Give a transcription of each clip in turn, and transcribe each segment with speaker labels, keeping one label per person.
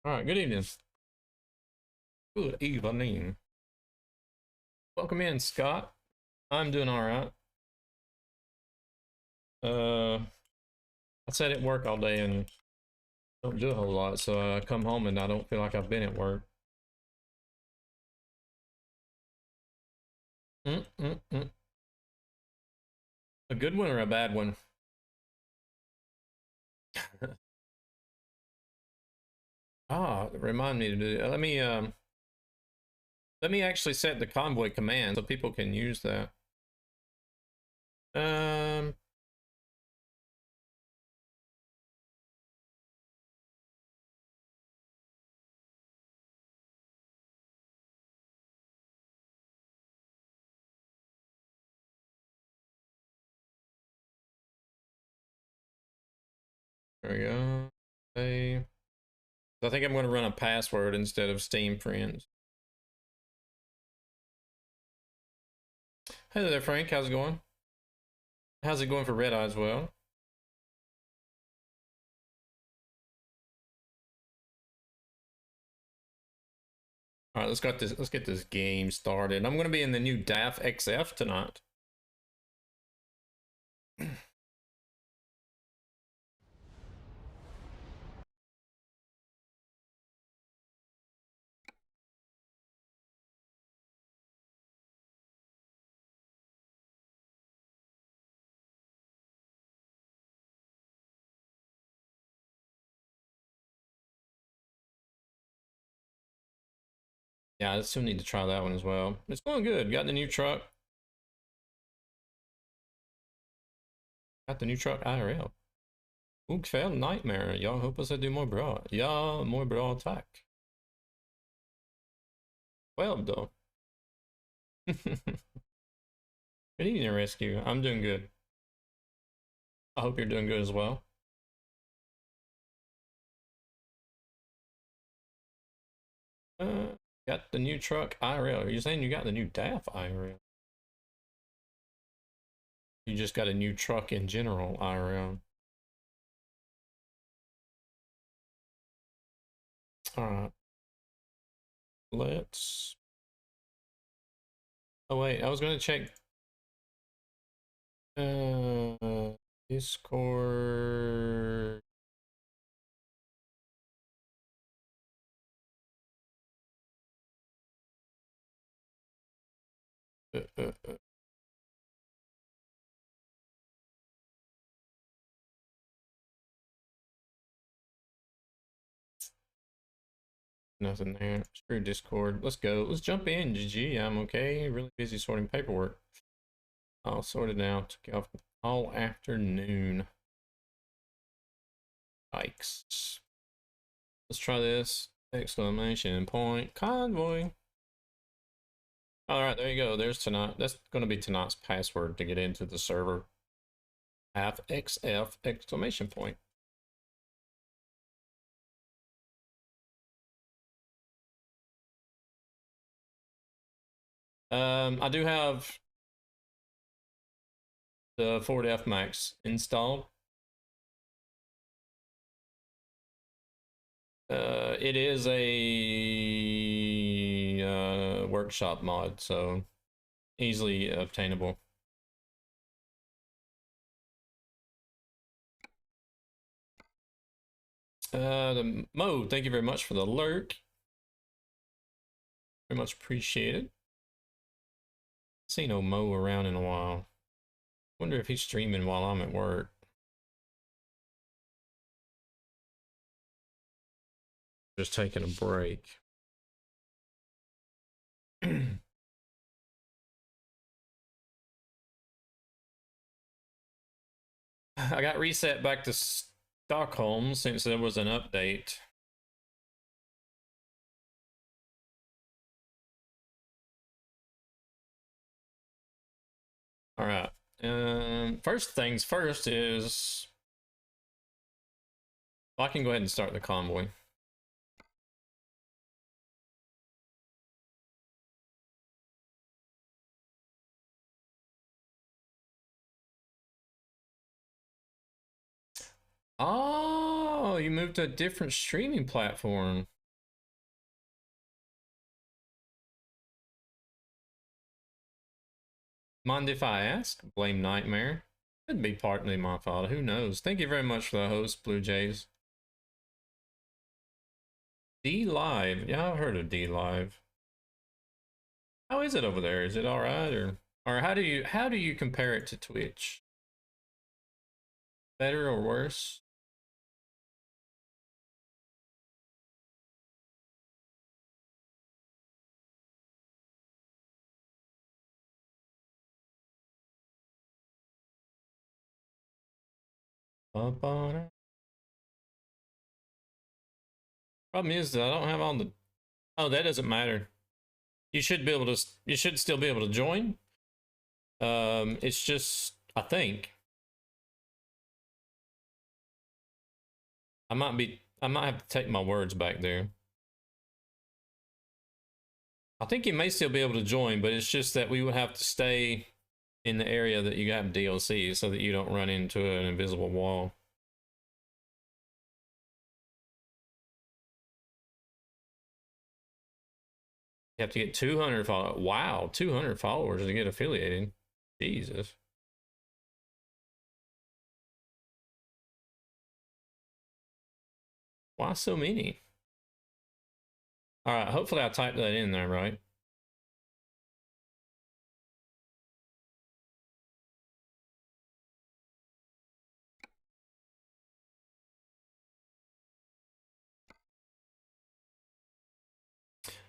Speaker 1: All right, good evening. Good evening. Welcome in, Scott. I'm doing all right. I sat at work all day and don't do a whole lot, so I come home and I don't feel like I've been at work. A good one or a bad one? Remind me to do. Let me actually set the convoy command so people can use that. Um, there we go. Hey, I think I'm going to run a password instead of Steam Friends. Hey there, Frank. How's it going? How's it going for Red Eye as well? All right, let's get this game started. I'm going to be in the new DAF XF tonight. Yeah, I still need to try that one as well. It's going good. Got the new truck. Got the new truck IRL. Ungefähr Nightmare. Jag hoppas att du mår bra. Jag mår bra, tack. Well, though. Good evening, Rescue. I'm doing good. I hope you're doing good as well. Got the new truck IRL. Are you saying you got the new DAF IRL? You just got a new truck in general IRL. All right. Let's. Oh wait, I was gonna check. Discord. Nothing there. Screw Discord. Let's go. Let's jump in. GG. I'm okay. Really busy sorting paperwork. I'll sort it out. Took off all afternoon. Yikes. Let's try this. Exclamation point. Convoy. All right, there you go. There's tonight. That's going to be tonight's password to get into the server. XF exclamation point. I do have the Ford F-Max installed. It is a workshop mod, so easily obtainable. The Mo, thank you very much for the lurk. Very much appreciated. Seen no Mo around in a while. Wonder if he's streaming while I'm at work. Just taking a break. I got reset back to Stockholm since there was an update. All right. First things first is I can go ahead and start the convoy. Oh, you moved to a different streaming platform. Mind if I ask? Blame Nightmare. Could be partly my fault. Who knows? Thank you very much for the host, Blue Jays. D Live. Yeah, I've heard of D Live. How is it over there? Is it all right, or how do you compare it to Twitch? Better or worse? Problem is that I don't have all the. Oh, that doesn't matter. You should be able to. You should still be able to join. It's just I think I might be. I might have to take my words back there. I think you may still be able to join, but it's just that we would have to stay in the area that you have DLC so that you don't run into an invisible wall. You have to get 200 followers. Wow, 200 followers to get affiliated. Jesus. Why so many? All right, hopefully I typed that in there right.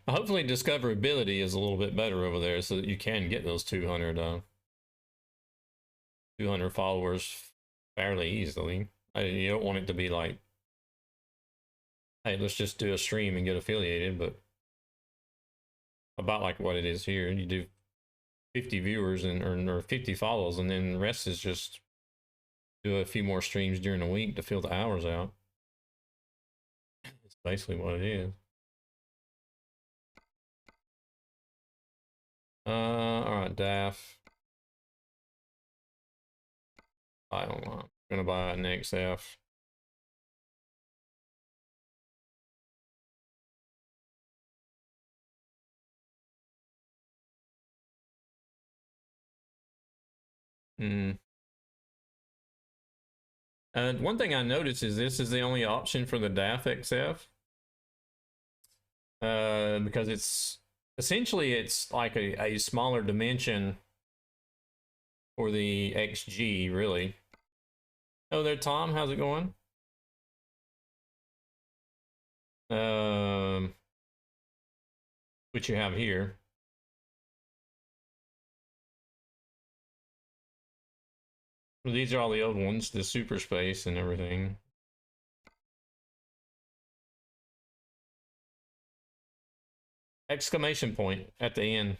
Speaker 1: Hopefully discoverability is a little bit better over there so that you can get those 200 followers fairly easily. You don't want it to be like, hey, let's just do a stream and get affiliated, but about like what it is here. You do 50 viewers and or 50 follows, and then the rest is just do a few more streams during the week to fill the hours out. It's basically what it is. All right, DAF. I don't know. I'm gonna buy an XF. One thing I noticed is this is the only option for the DAF XF. Because it's essentially it's like a smaller dimension for the XG, really. Oh, there, Tom. How's it going? Which you have here. Well, these are all the old ones, the super space and everything. Exclamation point at the end.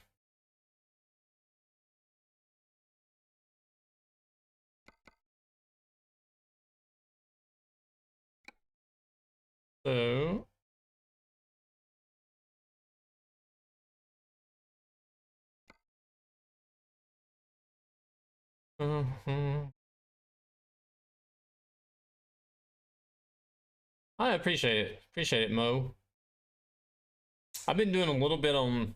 Speaker 1: So I appreciate it, Mo. I've been doing a little bit on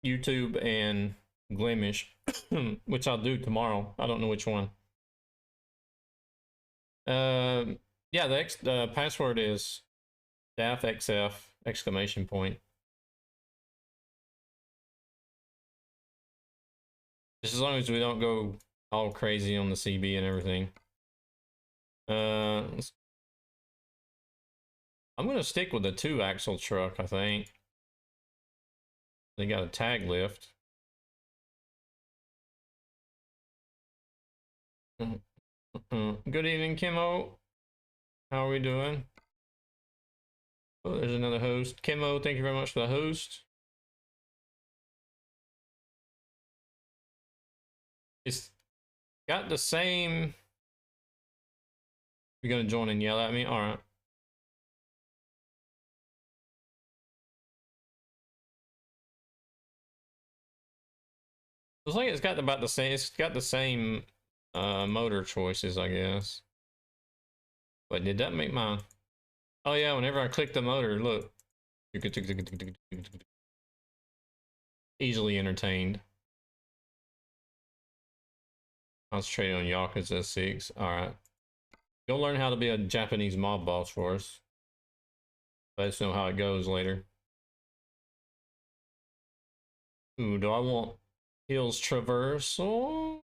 Speaker 1: YouTube and Glimish, which I'll do tomorrow. I don't know which one. Yeah, the password is DAF XF exclamation point. Just as long as we don't go all crazy on the CB and everything. I'm gonna stick with the 2-axle truck, I think. They got a tag lift. Good evening, Kimmo. How are we doing? Oh, there's another host. Kimmo, thank you very much for the host. It's got the same. You're gonna join and yell at me? Alright. Looks like it's got about the same. It's got the same motor choices, I guess. But did that make my? Oh yeah, whenever I click the motor, look. Easily entertained. Concentrating on Yakuza 6. Alright. You'll learn how to be a Japanese mob boss for us. Let us know how it goes later. Ooh, do I want Hills Traversal?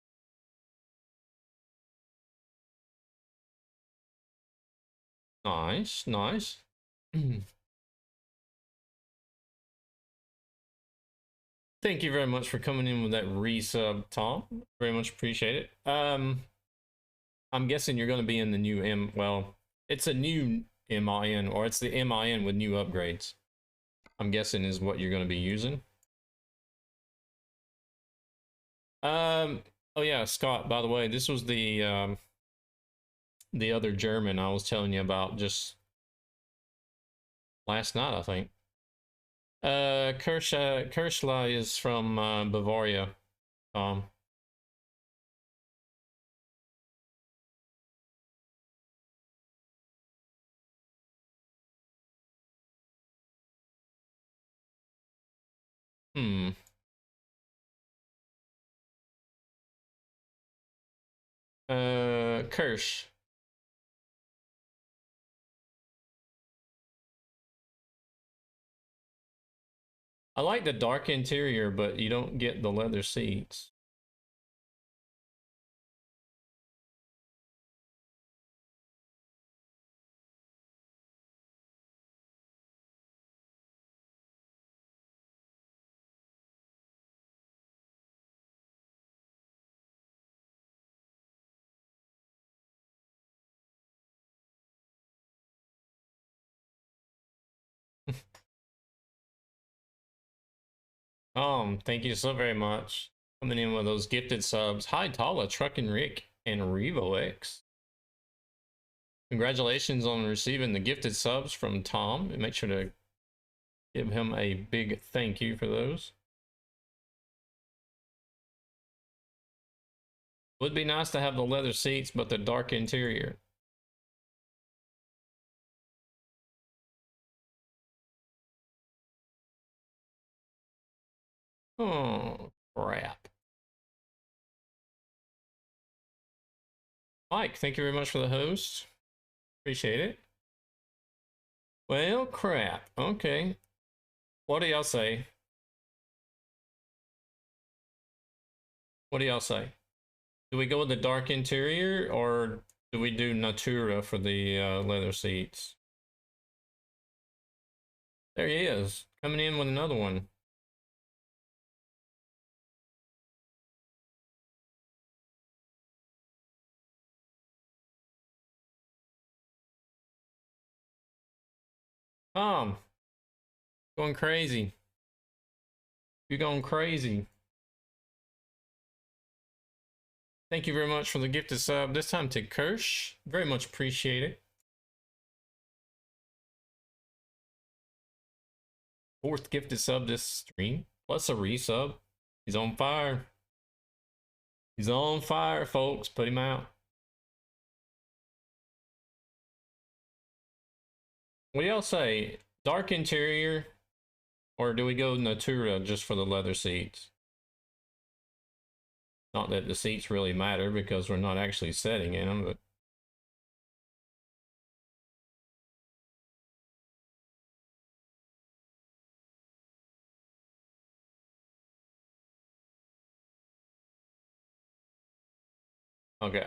Speaker 1: Nice, nice. Thank you very much for coming in with that resub, Tom. Very much appreciate it. I'm guessing you're going to be in the new well, it's a new MIN, or it's the MIN with new upgrades. I'm guessing is what you're going to be using. Oh yeah, Scott, by the way, this was the other German I was telling you about just last night, I think. Kirschla is from Bavaria. Hmm. Kirsch. I like the dark interior, but you don't get the leather seats. Thank you so very much. Coming in with those gifted subs. Hi, Tala, Truck and Rick, and Revo X. Congratulations on receiving the gifted subs from Tom. And make sure to give him a big thank you for those. Would be nice to have the leather seats, but the dark interior. Oh, crap. Mike, thank you very much for the host. Appreciate it. Well, crap. Okay. What do y'all say? What do y'all say? Do we go with the dark interior, or do we do Natura for the leather seats? There he is, coming in with another one. Tom, going crazy. You're going crazy. Thank you very much for the gifted sub. This time to Kirsch. Very much appreciate it. Fourth gifted sub this stream, plus a resub. He's on fire. He's on fire, folks. Put him out. What do y'all say? Dark interior, or do we go Natura just for the leather seats? Not that the seats really matter because we're not actually sitting in them, but okay,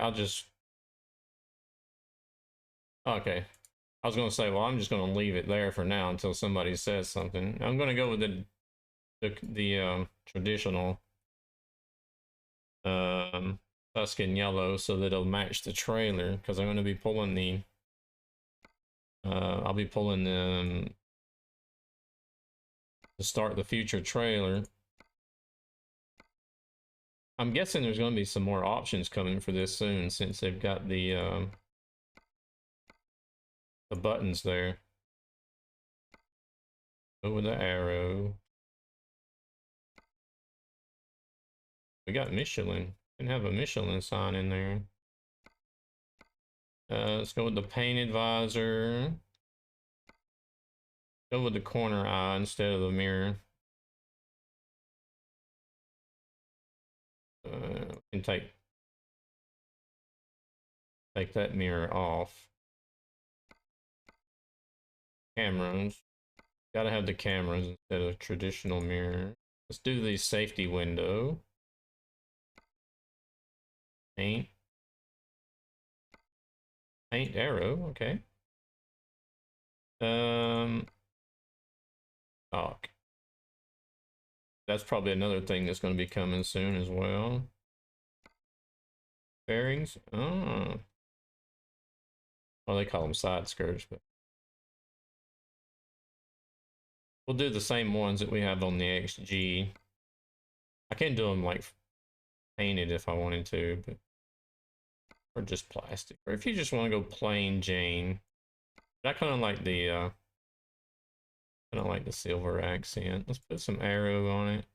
Speaker 1: okay. I was gonna say, well, I'm just gonna leave it there for now until somebody says something. I'm gonna go with the traditional Tuscan yellow so that it'll match the trailer, because I'm gonna be pulling the I'll be pulling the to start the future trailer. I'm guessing there's going to be some more options coming for this soon, since they've got the buttons there. Over the arrow. We got Michelin. Didn't have a Michelin sign in there. Let's go with the painted visor. Go with the corner eye instead of the mirror. We can take Take that mirror off. Cameras. Gotta have the cameras instead of traditional mirror. Let's do the safety window. Paint. Paint arrow, okay. Talk. That's probably another thing that's going to be coming soon as well. Bearings. Oh. Well, they call them side skirts, but we'll do the same ones that we have on the XG. I can do them like painted if I wanted to, but or just plastic. Or if you just want to go plain Jane. But I kind of like the silver accent. Let's put some arrow on it.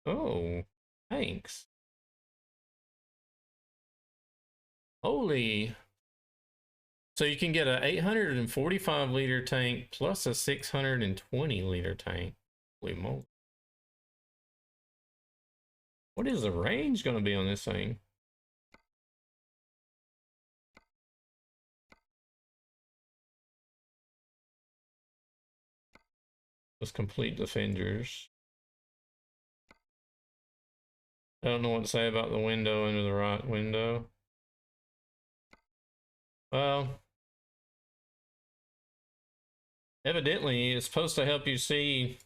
Speaker 1: Oh, thanks. Holy. So you can get a 845 liter tank plus a 620 liter tank. Holy moly. What is the range going to be on this thing? Let's complete defenders. I don't know what to say about the window under the right window. Well, evidently it's supposed to help you see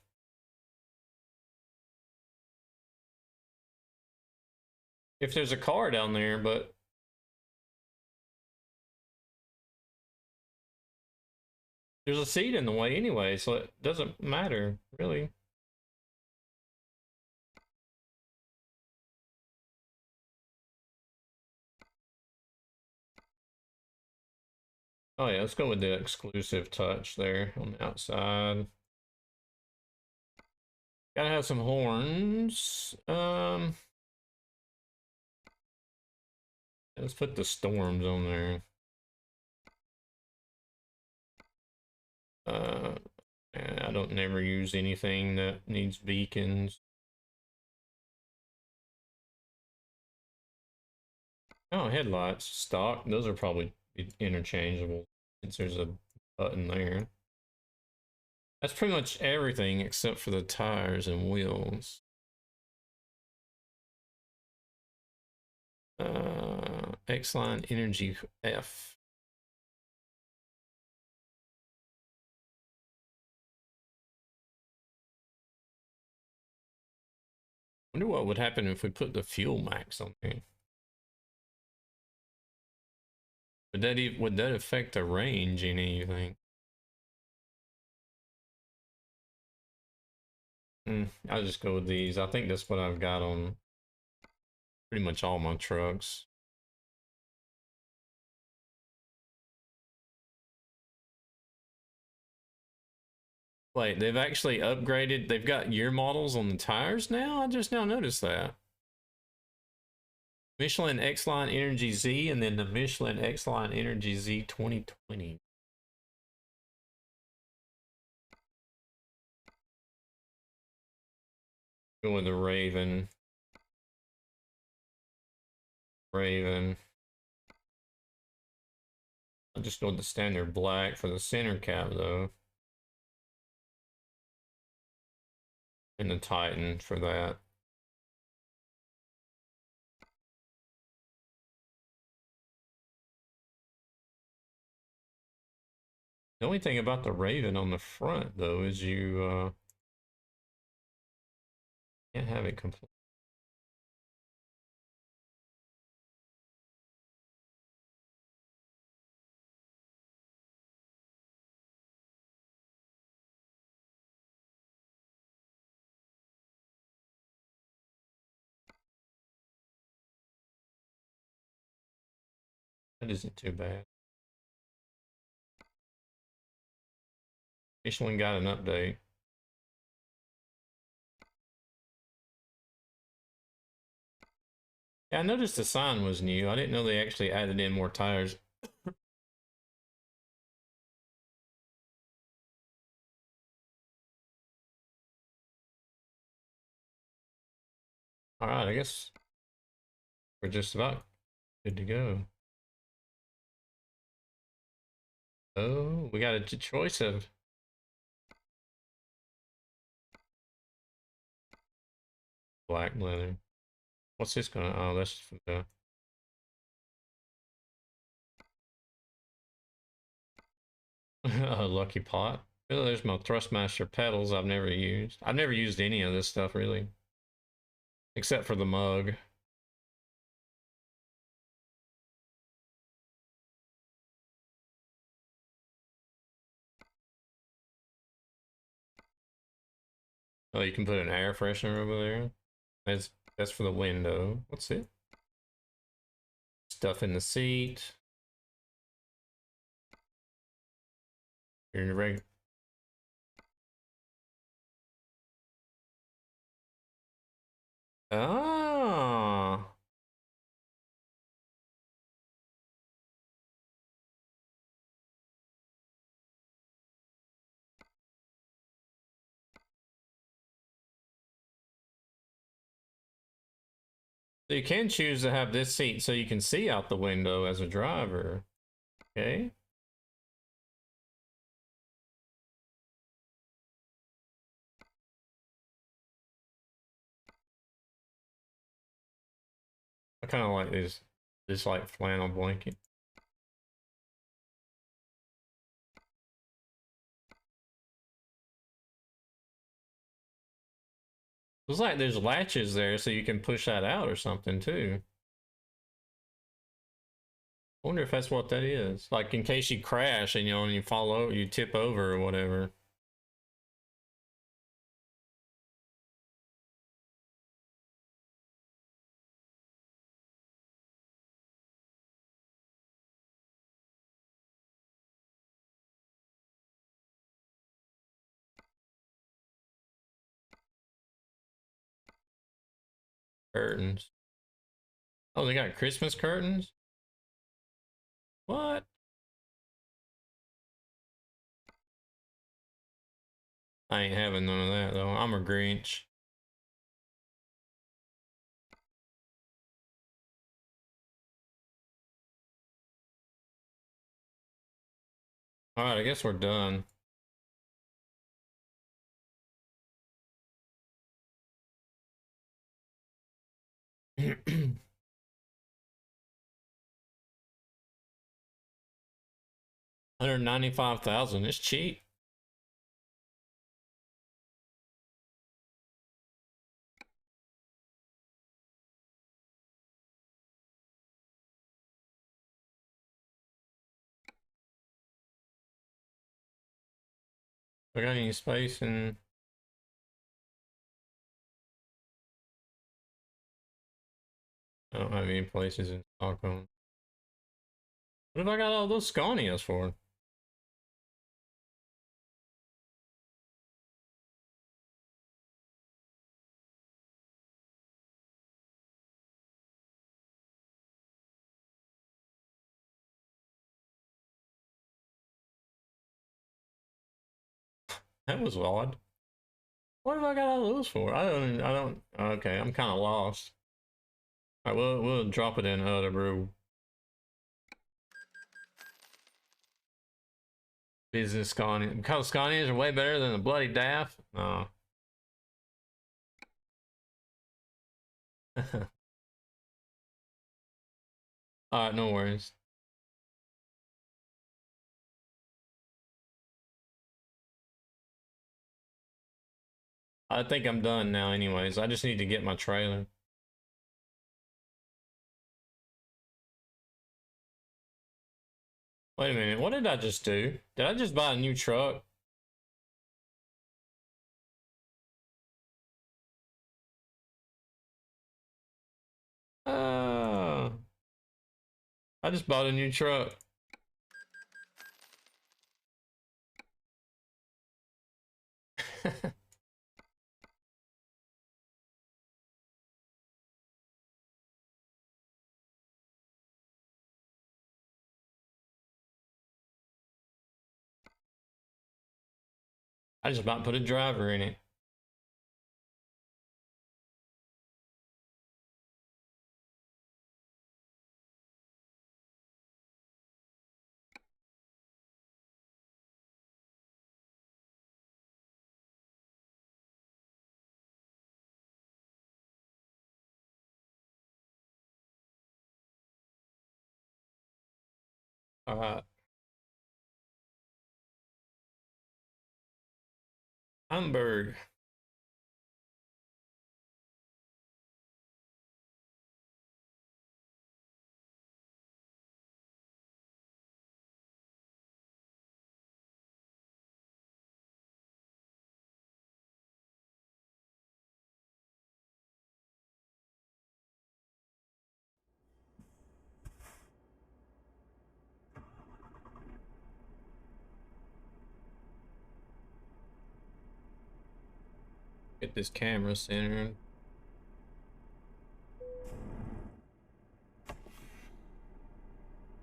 Speaker 1: if there's a car down there, but there's a seat in the way anyway, so it doesn't matter, really. Oh yeah, let's go with the exclusive touch there on the outside. Gotta have some horns. Let's put the storms on there. I don't never use anything that needs beacons. Oh, headlights, stock. Those are probably interchangeable since there's a button there. That's pretty much everything except for the tires and wheels. X-Line Energy F. Wonder what would happen if we put the fuel max on there. Would that affect the range in anything? I'll just go with these. I think that's what I've got on pretty much all my trucks. Wait, they've actually upgraded. They've got year models on the tires now? I just now noticed that. Michelin X-Line Energy Z and then the Michelin X-Line Energy Z 2020. Go with the Raven. Raven. I'll just go with the standard black for the center cap though. And the Titan for that. The only thing about the Raven on the front though is you can't have it complete. That isn't too bad. Michelin got an update. Yeah, I noticed the sign was new. I didn't know they actually added in more tires. All right, I guess we're just about good to go. Oh, we got a choice of black leather. What's this gonna? Oh, that's for the. A lucky pot. Oh, there's my Thrustmaster pedals I've never used. I've never used any of this stuff really, except for the mug. Oh, you can put an air freshener over there. That's for the window. What's it? Stuff in the seat. You're in your regular. Ah. So you can choose to have this seat so you can see out the window as a driver. Okay. I kind of like this like flannel blanket. Looks like there's latches there so you can push that out or something too. I wonder if that's what that is. Like in case you crash and you fall over, you tip over or whatever. Curtains. Oh, they got Christmas curtains? What? I ain't having none of that though. I'm a Grinch. All right, I guess we're done. $195,000. It's cheap. I got any space in? I don't have any places in Stockholm. What have I got all those Scanias for? That was odd. What have I got all those for? I don't, okay, I'm kind of lost. All right, we'll drop it in other brew. Business Scania. Because Scanias are way better than the bloody DAF? No. Alright, no worries. I think I'm done now anyways. I just need to get my trailer. Wait a minute, what did I just do? Did I just buy a new truck? Uh, I just bought a new truck. I just about put a driver in it. All right. Hamburg. Get this camera centered.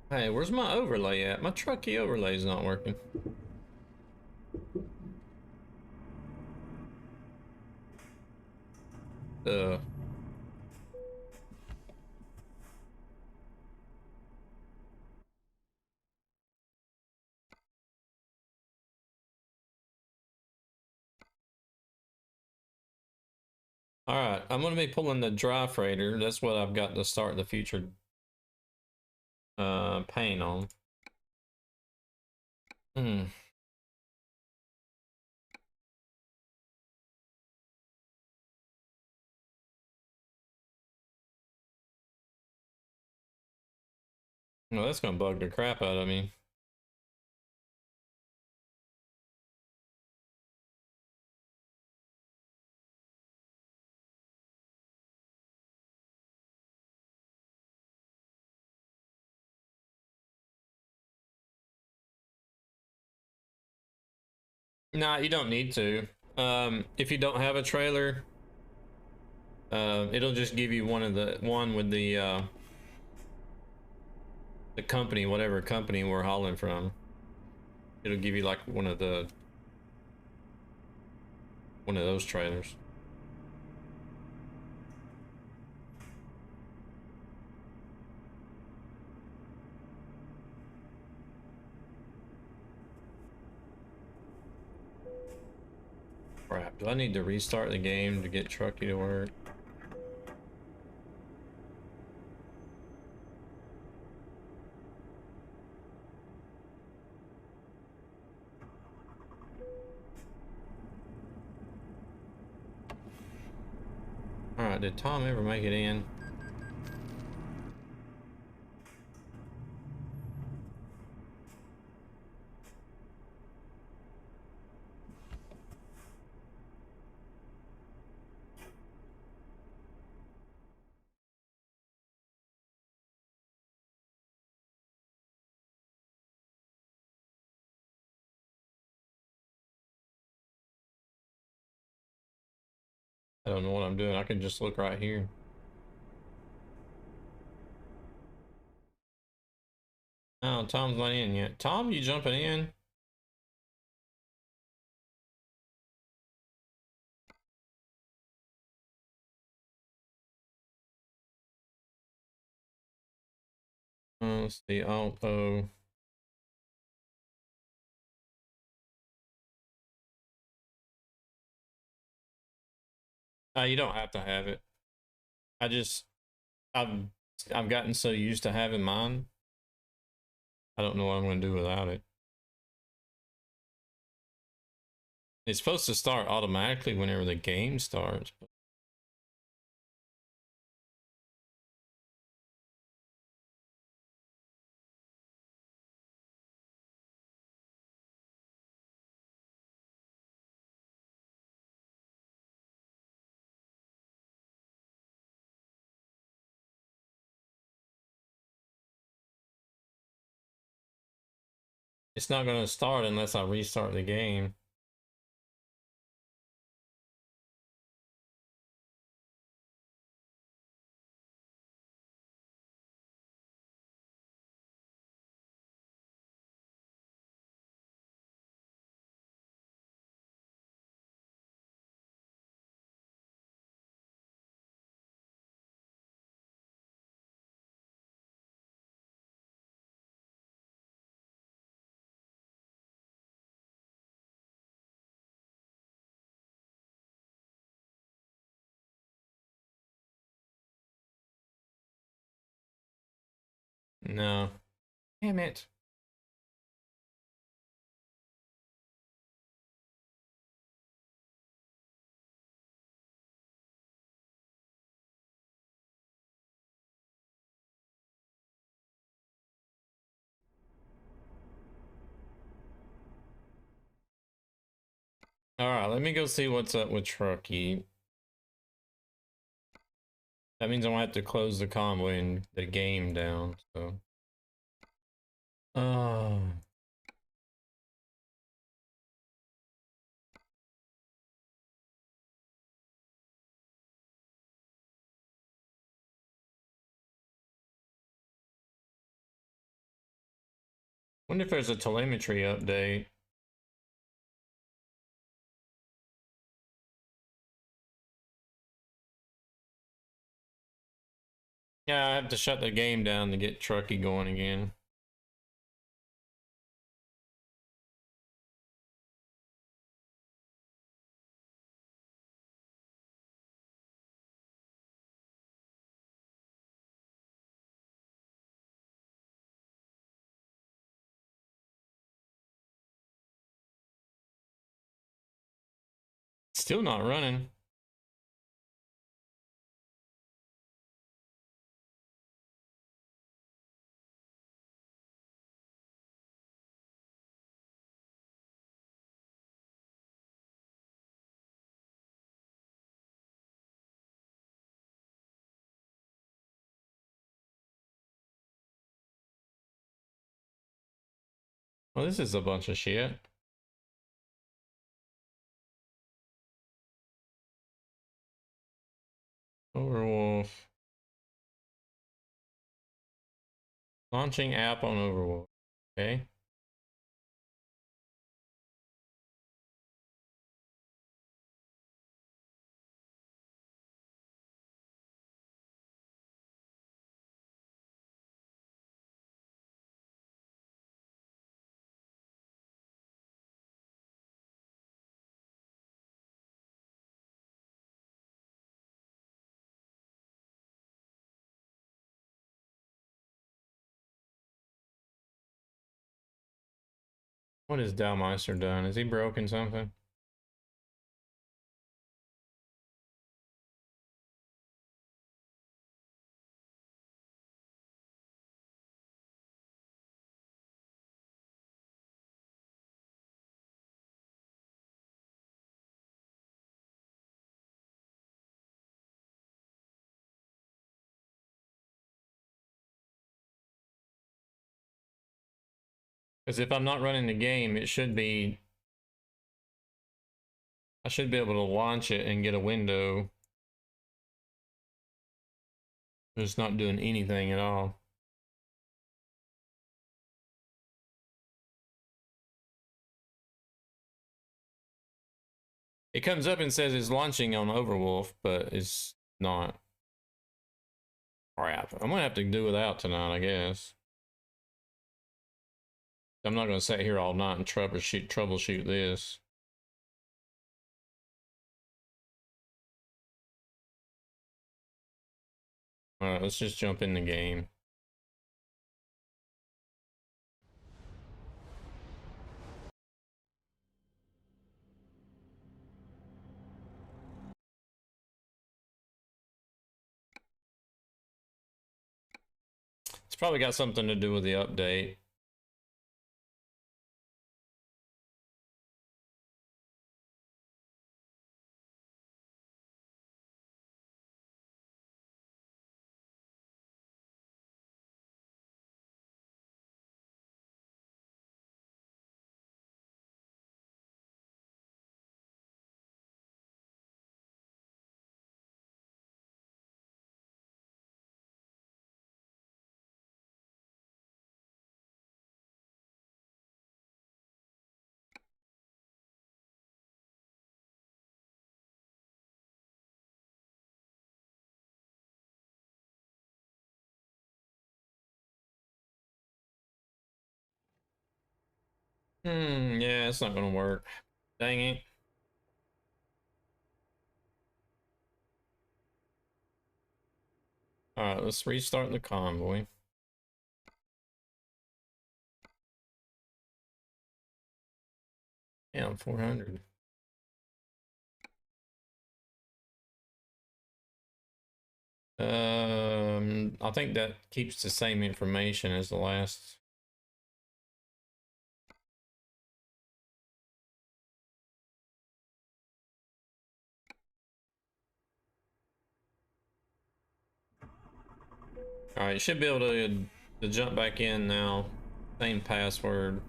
Speaker 1: Hey, where's my overlay at? My Trucky overlay is not working. Uh. All right, I'm gonna be pulling the dry freighter. That's what I've got to start the future paint on. Hmm. Well, that's gonna bug the crap out of me. Nah, you don't need to. If you don't have a trailer, it'll just give you one with the company, whatever company we're hauling from. It'll give you like one of those trailers. Crap, do I need to restart the game to get Trucky to work? All right, did Tom ever make it in? I don't know what I'm doing. I can just look right here. Oh, Tom's not in yet. Tom, you jumping in? Let's see. Oh. You don't have to have it. I just I've I've gotten so used to having mine. I don't know what I'm gonna do without it. It's supposed to start automatically whenever the game starts. It's not gonna start unless I restart the game. No. Damn it. All right, let me go see what's up with Trucky. That means I'm gonna have to close the convoy and the game down. So, oh, wonder if there's a telemetry update. Yeah, I have to shut the game down to get Trucky going again. Still not running. Well, this is a bunch of shit. Overwolf. Launching app on Overwolf. Okay. What has Dalmeister done? Is he broken something? Because if I'm not running the game, it should be... I should be able to launch it and get a window. It's not doing anything at all. It comes up and says it's launching on Overwolf, but it's not. Crap. I'm gonna have to do without tonight, I guess. I'm not gonna sit here all night and troubleshoot this. Alright, let's just jump in the game. It's probably got something to do with the update. Yeah, it's not gonna work. Dang it. Alright, let's restart the convoy. Yeah, I'm 400. I think that keeps the same information as the last. All right, you should be able to jump back in now. Same password.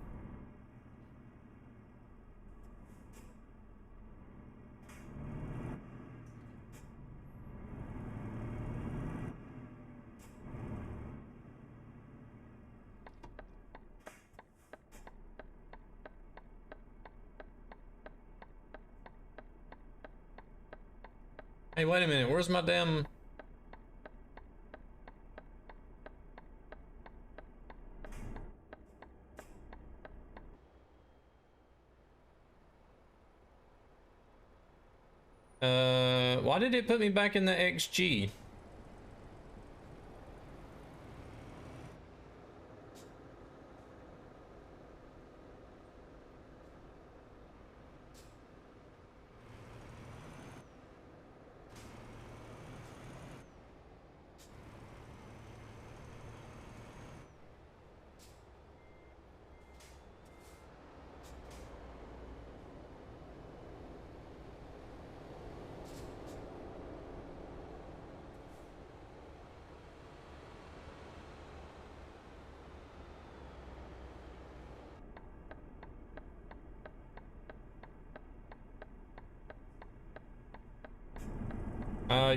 Speaker 1: Hey, wait a minute. Where's my damn... why did it put me back in the XG?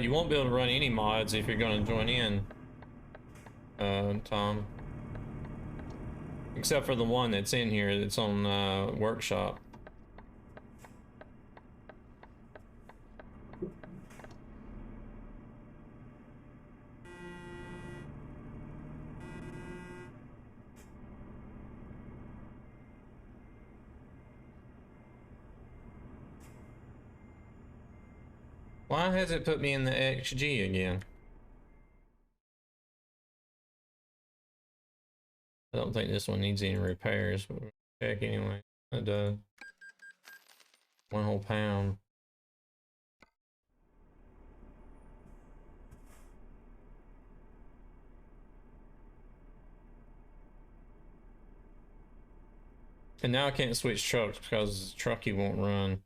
Speaker 1: You won't be able to run any mods if you're going to join in, Tom. Except for the one that's in here that's on workshop. Why has it put me in the XG again? I don't think this one needs any repairs, but we'll check anyway. It does. 1 whole pound. And now I can't switch trucks because Trucky won't run.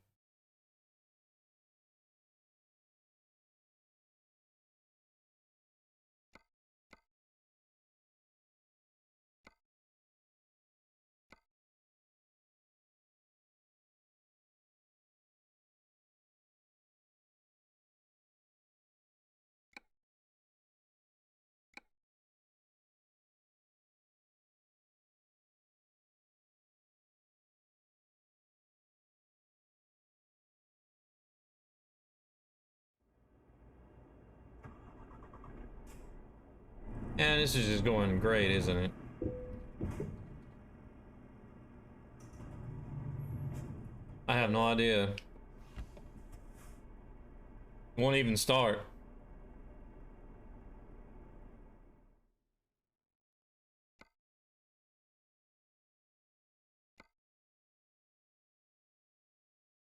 Speaker 1: And this is just going great, isn't it? I have no idea. Won't even start.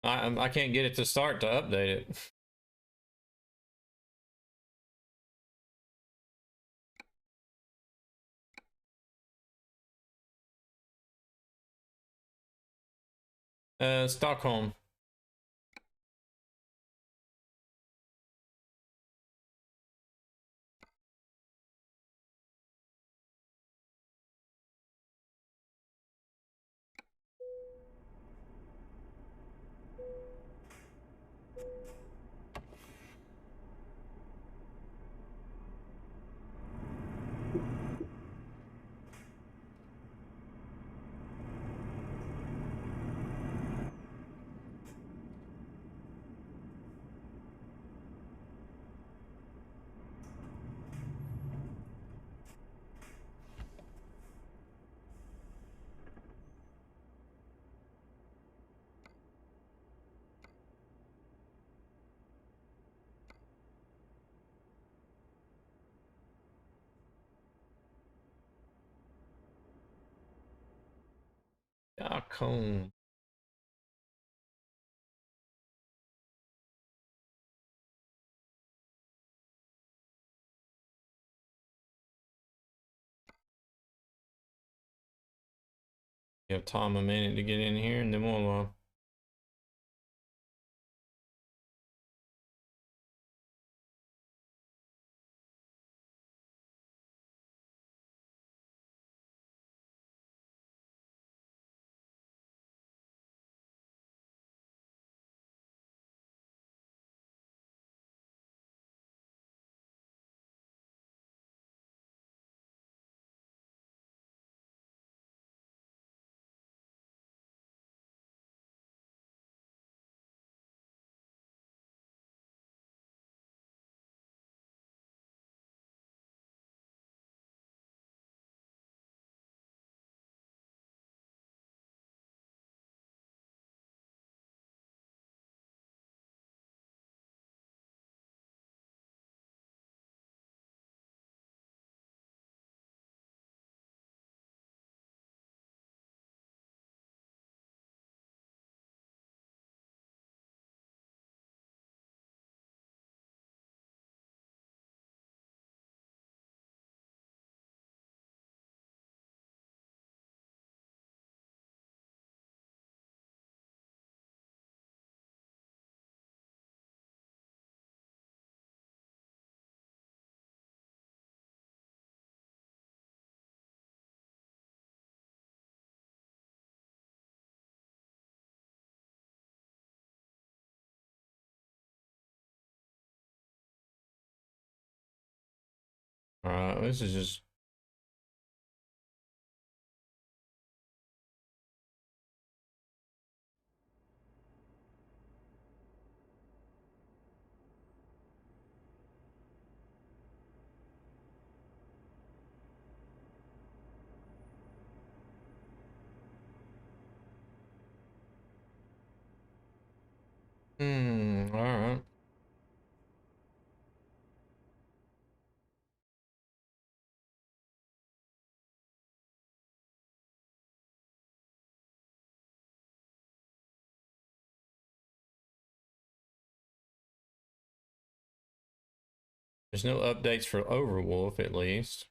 Speaker 1: I can't get it to start to update it. Stockholm. Stockholm. Give Tom a minute to get in here and then we'll Alright, this is just... alright. There's no updates for Overwolf, at least.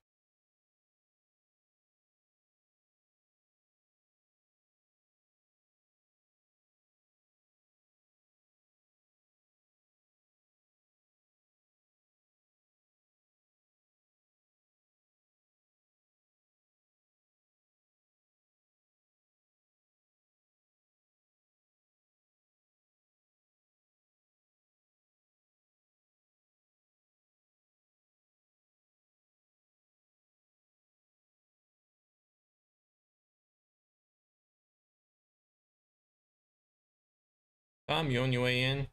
Speaker 1: Tom, you on your way in?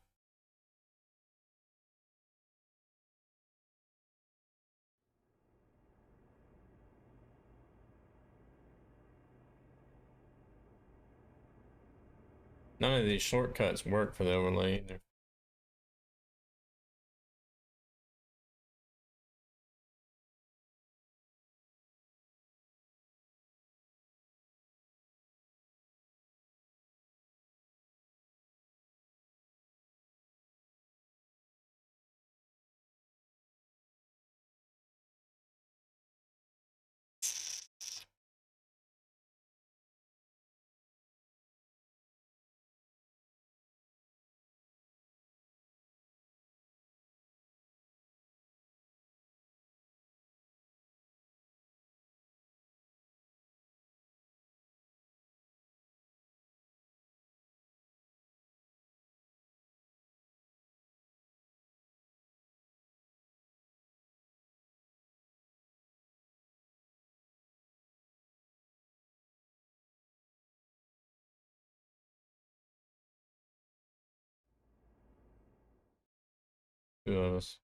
Speaker 1: None of these shortcuts work for the overlay either. Two of us.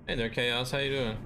Speaker 1: Hey there, Chaos. How you doing?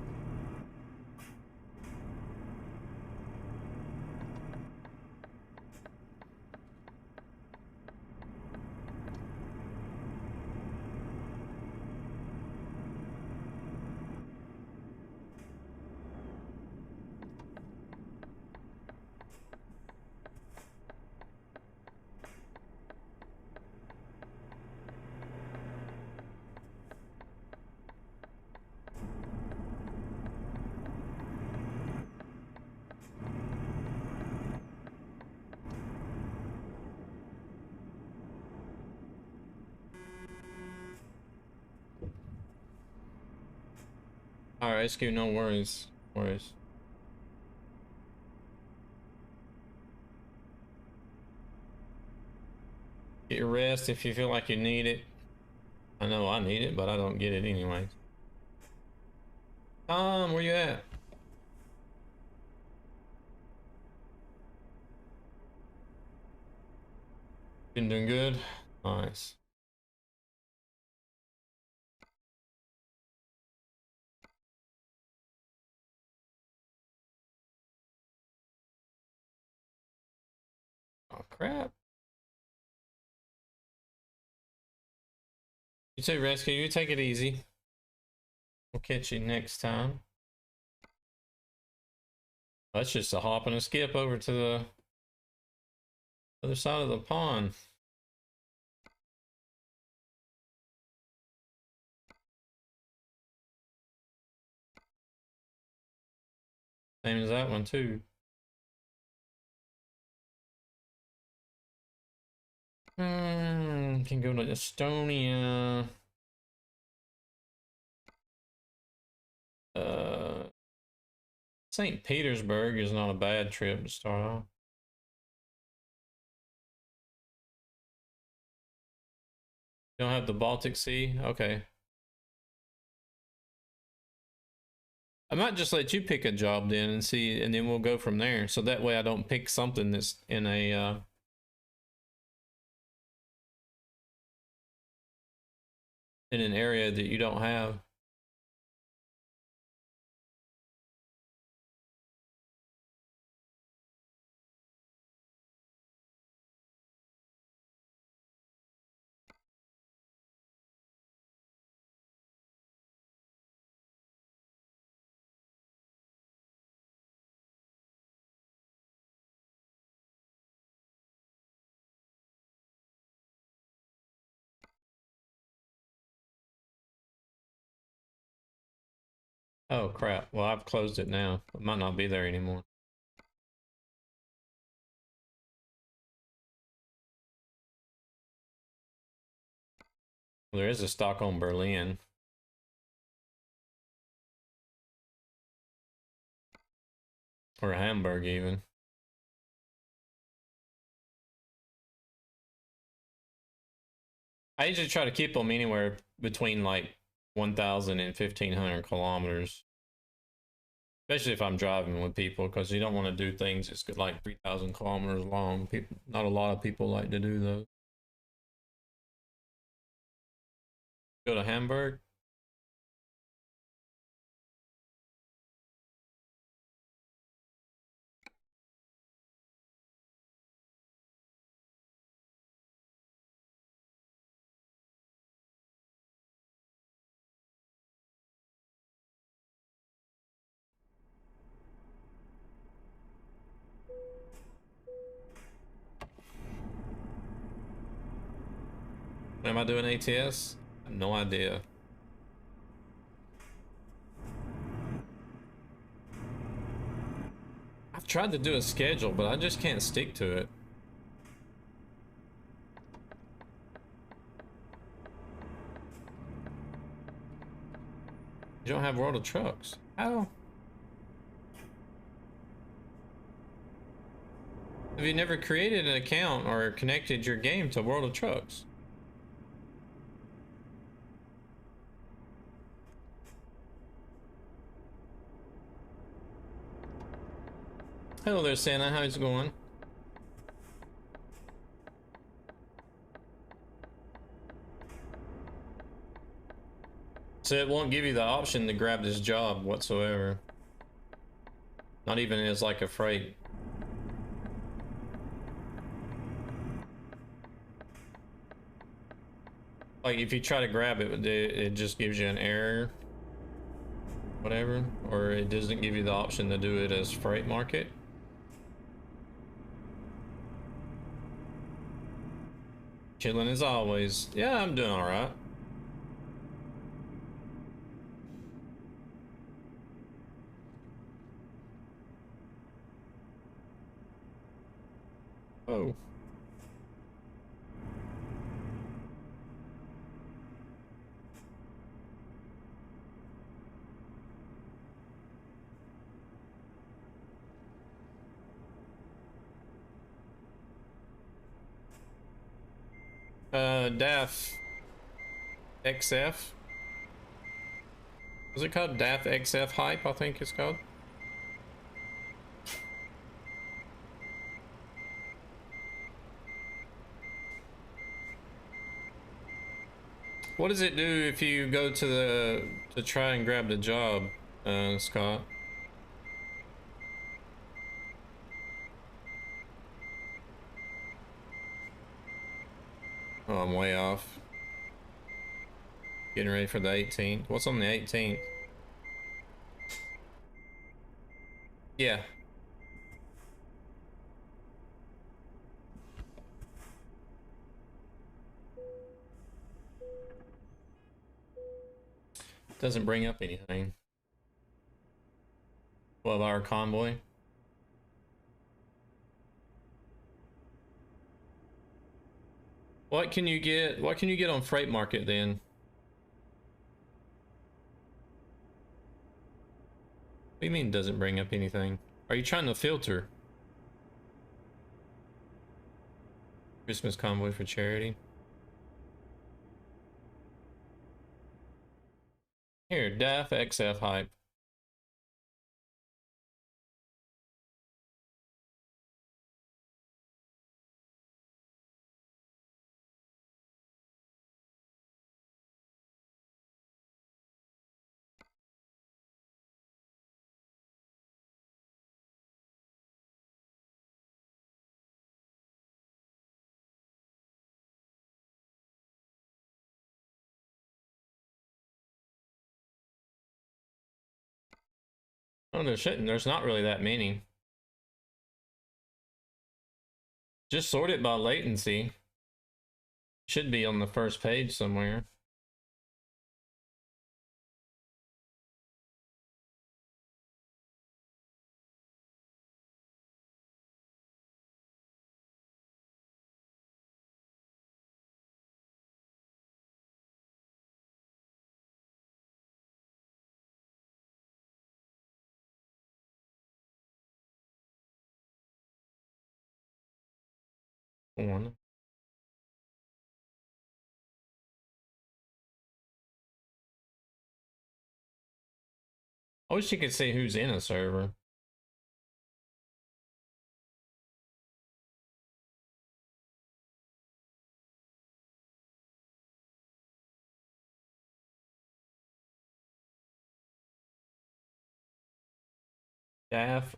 Speaker 1: All right, SQ, no worries. No worries. Get your rest if you feel like you need it. I know I need it, but I don't get it anyway. Tom, where you at? Been doing good? Nice. Oh, crap. You too, Rescue. You take it easy. We'll catch you next time. That's just a hop and a skip over to the other side of the pond. Same as that one too. Can go to Estonia. St. Petersburg is not a bad trip to start off. You don't have the Baltic Sea? Okay. I might just let you pick a job then and see, and then we'll go from there. So that way I don't pick something that's in a in an area that you don't have. Oh crap. Well, I've closed it now. It might not be there anymore. Well, there is a Stockholm, Berlin. Or Hamburg even. I usually try to keep them anywhere between like 1,000 and 1,500 kilometers. Especially if I'm driving with people, because you don't want to do things that's like 3,000 kilometers long. People, not a lot of people like to do those. Go to Hamburg. Am I doing ATS? I have no idea. I've tried to do a schedule, but I just can't stick to it. You don't have World of Trucks. How? Have you never created an account or connected your game to World of Trucks? Hello there, Santa. How's it going? So it won't give you the option to grab this job whatsoever. Not even as like a freight. Like if you try to grab it, it just gives you an error. Whatever. Or it doesn't give you the option to do it as freight market. Chilling as always. Yeah, I'm doing alright. Oh. DAF XF. Was it called DAF XF Hype? I think it's called. What does it do if you go to try and grab the job, Scott? Oh, I'm way off. Getting ready for the 18th. What's on the 18th? Yeah. Doesn't bring up anything. 12-hour convoy. What can you get? What can you get on Freight Market then? What do you mean doesn't bring up anything? Are you trying to filter? Christmas convoy for charity. Here, DAF XF hype. Oh, there shouldn't. There's not really that many. Just sort it by latency. Should be on the first page somewhere. One. I wish you could see who's in a server. DAF.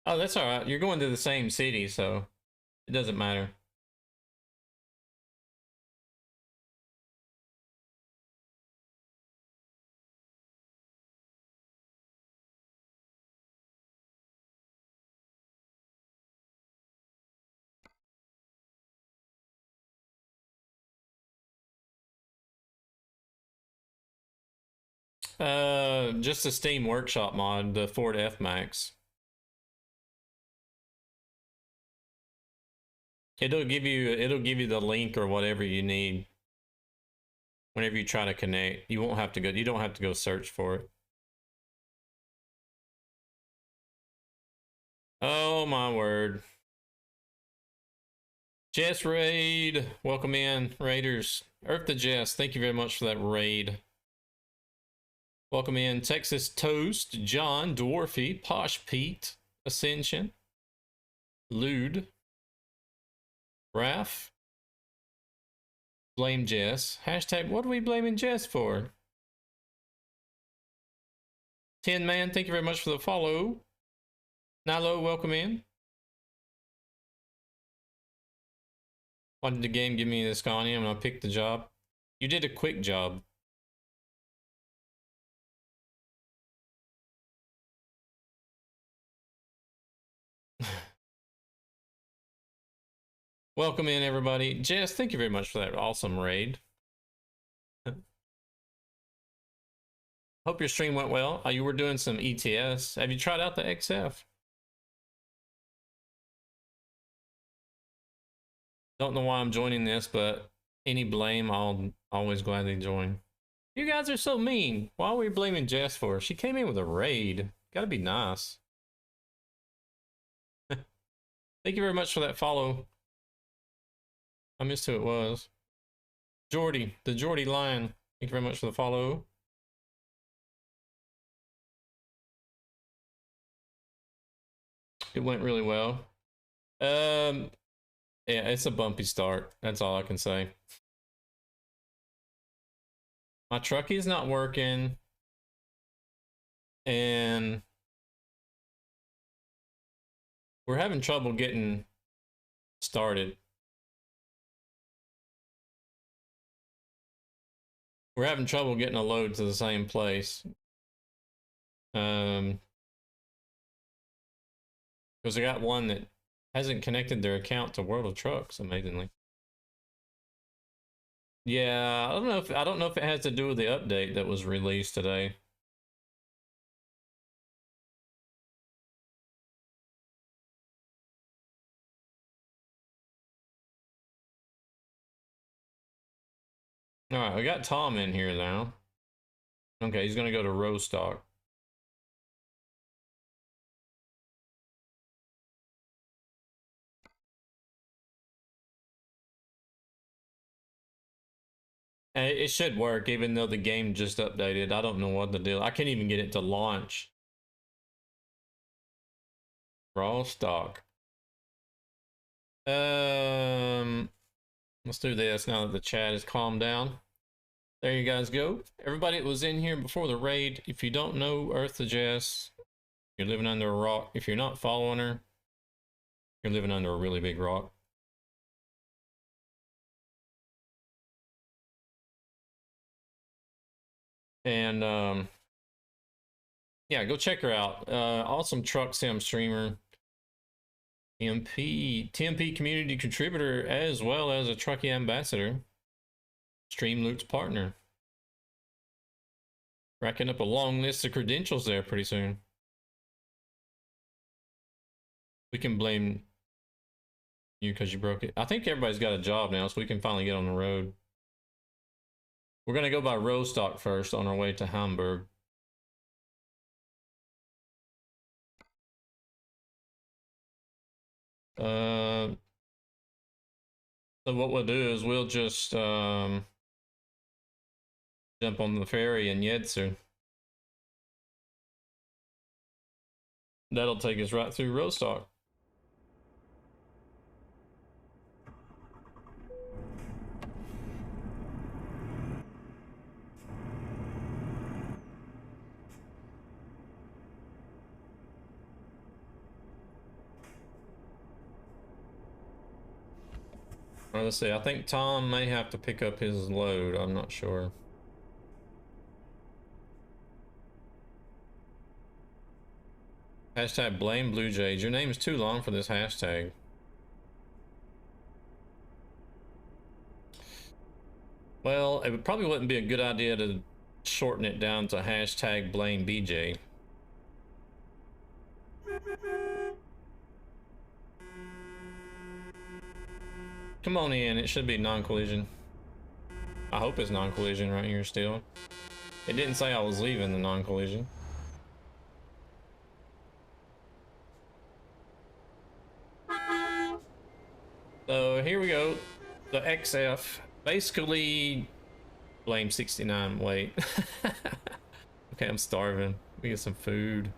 Speaker 1: Oh, that's all right. You're going to the same city, so it doesn't matter. Just the Steam Workshop mod, the Ford F-Max. It'll give you the link or whatever you need whenever you try to connect. You don't have to go search for it. Oh my word. Jess Raid, welcome in, Raiders. Earth the Jess, thank you very much for that raid. Welcome in, Texas Toast, John, Dwarfy, Posh Pete, Ascension, Lude, Raph, Blame Jess. Hashtag, what are we blaming Jess for? Tin Man, thank you very much for the follow. Nilo, welcome in. Why did the game give me this Scania and I picked the job? You did a quick job. Welcome in, everybody. Jess, thank you very much for that awesome raid. Hope your stream went well. You were doing some ETS. Have you tried out the XF? Don't know why I'm joining this, but any blame, I'll always gladly join. You guys are so mean. Why are we blaming Jess for? She came in with a raid. Gotta be nice. Thank you very much for that follow. I missed who it was. Jordy, the Jordy Lion. Thank you very much for the follow. It went really well. Yeah, it's a bumpy start. That's all I can say. My Trucky is not working. And we're having trouble getting started. We're having trouble getting a load to the same place. Because I got one that hasn't connected their account to World of Trucks, amazingly. Yeah, I don't know if it has to do with the update that was released today. All right, we got Tom in here now. Okay, he's gonna go to row stock. It should work, even though the game just updated. I don't know what the deal. I can't even get it to launch. Raw stock. Let's do this now that the chat has calmed down. There you guys go. Everybody that was in here before the raid, if you don't know Earth to Jess, you're living under a rock. If you're not following her, you're living under a really big rock. And yeah, go check her out. Awesome truck sim streamer, TMP community contributor, as well as a Trucky ambassador, Streamloot's partner. Racking up a long list of credentials there pretty soon. We can blame you because you broke it. I think everybody's got a job now, so we can finally get on the road. We're gonna go by row stock first on our way to Hamburg. So what we'll do is we'll just jump on the ferry in Jedser. That'll take us right through row stock. All right, let's see. I think Tom may have to pick up his load. I'm not sure. Hashtag blame Blue Jays. Your name is too long for this hashtag. Well, it probably wouldn't be a good idea to shorten it down to hashtag blame BJ. Come on in, it should be non-collision. I hope it's non-collision right here still. It didn't say I was leaving the non-collision. So here we go, the XF. Basically, blame 69, wait. Okay, I'm starving. We get some food.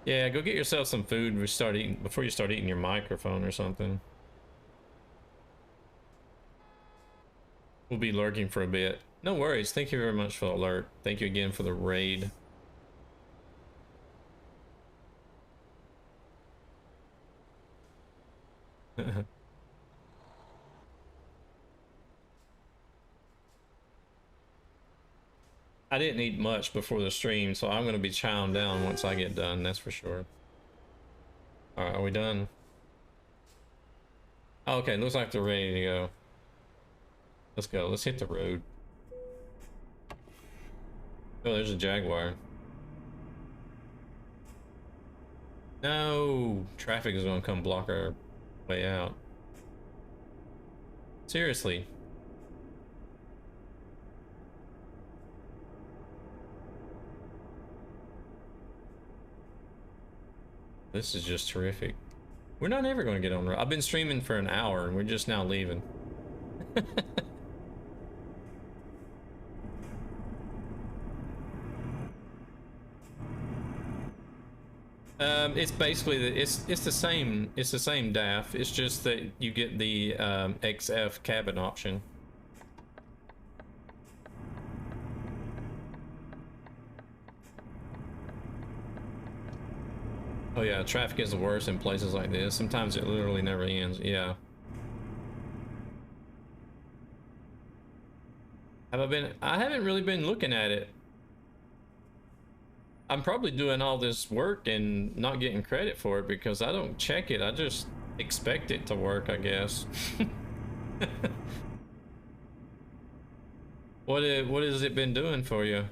Speaker 1: Yeah, go get yourself some food before you start eating your microphone or something. We'll be lurking for a bit. No worries. Thank you very much for the alert. Thank you again for the raid. I didn't eat much before the stream, so I'm going to be chowing down once I get done, that's for sure. All right, are we done? Oh, okay, looks like they're ready to go. Let's go. Let's hit the road. Oh, there's a Jaguar. No! Traffic is going to come block our way out. Seriously. This is just terrific. We're not ever going to get on the road. I've been streaming for an hour and we're just now leaving. It's basically it's the same DAF. It's just that you get the XF cabin option. Oh yeah, traffic is the worst in places like this. Sometimes it literally never ends. Yeah. Have I been? I haven't really been looking at it. I'm probably doing all this work and not getting credit for it because I don't check it. I just expect it to work, I guess. What has it been doing for you?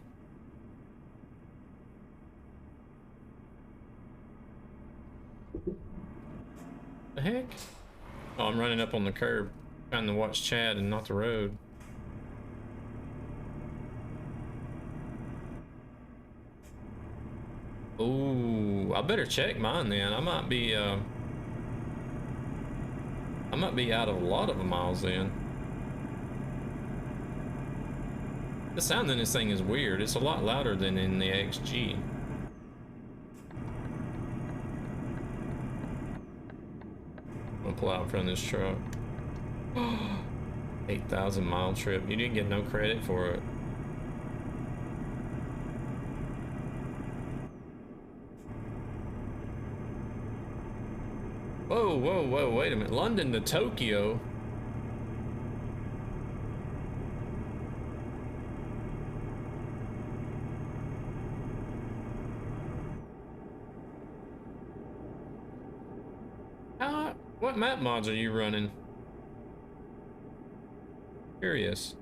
Speaker 1: The heck? Oh, I'm running up on the curb, trying to watch Chad and not the road. Ooh, I better check mine then. I might be out of a lot of miles then. The sound in this thing is weird. It's a lot louder than in the XG. I'm gonna pull out in front of this truck. 8,000 mile trip. You didn't get no credit for it. Whoa, whoa, whoa, wait a minute. London to Tokyo. What map mods are you running? Curious.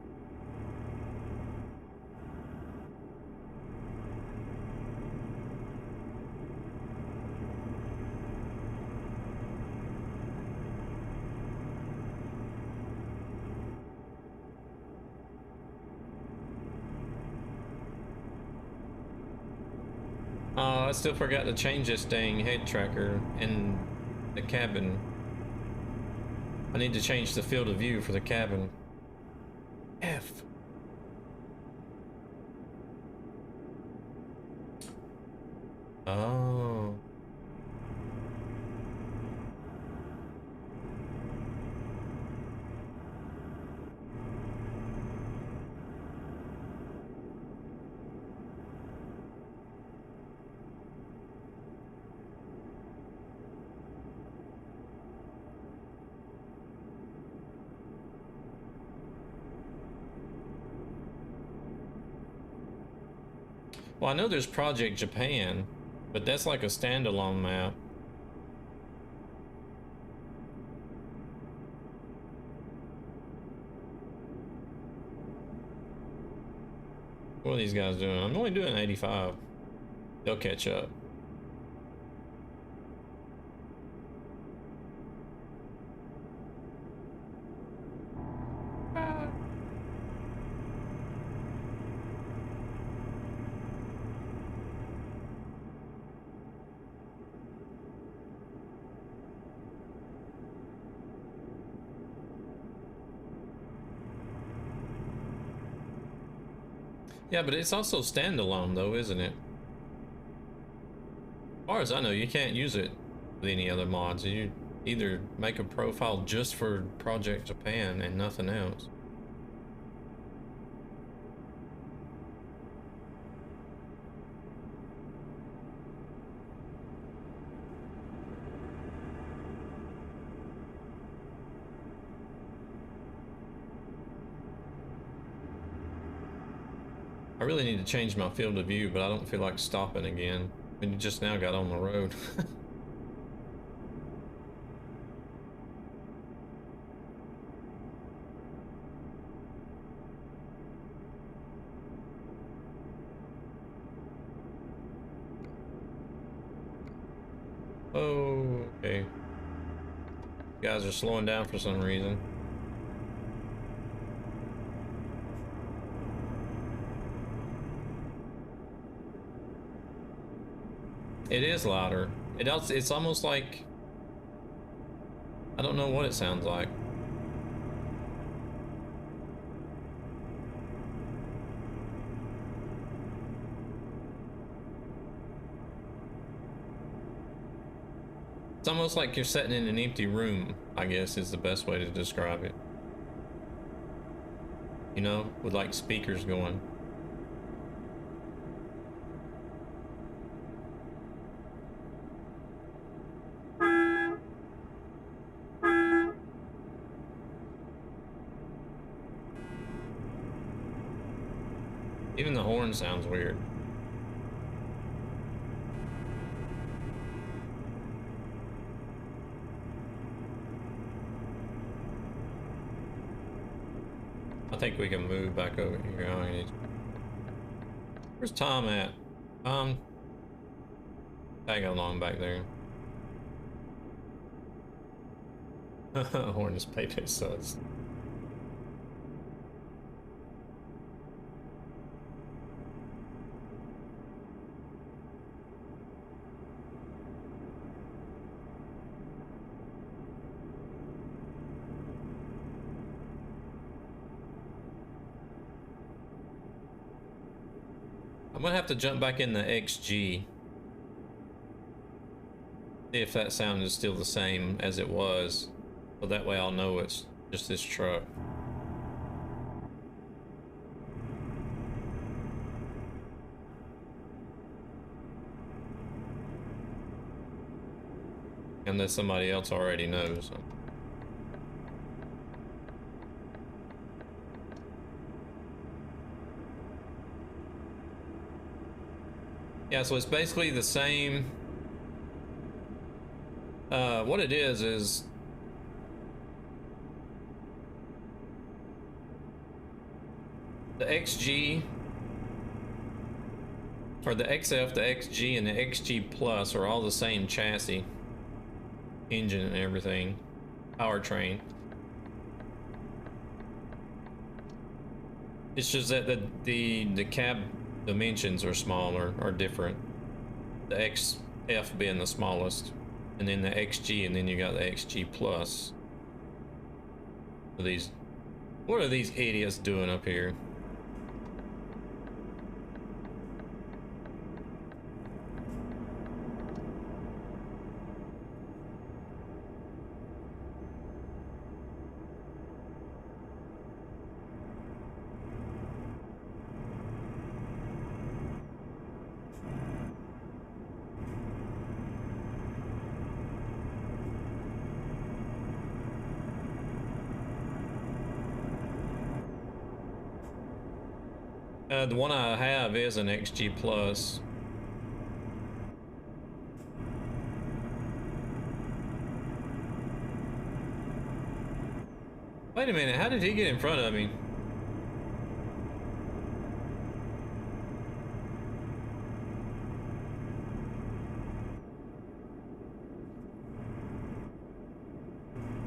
Speaker 1: I still forgot to change this dang head tracker in the cabin. I need to change the field of view for the cabin. F. Oh. Well, I know there's Project Japan, but that's like a standalone map. What are these guys doing? I'm only doing 85. They'll catch up. Yeah, but it's also standalone though, isn't it? As far as I know, you can't use it with any other mods. You either make a profile just for Project Japan and nothing else. I really need to change my field of view, but I don't feel like stopping again. I mean, you just now got on the road. Oh, okay. You guys are slowing down for some reason. It is louder. It's almost like, I don't know what it sounds like. It's almost like you're sitting in an empty room, I guess is the best way to describe it. You know, with like speakers going. Even the horn sounds weird. think we can move back over here. Where's Tom at? Tag along back there. Horn's paper sucks. I'm gonna have to jump back in the XG. See if that sound is still the same as it was. So that way I'll know it's just this truck. Unless somebody else already knows. Yeah, so it's basically the same. What it is the XG, or the XF, the XG, and the XG Plus are all the same chassis, engine and everything, powertrain. It's just that the cab dimensions are smaller, or different. The XF being the smallest, and then the XG, and then you got the XG Plus. What are these idiots doing up here? The one I have is an XG Plus. Wait a minute, how did he get in front of me?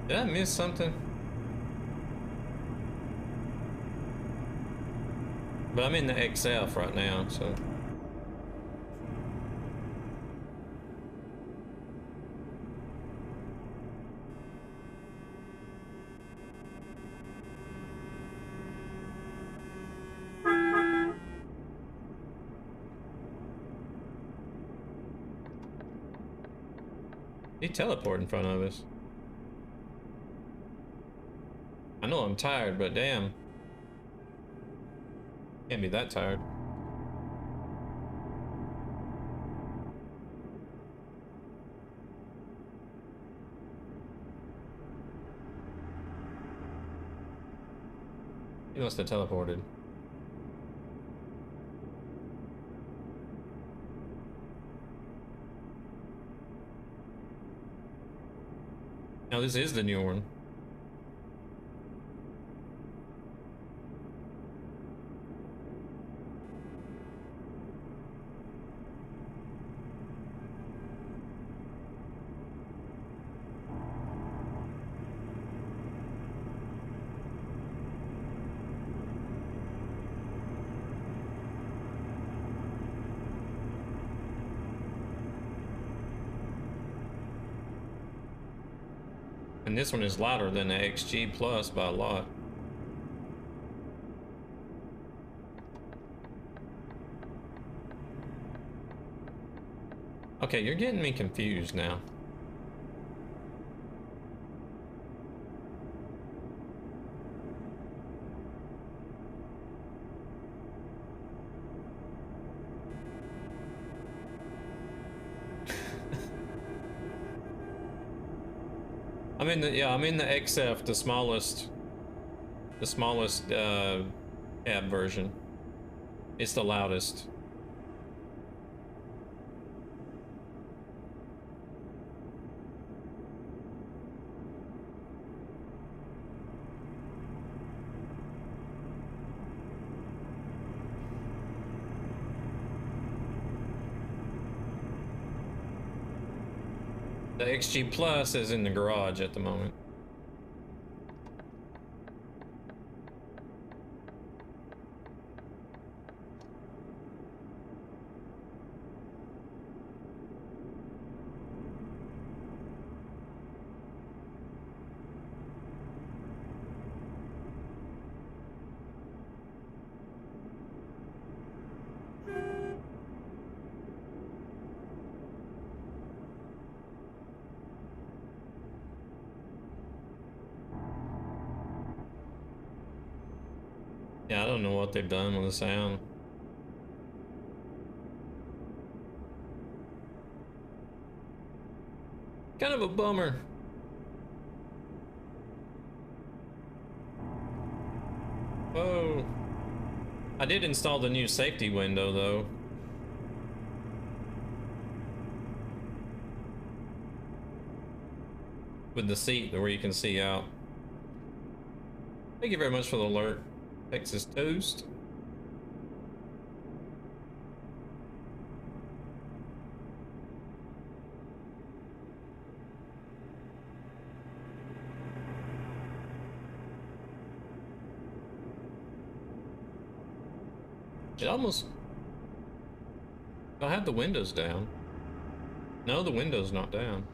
Speaker 1: Did I miss something? But I'm in the XF right now, so. He teleported in front of us. I know I'm tired, but damn. Can't be that tired. He must have teleported. Now this is the new one. And this one is louder than the XG Plus by a lot. Okay, you're getting me confused now. I'm in the XF, the smallest cab version. It's the loudest. The XG Plus is in the garage at the moment. Yeah, I don't know what they've done with the sound. Kind of a bummer. Oh, I did install the new safety window though. With the seat where you can see out. Thank you very much for the alert, Texas Toast. It almost... I had the windows down. No, the window's not down.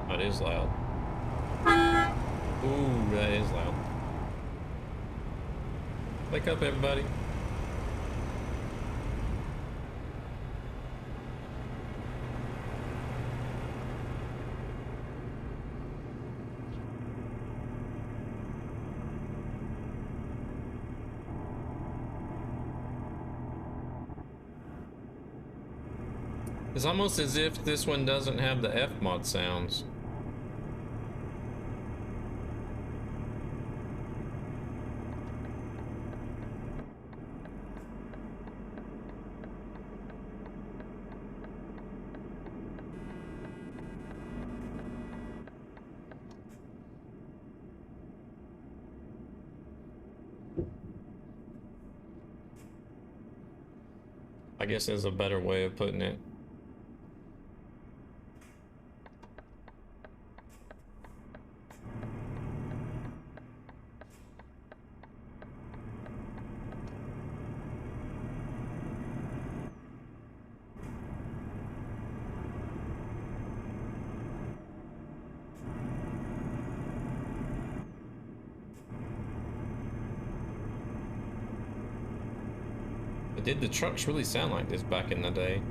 Speaker 1: That is loud. Ooh, that is loud. Wake up, everybody. It's almost as if this one doesn't have the F-mod sounds. I guess there's a better way of putting it. But did the trucks really sound like this back in the day?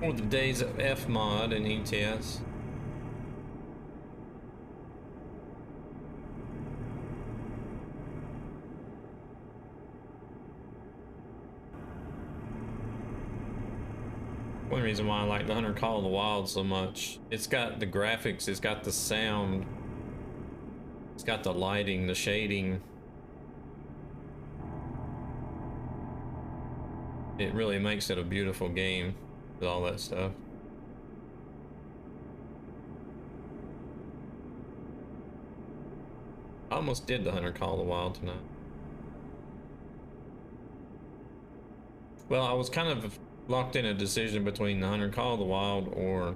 Speaker 1: Or the days of F-mod and ETS. One reason why I like the Hunter Call of the Wild so much. It's got the graphics, it's got the sound, it's got the lighting, the shading. It really makes it a beautiful game with all that stuff. I almost did the Hunter Call of the Wild tonight. Well, I was kind of locked in a decision between the Hunter Call of the Wild or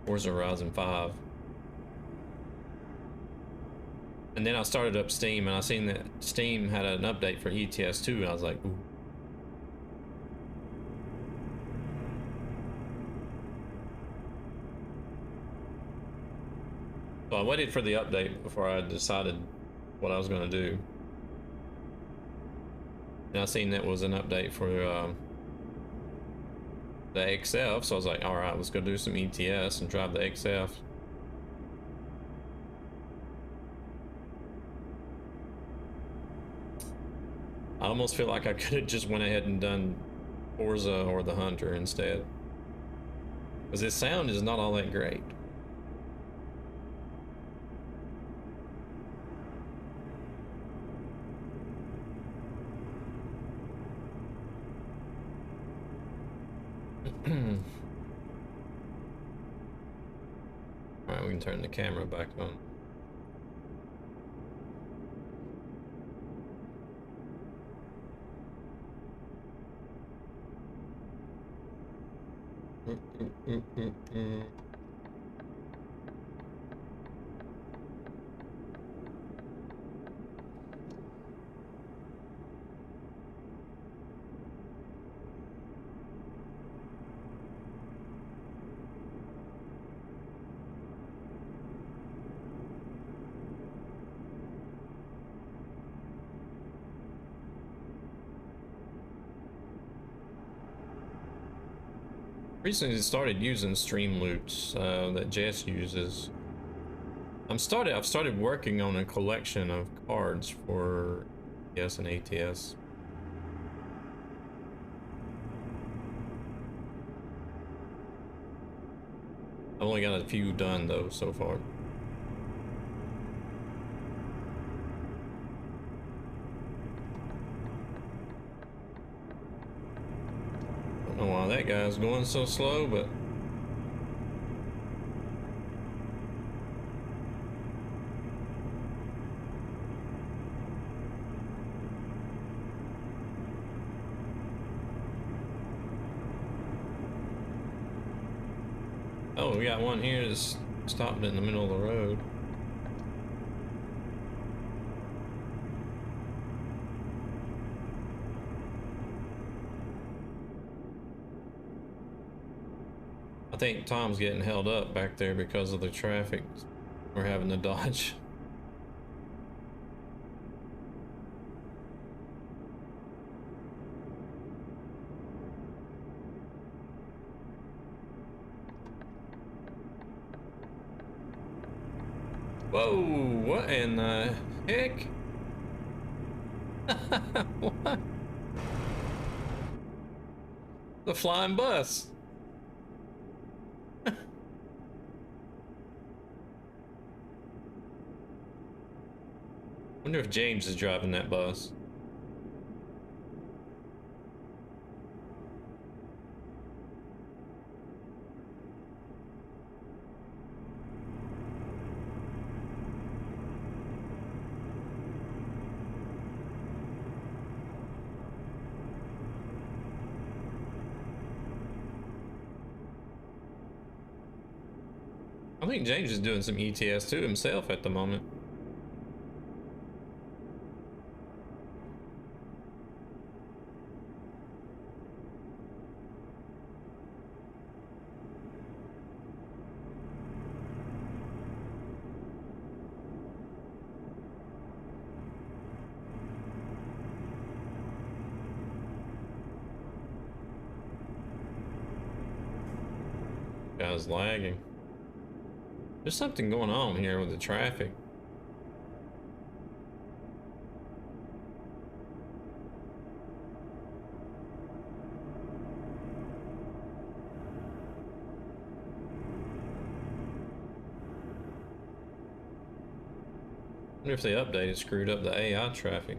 Speaker 1: Forza Horizon 5. And then I started up Steam and I seen that Steam had an update for ETS 2 and I was like, ooh. So I waited for the update before I decided what I was going to do. And I seen that was an update for the XF, so I was like, all right, let's go do some ETS and drive the XF. I almost feel like I could have just went ahead and done Forza or the Hunter instead, because its sound is not all that great. All right, we can turn the camera back on. Recently started using stream loops that Jess uses. I've started working on a collection of cards for ES and ATS. I've only got a few done though so far. Don't know why that guy's going so slow, but oh, we got one here that's stopped in the middle of the road. I think Tom's getting held up back there because of the traffic we're having to dodge. Whoa, what in the heck? What? The flying bus. Wonder if James is driving that bus. I think James is doing some ETS too himself at the moment. Guy's lagging. There's something going on here with the traffic. I wonder if the update has screwed up the AI traffic.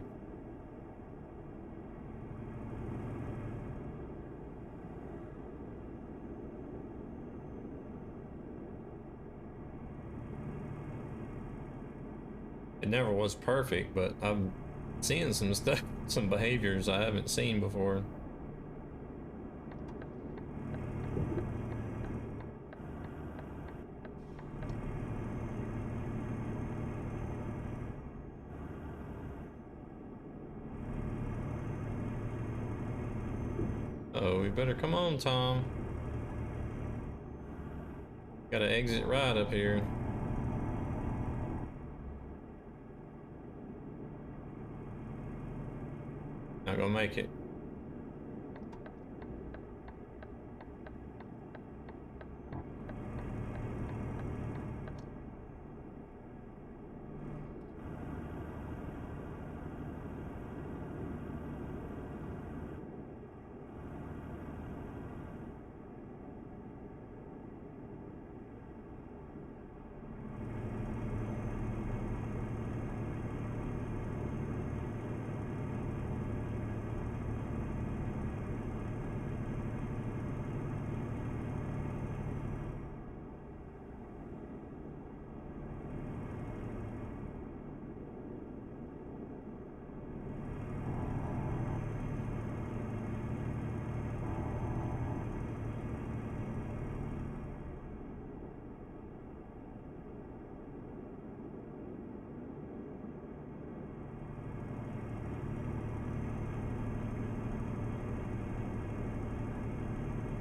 Speaker 1: It never was perfect, but I'm seeing some stuff, some behaviors I haven't seen before. Oh, we better come on, Tom. Gotta exit right up here. Not gonna make it.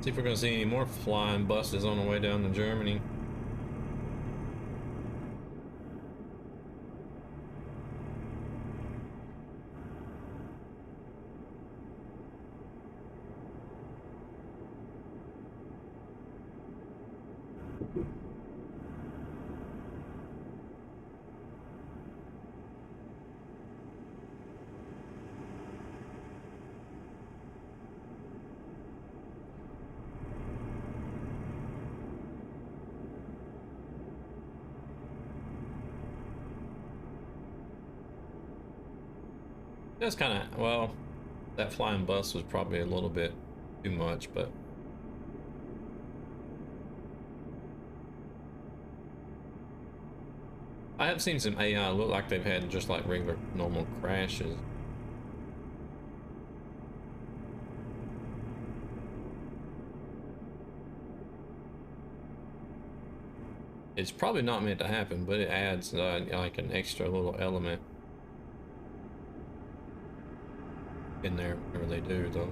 Speaker 1: See if we're gonna see any more flying buses on the way down to Germany. That's kind of, well, that flying bus was probably a little bit too much, but I have seen some AI look like they've had just like regular normal crashes. It's probably not meant to happen, but it adds like an extra little element in there whenever they do, though.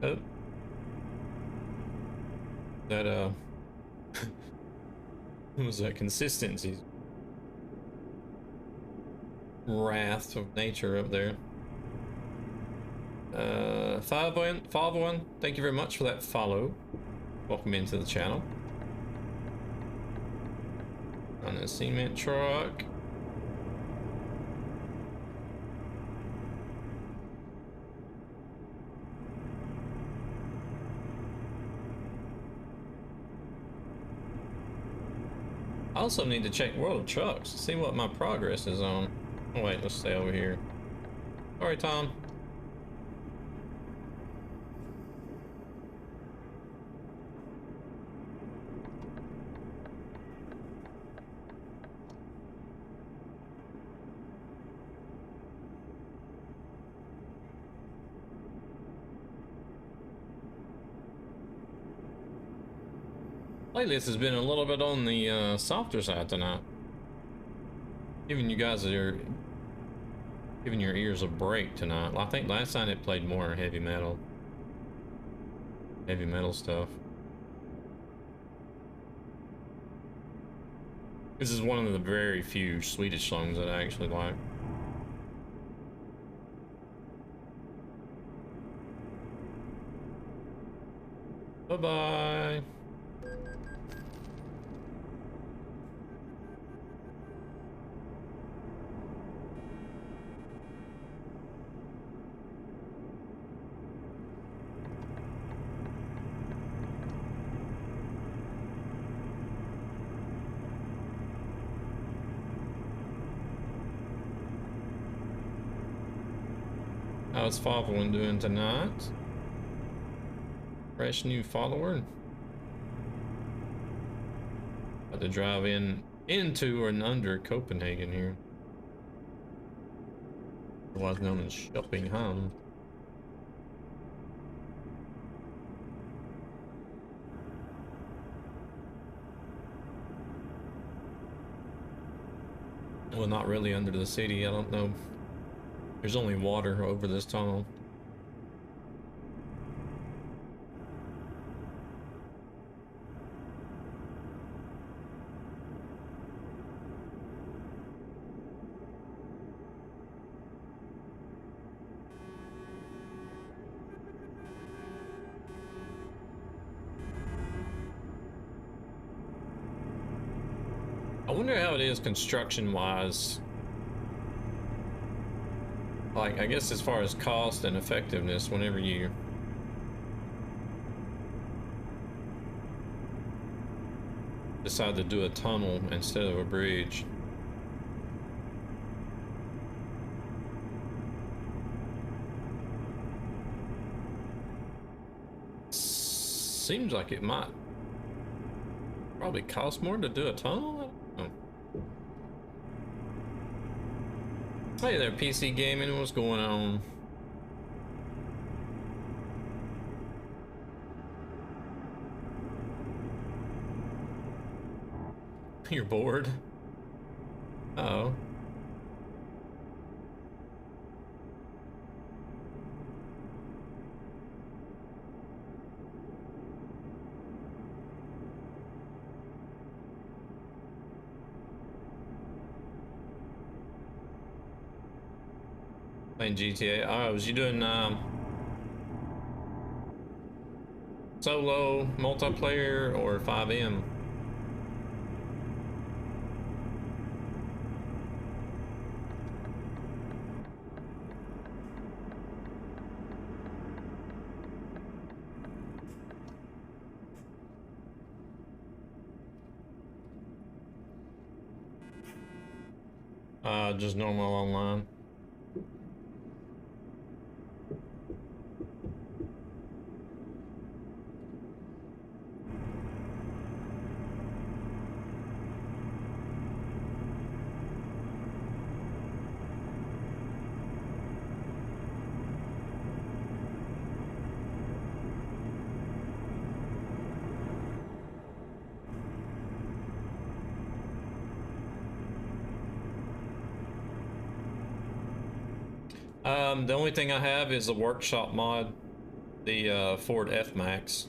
Speaker 1: Oh. That what was that consistency? Wrath of nature up there. 5-1, thank you very much for that follow. Welcome into the channel. On the cement truck. I also need to check World of Trucks to see what my progress is on. Oh wait, let's stay over here. Sorry, Tom. Lately, this has been a little bit on the softer side tonight. Giving you guys giving your ears a break tonight. I think last time it played more heavy metal stuff. This is one of the very few Swedish songs that I actually like. Bye-bye. How's 5-1 doing tonight? Fresh new follower. About to drive into and under Copenhagen here. Otherwise known as Shoppingham. Well, not really under the city, I don't know. There's only water over this tunnel. I wonder how it is construction-wise. Like, I guess as far as cost and effectiveness, whenever you decide to do a tunnel instead of a bridge. Seems like it might probably cost more to do a tunnel. I don't know. Hey there, PC Gaming, what's going on? You're bored? Uh-oh. Playing GTA. Oh, was you doing solo multiplayer or 5M? Just normal online. The only thing I have is a workshop mod, the Ford F-Max.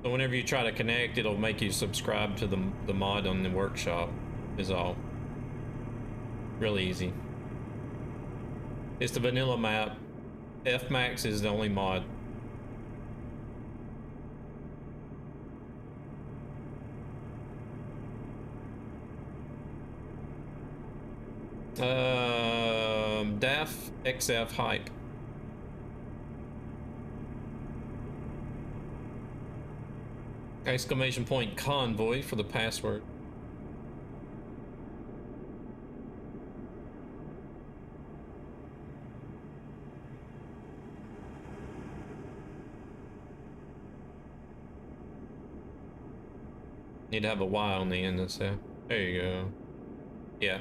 Speaker 1: So whenever you try to connect, it'll make you subscribe to the mod on the workshop, is all. Really easy. It's the vanilla map. F-Max is the only mod. DAF XF hype. Exclamation point convoy for the password. Need to have a Y on the end of that. There you go. Yeah.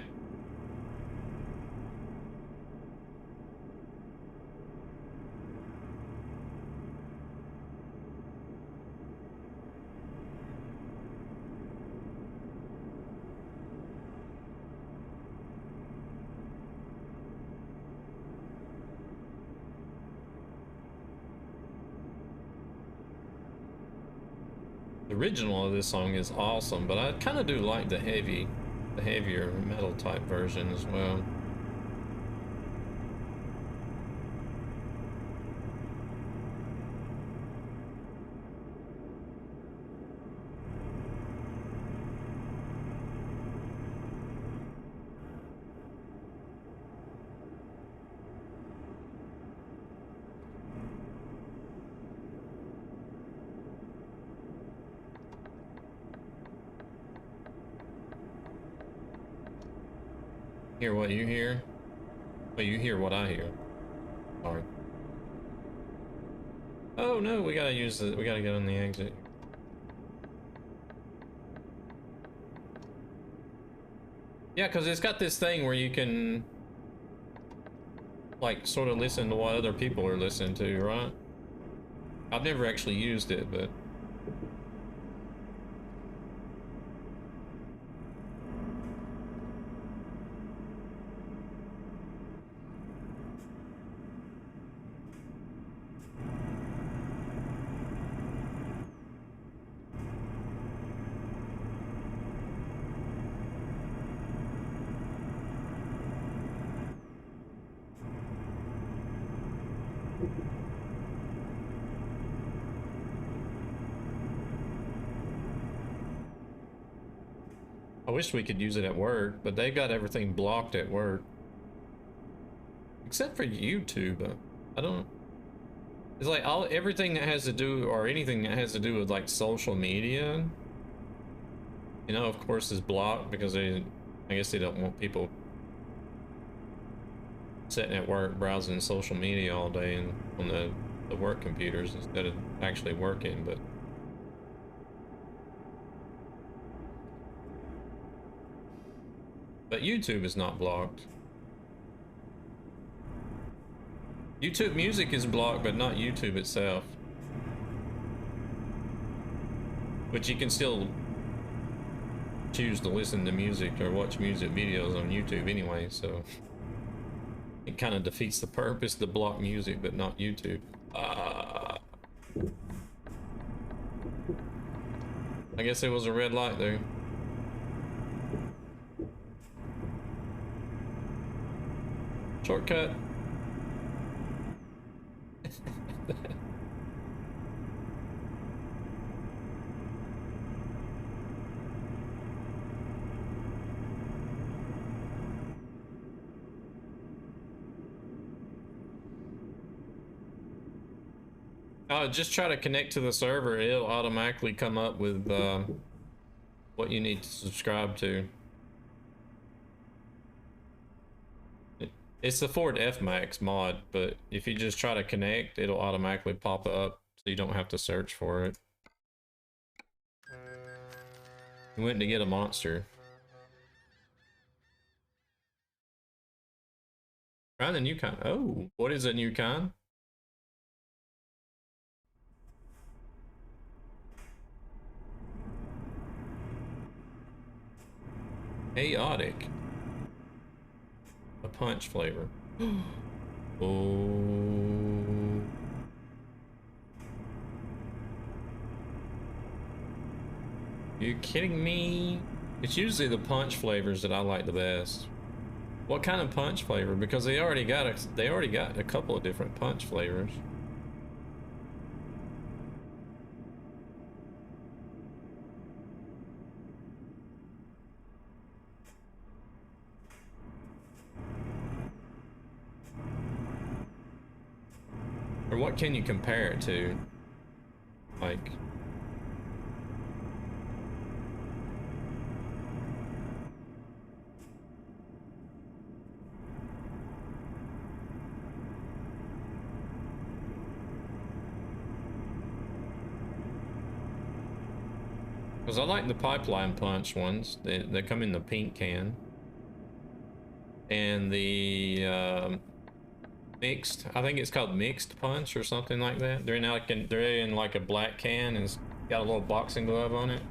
Speaker 1: The original of this song is awesome, but I kind of do like the heavier metal type version as well. Hear what you hear? Well, you hear what I hear. Sorry. Oh no, we gotta get on the exit. Yeah, because it's got this thing where you can like sort of listen to what other people are listening to, right? I've never actually used it, but I wish we could use it at work, but they got everything blocked at work. Except for YouTube. I don't... It's like everything that has to do, or anything that has to do with like social media, you know, of course is blocked because I guess they don't want people sitting at work browsing social media all day and on the work computers instead of actually working, but YouTube is not blocked. YouTube Music is blocked, but not YouTube itself. But you can still choose to listen to music or watch music videos on YouTube anyway, so it kind of defeats the purpose to block music but not YouTube. I guess it was a red light there. Shortcut. Just try to connect to the server. It'll automatically come up with what you need to subscribe to. It's the Ford F-Max mod, but if you just try to connect, it'll automatically pop up, so you don't have to search for it. We went to get a monster. Trying the new kind. Oh, what is a new kind? Chaotic. A punch flavor. Oh. You kidding me? It's usually the punch flavors that I like the best. What kind of punch flavor? Because they already got a couple of different punch flavors. Or what can you compare it to? Like, because I like the pipeline punch ones. They come in the pink can. And the mixed, I think it's called mixed punch or something like that. They're in like a black can and it's got a little boxing glove on it.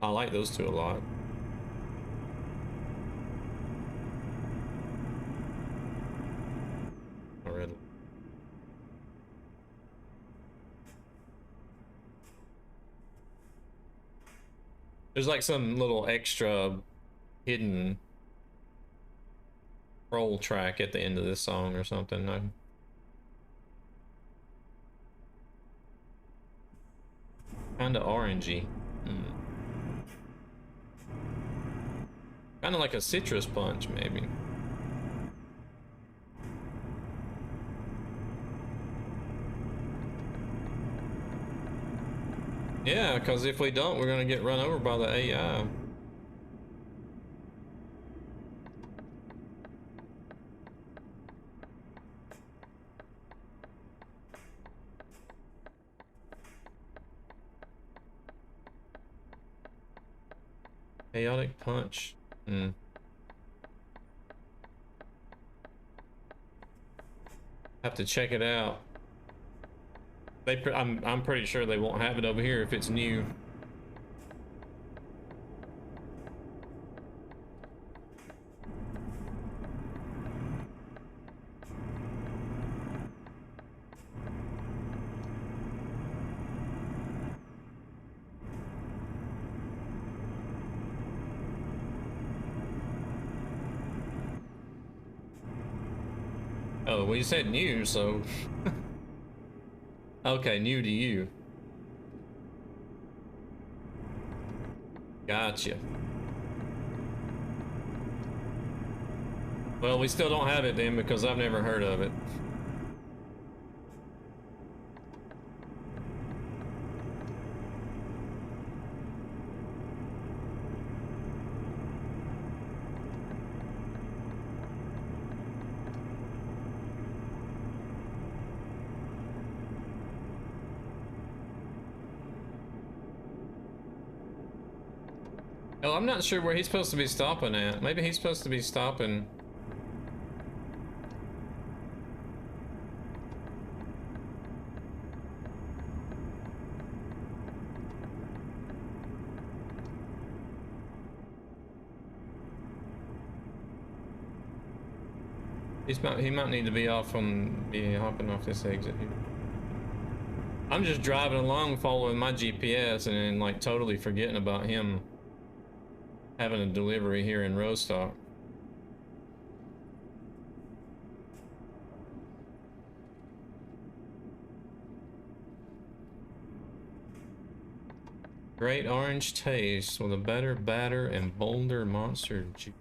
Speaker 1: I like those two a lot. Already. There's like some little extra hidden roll track at the end of this song or something. Kinda orangey. Kinda like a citrus punch, maybe. Yeah, because if we don't, we're gonna get run over by the AI. Chaotic punch. Have to check it out. I'm pretty sure they won't have it over here if it's new. Oh, well, you said new, so okay, new to you. Gotcha. Well, we still don't have it then because I've never heard of it. Oh, I'm not sure where he's supposed to be stopping at. Maybe he's supposed to be stopping. He might need to be hopping off this exit here. I'm just driving along following my GPS and then like totally forgetting about him having a delivery here in Rostock. Great orange taste with a better batter and bolder monster juice.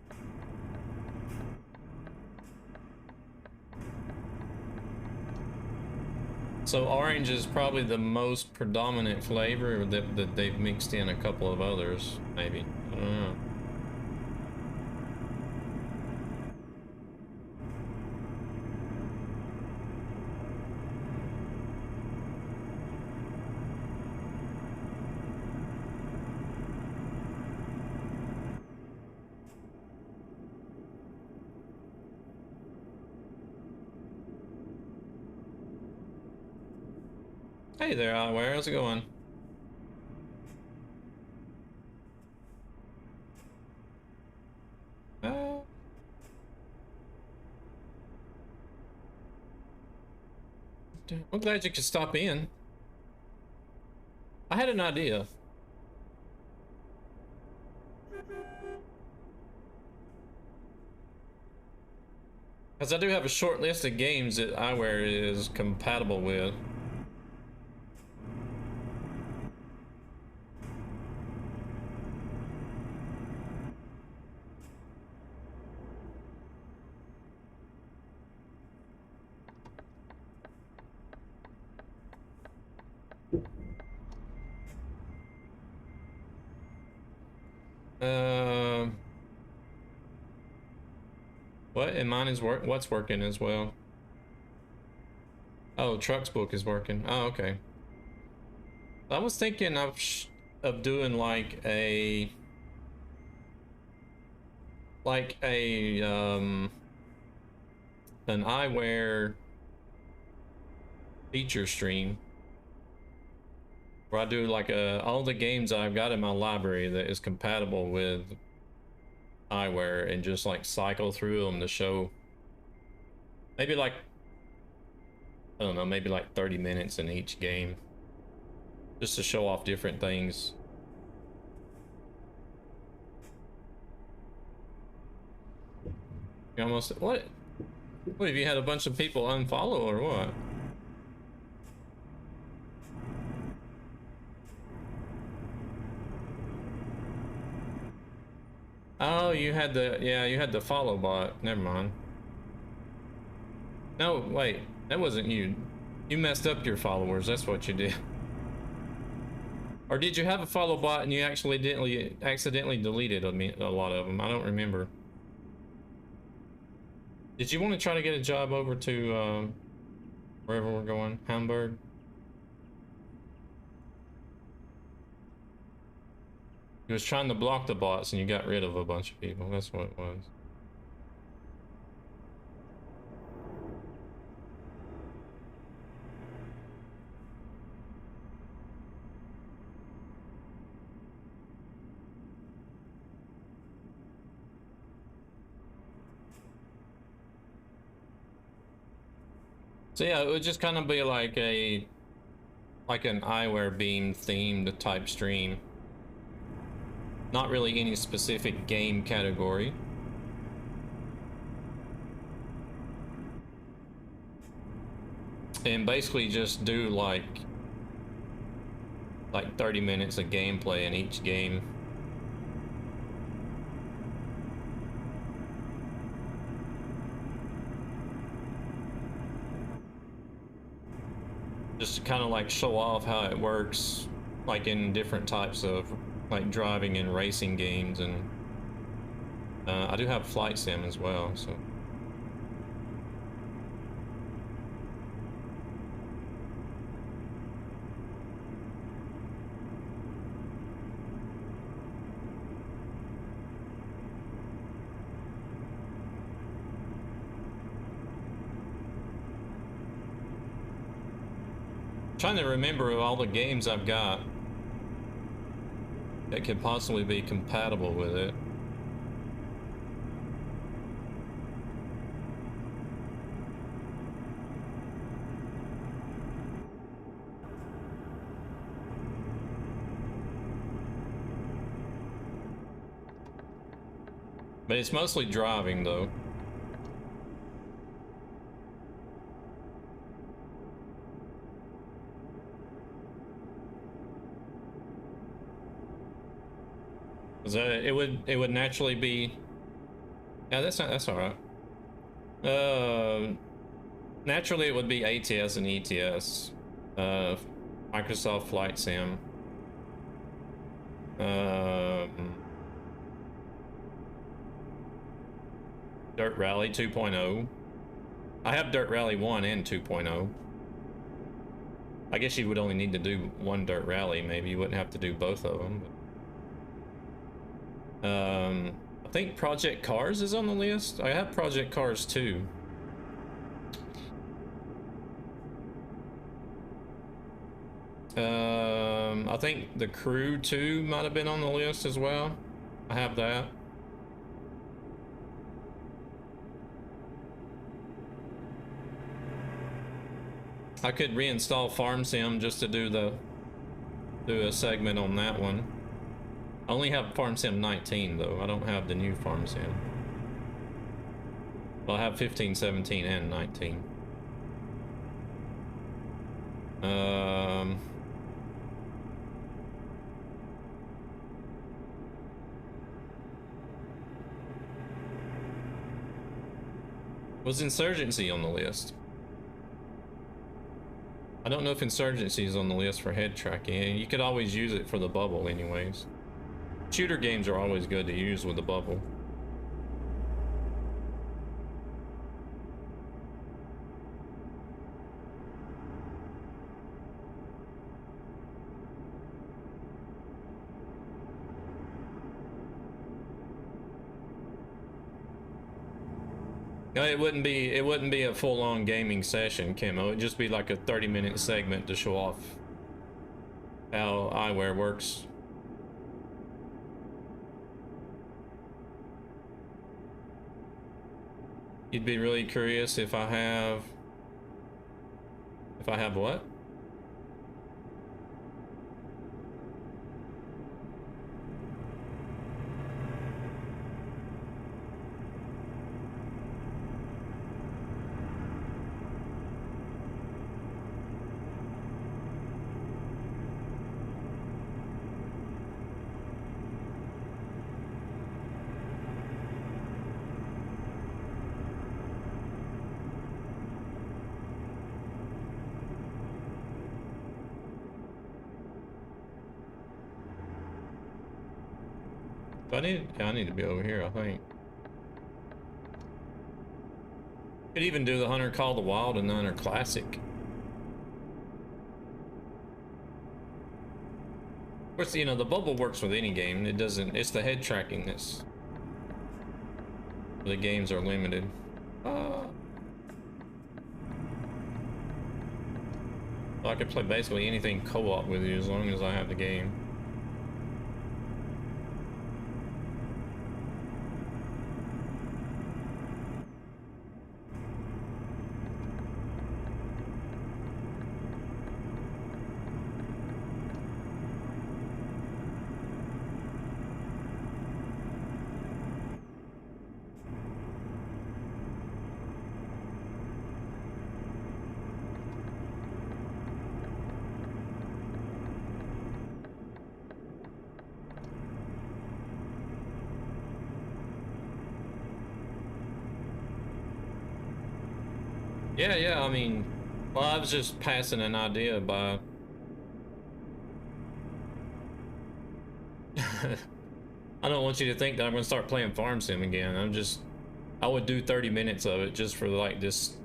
Speaker 1: So orange is probably the most predominant flavor that they've mixed in a couple of others, maybe. I don't know. Hey there, Eyeware, how's it going? I'm glad you could stop in. I had an idea. Because I do have a short list of games that Eyeware is compatible with. What? And mine is what's working as well? Oh, Truck's book is working. Oh, okay. I was thinking of doing like an Eyeware feature stream where I do like all the games I've got in my library that is compatible with Eyeware and just like cycle through them to show maybe like, I don't know, maybe like 30 minutes in each game just to show off different things. You almost, what have you had a bunch of people unfollow or what? Oh, you had the follow bot. Never mind. No, wait, that wasn't you. You messed up your followers. That's what you did. Or did you have a follow bot and you actually accidentally deleted a lot of them? I don't remember. Did you want to try to get a job over to wherever we're going, Hamburg? You was trying to block the bots and you got rid of a bunch of people. That's what it was. So yeah, it would just kind of be like an Eyeware Beam themed type stream. Not really any specific game category. And basically just do like 30 minutes of gameplay in each game. Just to kind of like show off how it works like in different types of like driving and racing games, and I do have flight sim as well, so trying to remember all the games I've got that could possibly be compatible with it. But it's mostly driving though. It would naturally be. Yeah, that's all right. Naturally it would be ATS and ETS. Microsoft Flight Sim. Dirt Rally 2.0. I have Dirt Rally 1 and 2.0. I guess you would only need to do one Dirt Rally. Maybe you wouldn't have to do both of them. But, I think Project Cars is on the list. I have Project Cars 2. I think the Crew 2 might have been on the list as well. I have that. I could reinstall Farm Sim just to do a segment on that one. I only have Farm Sim 19 though. I don't have the new Farm Sim. Well, I have 15, 17, and 19. Was Insurgency on the list? I don't know if Insurgency is on the list for head tracking. You could always use it for the bubble anyways. Shooter games are always good to use with the bubble. No, it wouldn't be a full-on gaming session, Kimmo. It'd just be like a 30-minute segment to show off how Eyeware works. You'd be really curious if I have what? I need to be over here, I think. Could even do the Hunter Call the Wild and the Hunter Classic. Of course, you know, the bubble works with any game. It doesn't, it's the head tracking that's... The games are limited. So I could play basically anything co-op with you as long as I have the game. Yeah, I mean, well, I was just passing an idea by... I don't want you to think that I'm going to start playing Farm Sim again. I would do 30 minutes of it just for like this,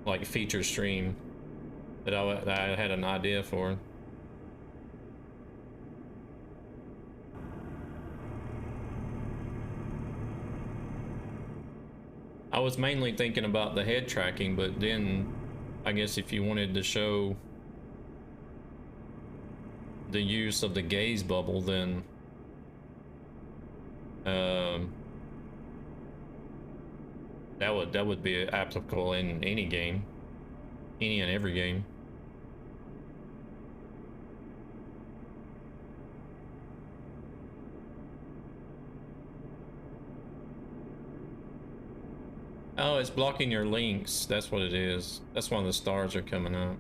Speaker 1: like, feature stream that I had an idea for. I was mainly thinking about the head tracking, but then I guess if you wanted to show the use of the gaze bubble, then that would be applicable in any game, any and every game. Oh, it's blocking your links. That's what it is. That's why the stars are coming up.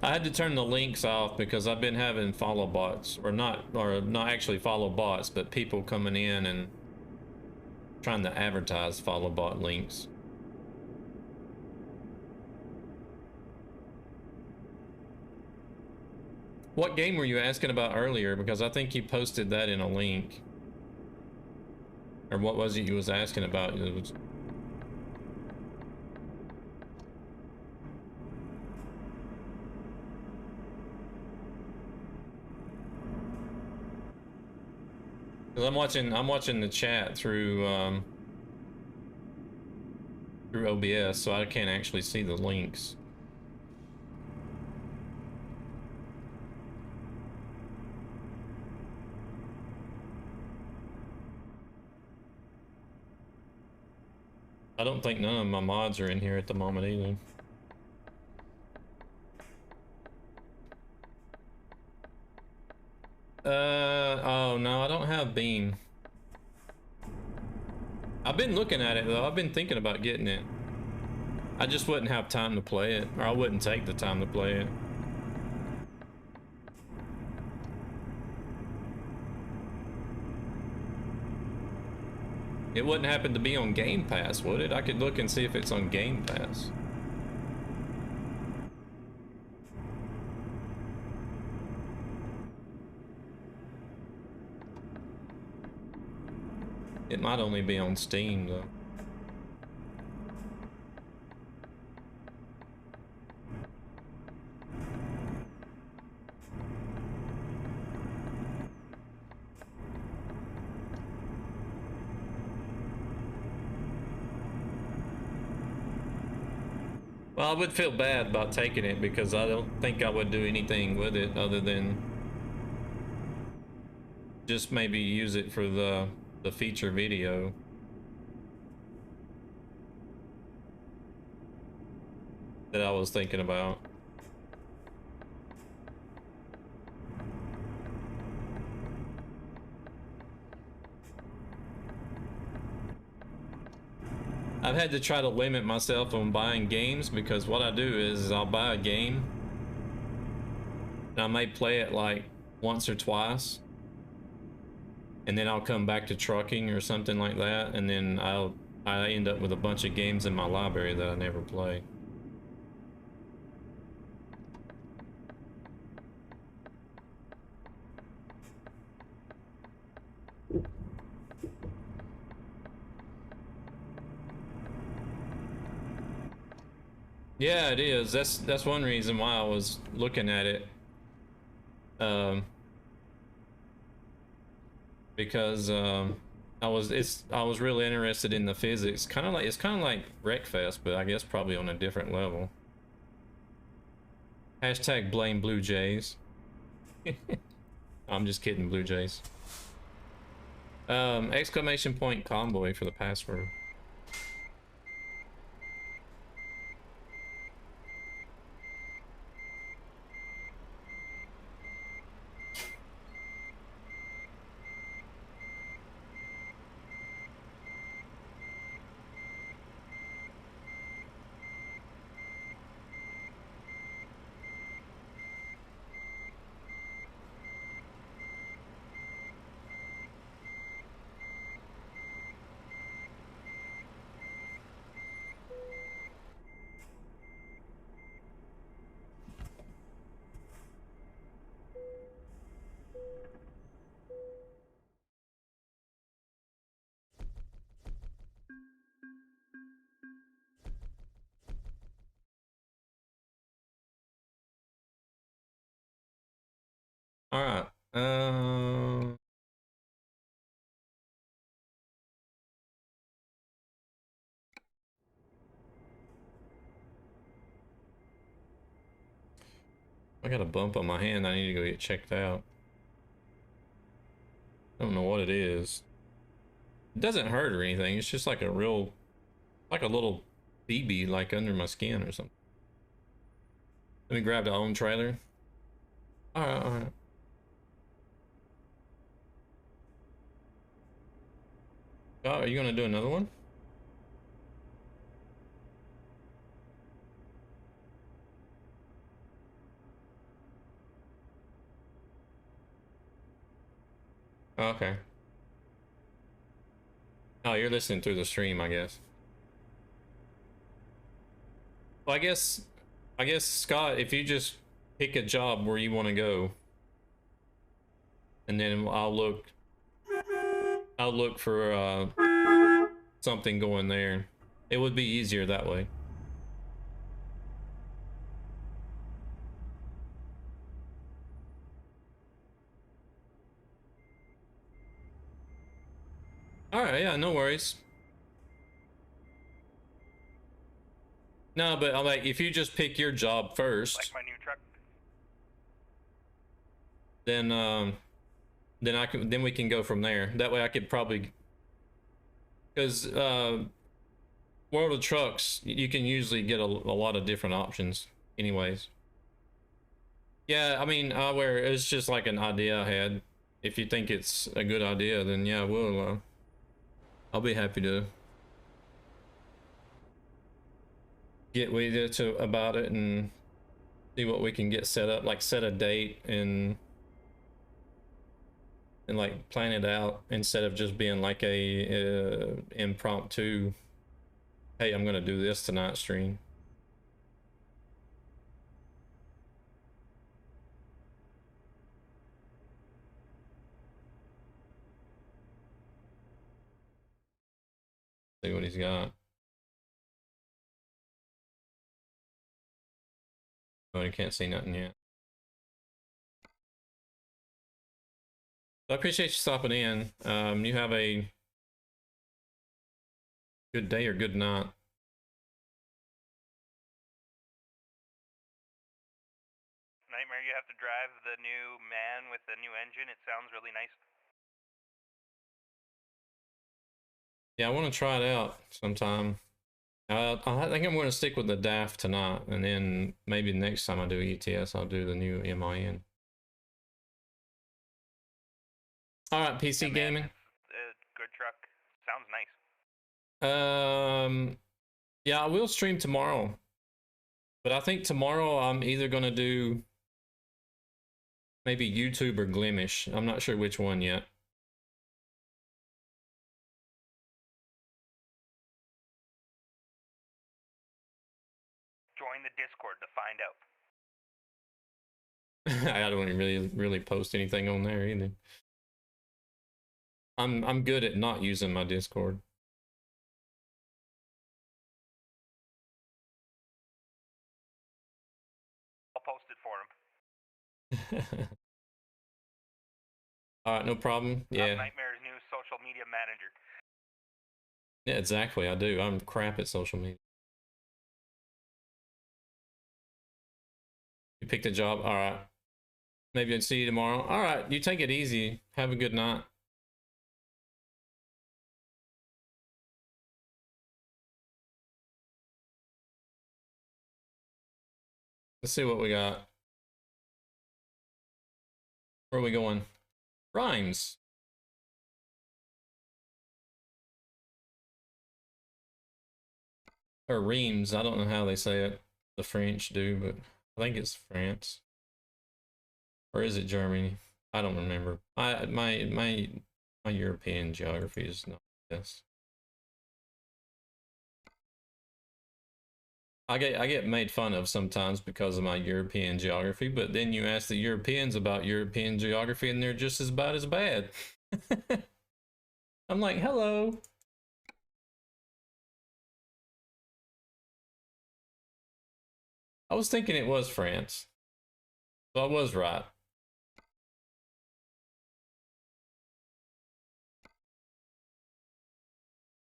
Speaker 1: I had to turn the links off because I've been having follow bots, or not actually follow bots, but people coming in and trying to advertise follow bot links. What game were you asking about earlier? Because I think you posted that in a link. Or what was it you was asking about? It was... I'm watching the chat through through OBS, so I can't actually see the links. I don't think none of my mods are in here at the moment either. Oh no, I don't have Beam. I've been looking at it though. I've been thinking about getting it. I just wouldn't have time to play it, or I wouldn't take the time to play it. It wouldn't happen to be on Game Pass, would it? I could look and see if it's on Game Pass. It might only be on Steam though. Well, I would feel bad about taking it because I don't think I would do anything with it other than just maybe use it for the feature video. That I was thinking about. I've had to try to limit myself on buying games because what I do is I'll buy a game and I may play it like once or twice and then I'll come back to trucking or something like that, and then I end up with a bunch of games in my library that I never play. Yeah, it is. That's one reason why I was looking at it. Because I was really interested in the physics. It's kind of like Wreckfest, but I guess probably on a different level. Hashtag blame Blue Jays. I'm just kidding, Blue Jays. Exclamation point convoy for the password. All right. I got a bump on my hand. I need to go get checked out. I don't know what it is. It doesn't hurt or anything. It's just like a little BB like under my skin or something. Let me grab the own trailer. All right, all right. Oh, are you gonna do another one? Oh, okay. Oh, you're listening through the stream, I guess. Well, I guess Scott, if you just pick a job where you want to go, and then I'll look for something going there. It would be easier that way. All right, yeah, no worries. No, but I'm like, if you just pick your job first,
Speaker 2: like my new truck,
Speaker 1: then we can go from there. That way I could probably, because World of Trucks, you can usually get a lot of different options anyways. Yeah, I mean, Eyeware, it's just like an idea I had. If you think it's a good idea, then yeah, I'll be happy to get with you about it and see what we can get set up, like set a date and like plan it out instead of just being like a impromptu, hey, I'm gonna do this tonight stream. See what he's got. Oh, you can't see nothing yet. I appreciate you stopping in. You have a good day or good night.
Speaker 2: Nightmare, you have to drive the new man with the new engine. It sounds really nice.
Speaker 1: Yeah, I want to try it out sometime. I think I'm going to stick with the DAF tonight, and then maybe next time I do ETS, I'll do the new MIN. All right, PC
Speaker 2: yeah,
Speaker 1: gaming.
Speaker 2: Man, it's a good truck. Sounds
Speaker 1: nice. Yeah, I will stream tomorrow, but I think tomorrow I'm either going to do maybe YouTube or Glimish. I'm not sure which one yet.
Speaker 2: Join the Discord to find out.
Speaker 1: I don't really post anything on there either. I'm good at not using my Discord.
Speaker 2: I'll post it for him.
Speaker 1: All right, no problem. Yeah.
Speaker 2: I'm Nightmare's new social media manager.
Speaker 1: Yeah, exactly. I do. I'm crap at social media. You picked a job. All right. Maybe I'll see you tomorrow. All right. You take it easy. Have a good night. Let's see what we got. Where are we going? Rhymes. Or Reims. I don't know how they say it. The French do, but I think it's France. Or is it Germany? I don't remember. My European geography is not this. I get made fun of sometimes because of my European geography, but then you ask the Europeans about European geography and they're just about as bad. I'm like, hello. I was thinking it was France. So I was right.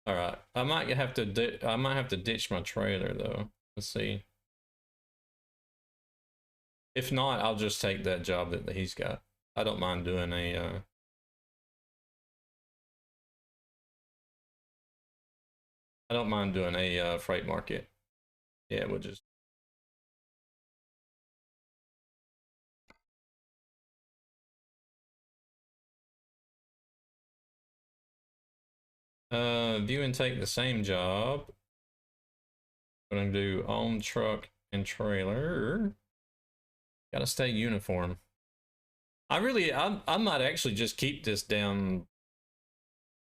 Speaker 1: All right. I might have to ditch my trailer though. Let's see. If not, I'll just take that job that he's got. I don't mind doing a I don't mind doing a freight market. Yeah, we'll just View and take the same job. I'm gonna do own truck and trailer. Gotta stay uniform. I might actually just keep this damn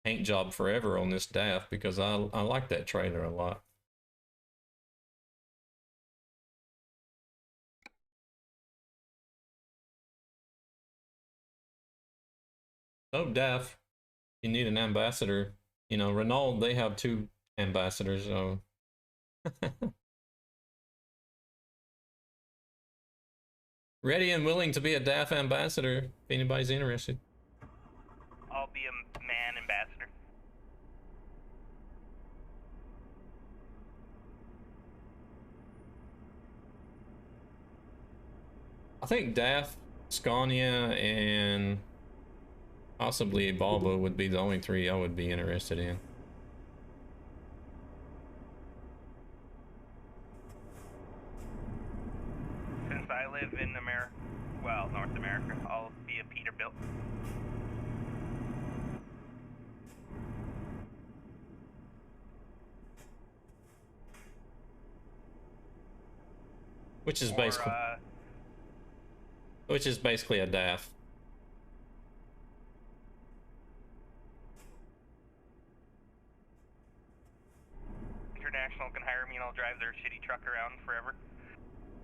Speaker 1: paint job forever on this DAF because I like that trailer a lot. Oh, DAF, you need an ambassador. You know, Renault, they have 2 ambassadors, so. Ready and willing to be a DAF ambassador if anybody's interested.
Speaker 2: I'll be a man ambassador.
Speaker 1: I think DAF, Scania, and possibly Volvo would be the only 3 I would be interested in.
Speaker 2: Since I live in America, well, North America, I'll be a Peterbilt.
Speaker 1: Which is basically a DAF.
Speaker 2: International can hire me and I'll drive their shitty truck around forever.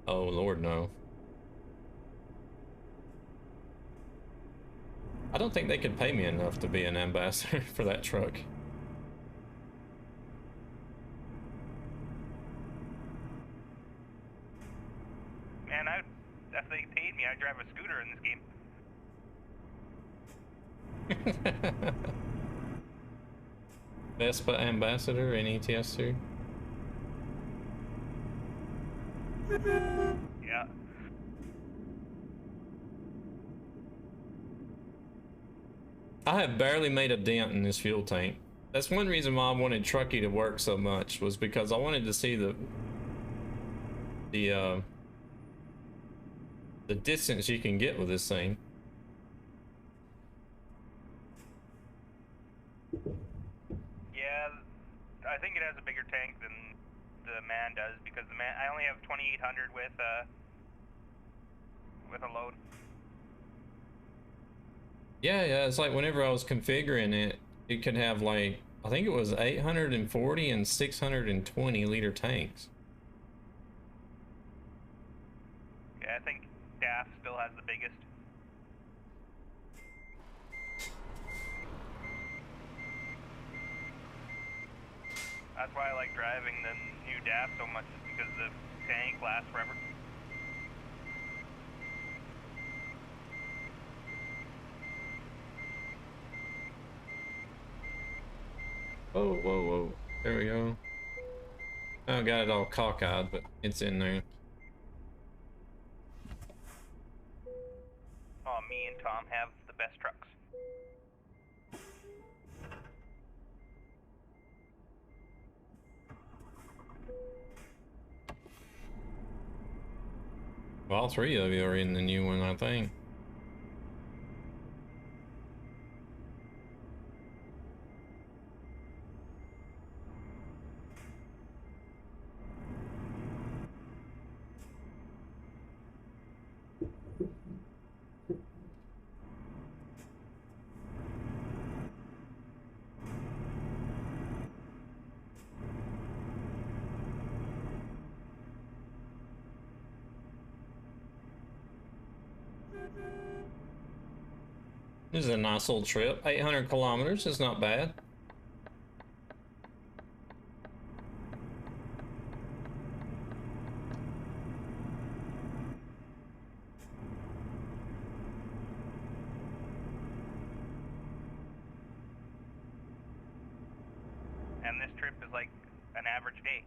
Speaker 1: Oh Lord, no. I don't think they could pay me enough to be an ambassador for that truck.
Speaker 2: Man, if they paid me, I'd drive a scooter in this game.
Speaker 1: Vespa ambassador in ETS2.
Speaker 2: Yeah.
Speaker 1: I have barely made a dent in this fuel tank. That's one reason why I wanted Trucky to work so much, was because I wanted to see the distance you can get with this thing.
Speaker 2: Yeah, I think it has a bigger tank than the Man does, because the Man, I only have 2800 with a load.
Speaker 1: Yeah, it's like whenever I was configuring it, it could have like, I think it was 840 and 620 liter tanks.
Speaker 2: Yeah, I think DAF still has the biggest. That's why I like driving the new DAF so much, is because the tank lasts forever.
Speaker 1: Whoa. There we go. I got it all cockeyed, but it's in there.
Speaker 2: Oh, me and Tom have the best trucks.
Speaker 1: Well, all 3 of you are in the new one, I think. This is a nice little trip. 800 kilometers is not bad.
Speaker 2: And this trip is like an average day.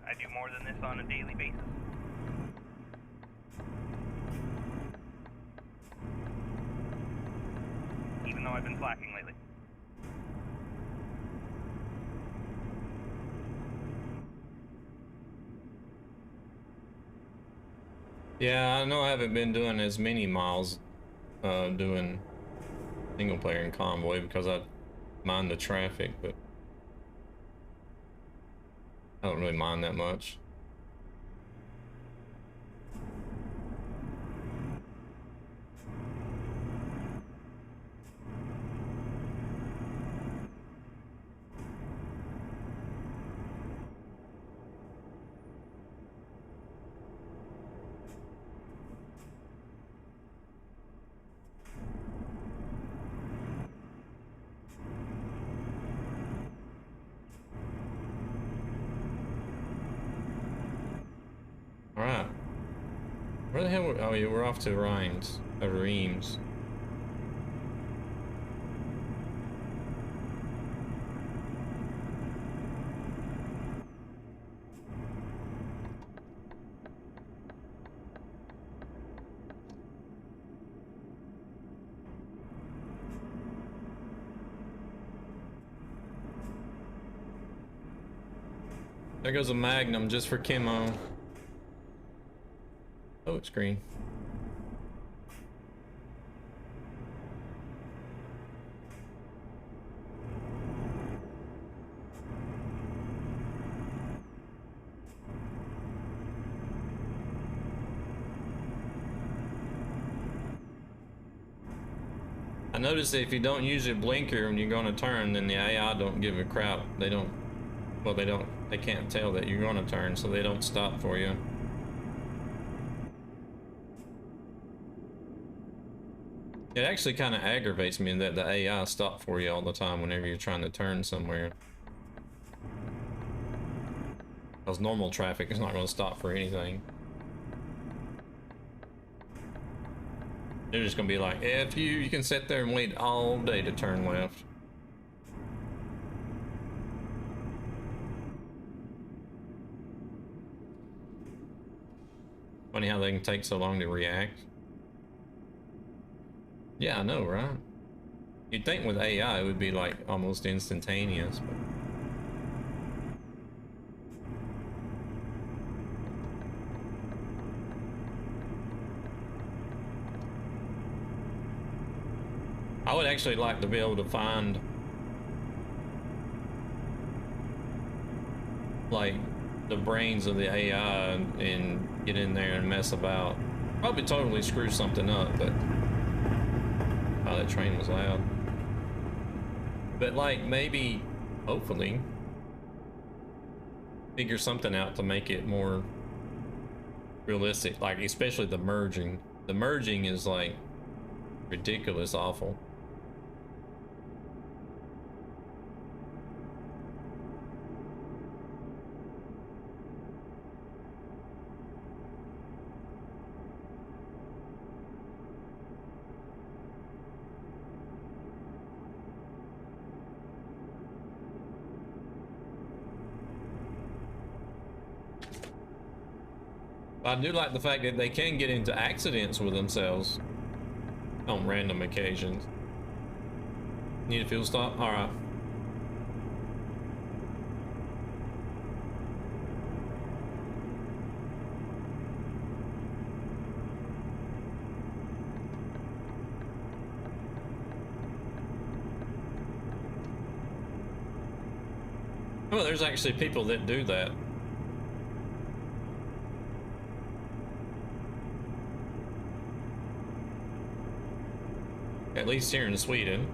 Speaker 2: I do more than this on a daily basis. Even though I've been slacking lately.
Speaker 1: Yeah, I know I haven't been doing as many miles doing single player in Convoy because I mind the traffic, but I don't really mind that much. All right. Where the hell were, oh yeah, we're off to Reims. Reims. There goes a Magnum just for Kimmo. Oh, it's green. I noticed that if you don't use your blinker when you're going to turn, then the AI don't give a crap. They don't, well, they can't tell that you're going to turn, so they don't stop for you. It actually kind of aggravates me that the AI stop for you all the time whenever you're trying to turn somewhere. Because normal traffic is not going to stop for anything. They're just going to be like, F you can sit there and wait all day to turn left. Funny how they can take so long to react. Yeah, I know, right? You'd think with AI it would be like almost instantaneous, but I would actually like to be able to find like the brains of the AI and get in there and mess about. Probably totally screw something up, but oh, that train was loud. But like maybe, hopefully, figure something out to make it more realistic, like especially the merging. The merging is like ridiculous awful. I do like the fact that they can get into accidents with themselves on random occasions. Need a fuel stop? All right. Well, there's actually people that do that. At least here in Sweden.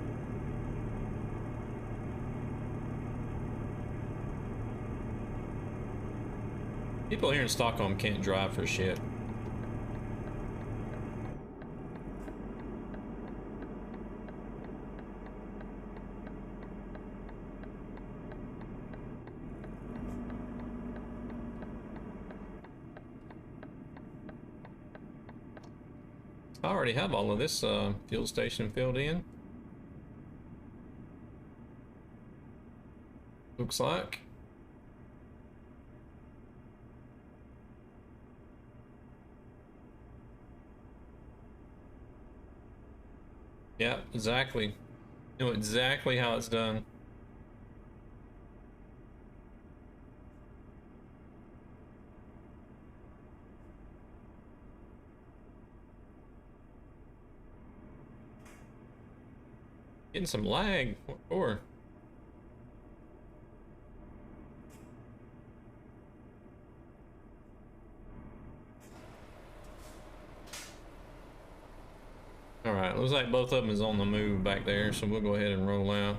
Speaker 1: People here in Stockholm can't drive for shit. I already have all of this fuel station filled in. Looks like. Yeah, exactly. You know exactly how it's done. Getting some lag. What for? Alright, looks like both of them is on the move back there, so we'll go ahead and roll out.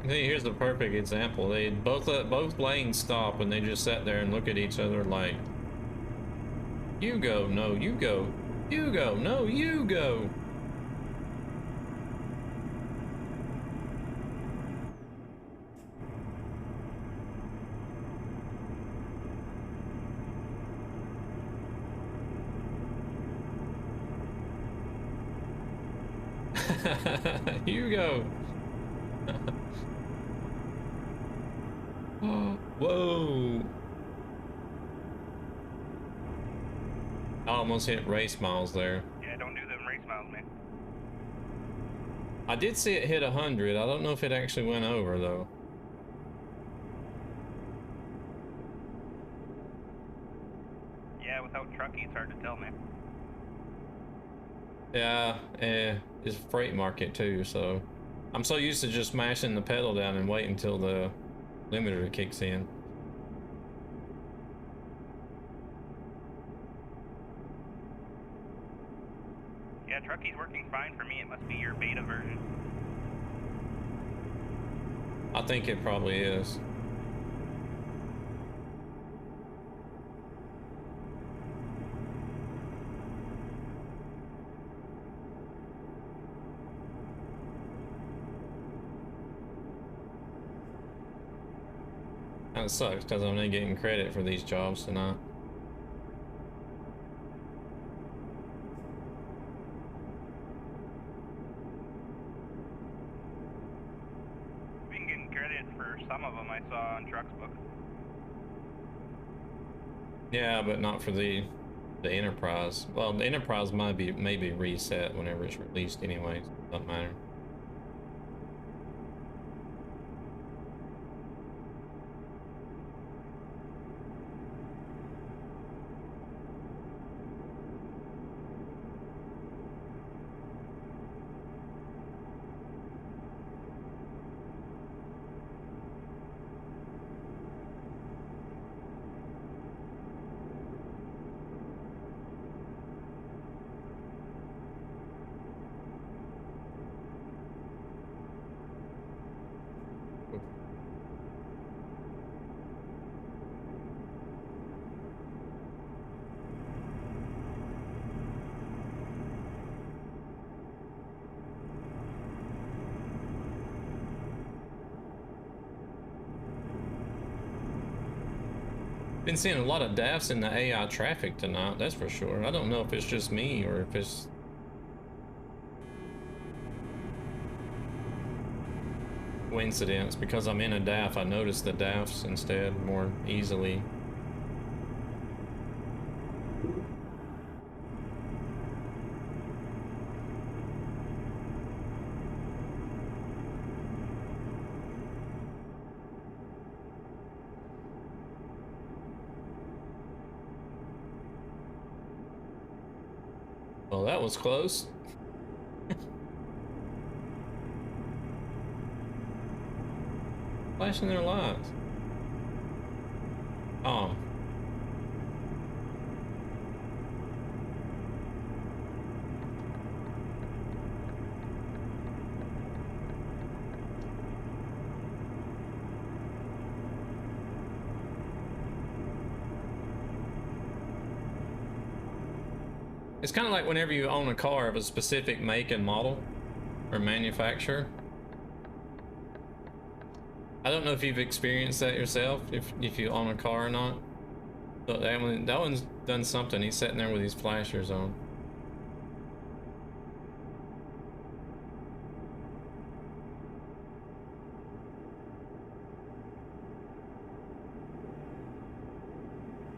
Speaker 1: See, here's the perfect example. They both lanes stop and they just sat there and look at each other like, you go, no, you go, you go, no, you go. You go. Whoa. I almost hit race miles there.
Speaker 2: Yeah, don't do them race miles, man.
Speaker 1: I did see it hit 100. I don't know if it actually went over though.
Speaker 2: Yeah, without Trucky, it's hard to tell, man.
Speaker 1: Yeah, it's freight market too, so I'm so used to just smashing the pedal down and waiting until the limiter kicks in.
Speaker 2: Yeah, Trucky's working fine for me. It must be your beta version.
Speaker 1: I think it probably is. That sucks because I'm not getting credit for these jobs tonight.
Speaker 2: Been getting credit for some of them I saw on Truck's book.
Speaker 1: Yeah, but not for the Enterprise. Well, the Enterprise might be maybe reset whenever it's released anyways. Doesn't matter. Been seeing a lot of DAFs in the AI traffic tonight, that's for sure. I don't know if it's just me or if it's coincidence. Because I'm in a DAF, I notice the DAFs instead more easily. Well, that was close. Flashing their lights. Oh. It's kind of like whenever you own a car of a specific make and model or manufacturer. I don't know if you've experienced that yourself, if you own a car or not. But that one's done something. He's sitting there with his flashers on.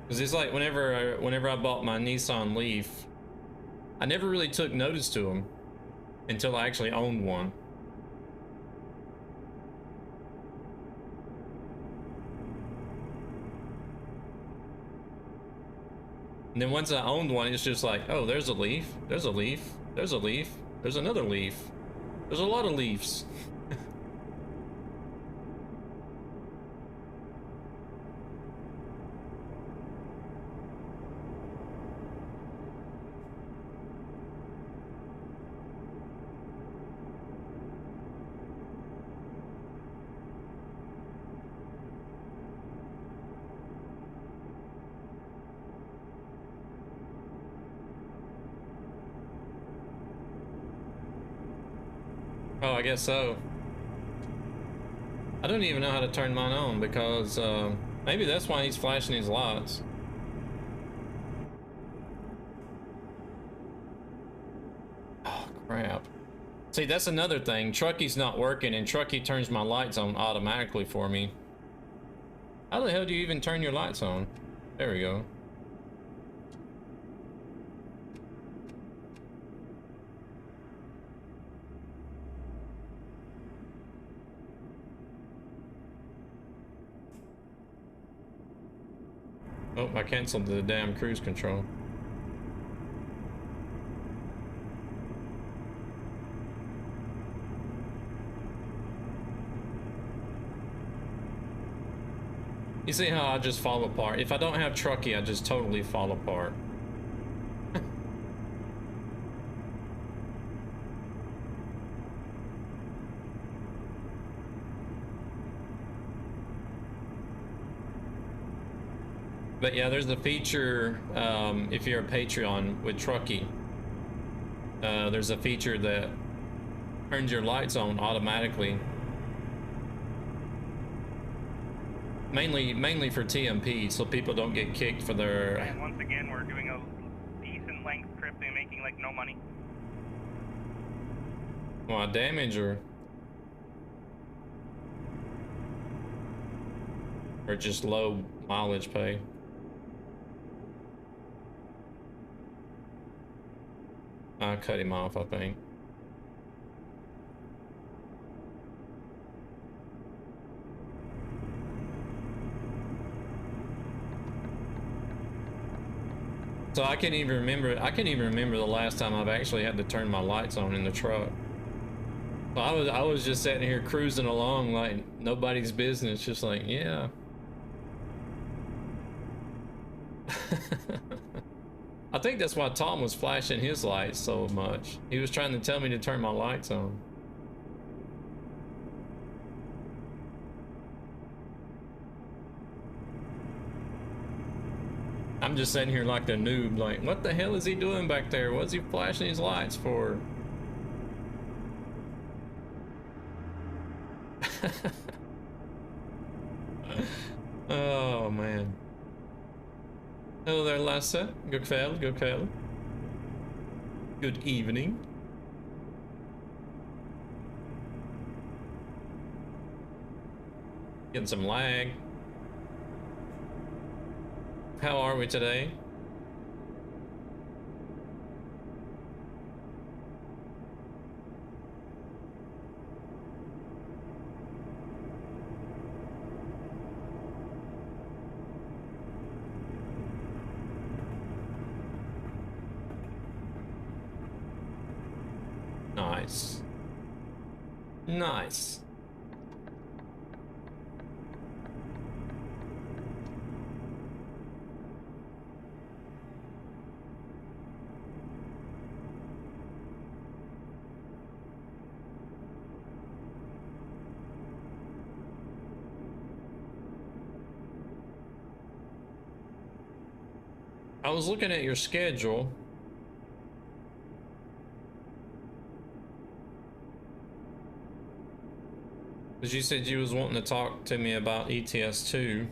Speaker 1: Because it's like whenever I bought my Nissan Leaf, I never really took notice to them until I actually owned one. And then once I owned one, it's just like, oh, there's a leaf, there's a leaf, there's a leaf, there's another leaf. There's a lot of leaves. Oh, I guess so. I don't even know how to turn mine on because maybe that's why he's flashing his lights. Oh, crap. See, that's another thing. Trucky's not working and Trucky turns my lights on automatically for me. How the hell do you even turn your lights on? There we go. Oh, I canceled the damn cruise control. You see how I just fall apart? If I don't have Trucky, I just totally fall apart. But yeah, there's a feature, if you're a Patreon with Trucky, there's a feature that turns your lights on automatically. Mainly for TMP, so people don't get kicked for their...
Speaker 2: And once again, we're doing a decent length trip and making like no money.
Speaker 1: Well, damage or just low mileage pay. I cut him off, I think. So I can't even remember the last time I've actually had to turn my lights on in the truck. So I was just sitting here cruising along like nobody's business, just like, yeah. I think that's why Tom was flashing his lights so much. He was trying to tell me to turn my lights on. I'm just sitting here like the noob, like, what the hell is he doing back there? What's he flashing his lights for? Oh, man. Hello there, Lasse. God kväll, god kväll. Good evening. Getting some lag. How are we today? Nice. Nice. I was looking at your schedule. Because you said you was wanting to talk to me about ETS2.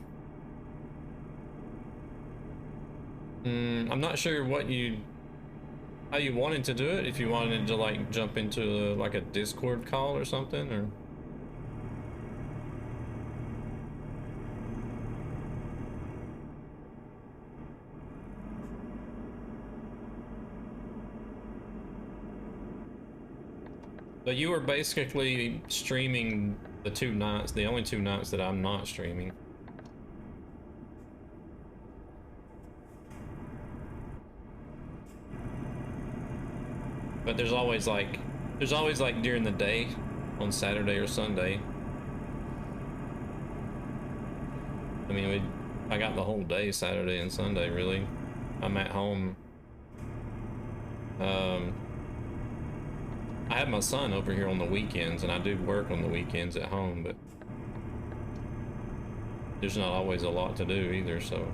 Speaker 1: I'm not sure how you wanted to do it. If you wanted to like jump into like a Discord call or something, or... But you were basically streaming the 2 nights, the only 2 nights that I'm not streaming. But there's always like during the day on Saturday or Sunday. I mean, I got the whole day Saturday and Sunday, really. I'm at home. I have my son over here on the weekends, and I do work on the weekends at home, but there's not always a lot to do either, so.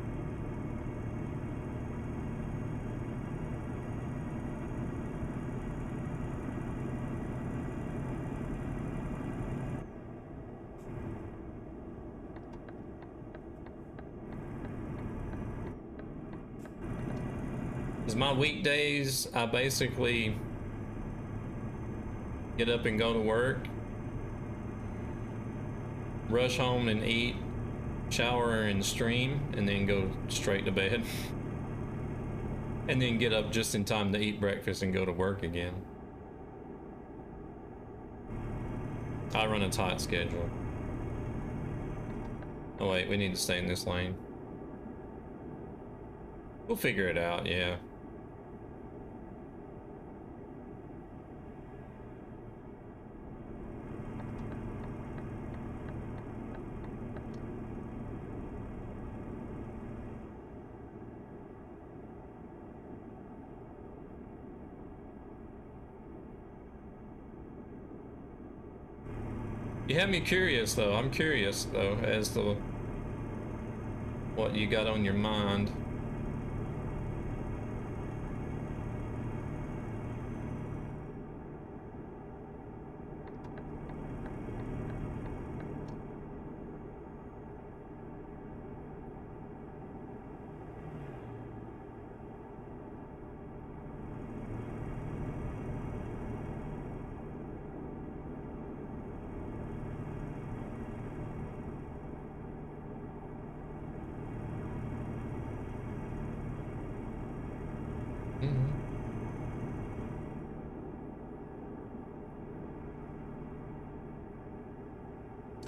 Speaker 1: Because my weekdays, I basically get up and go to work, rush home and eat, shower and stream, and then go straight to bed. And then get up just in time to eat breakfast and go to work again. I run a tight schedule. Oh wait, we need to stay in this lane. We'll figure it out, yeah. You have me curious though. I'm curious though as to what you got on your mind.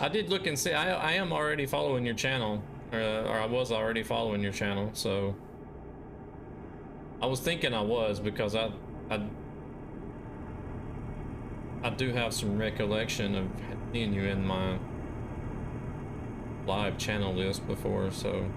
Speaker 1: I did look and see. I am already following your channel, or I was already following your channel. So I was thinking I was, because I do have some recollection of seeing you in my live channel list before. So.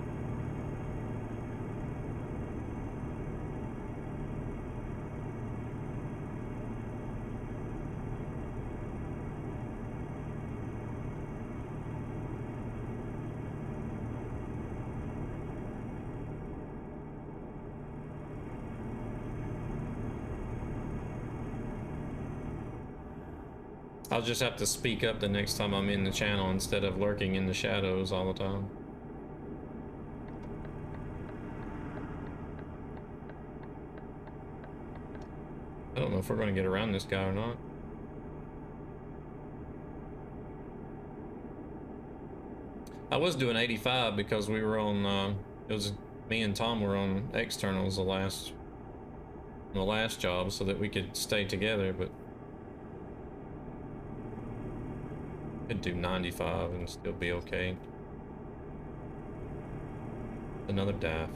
Speaker 1: I'll just have to speak up the next time I'm in the channel instead of lurking in the shadows all the time. I don't know if we're going to get around this guy or not. I was doing 85 because we were on, it was me and Tom were on externals the last job so that we could stay together, but could do 95 and still be okay. Another DAF.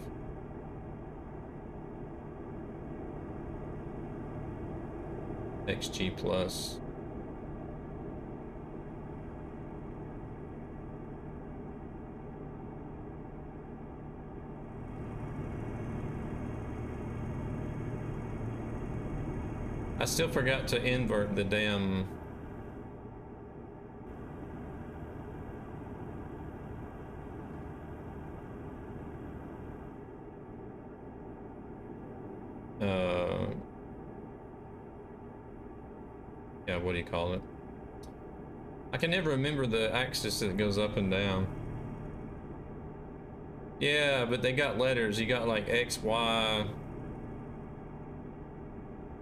Speaker 1: XG plus. I still forgot to invert the damn yeah, what do you call it? I can never remember the axis that goes up and down. Yeah, but they got letters. You got like X, Y.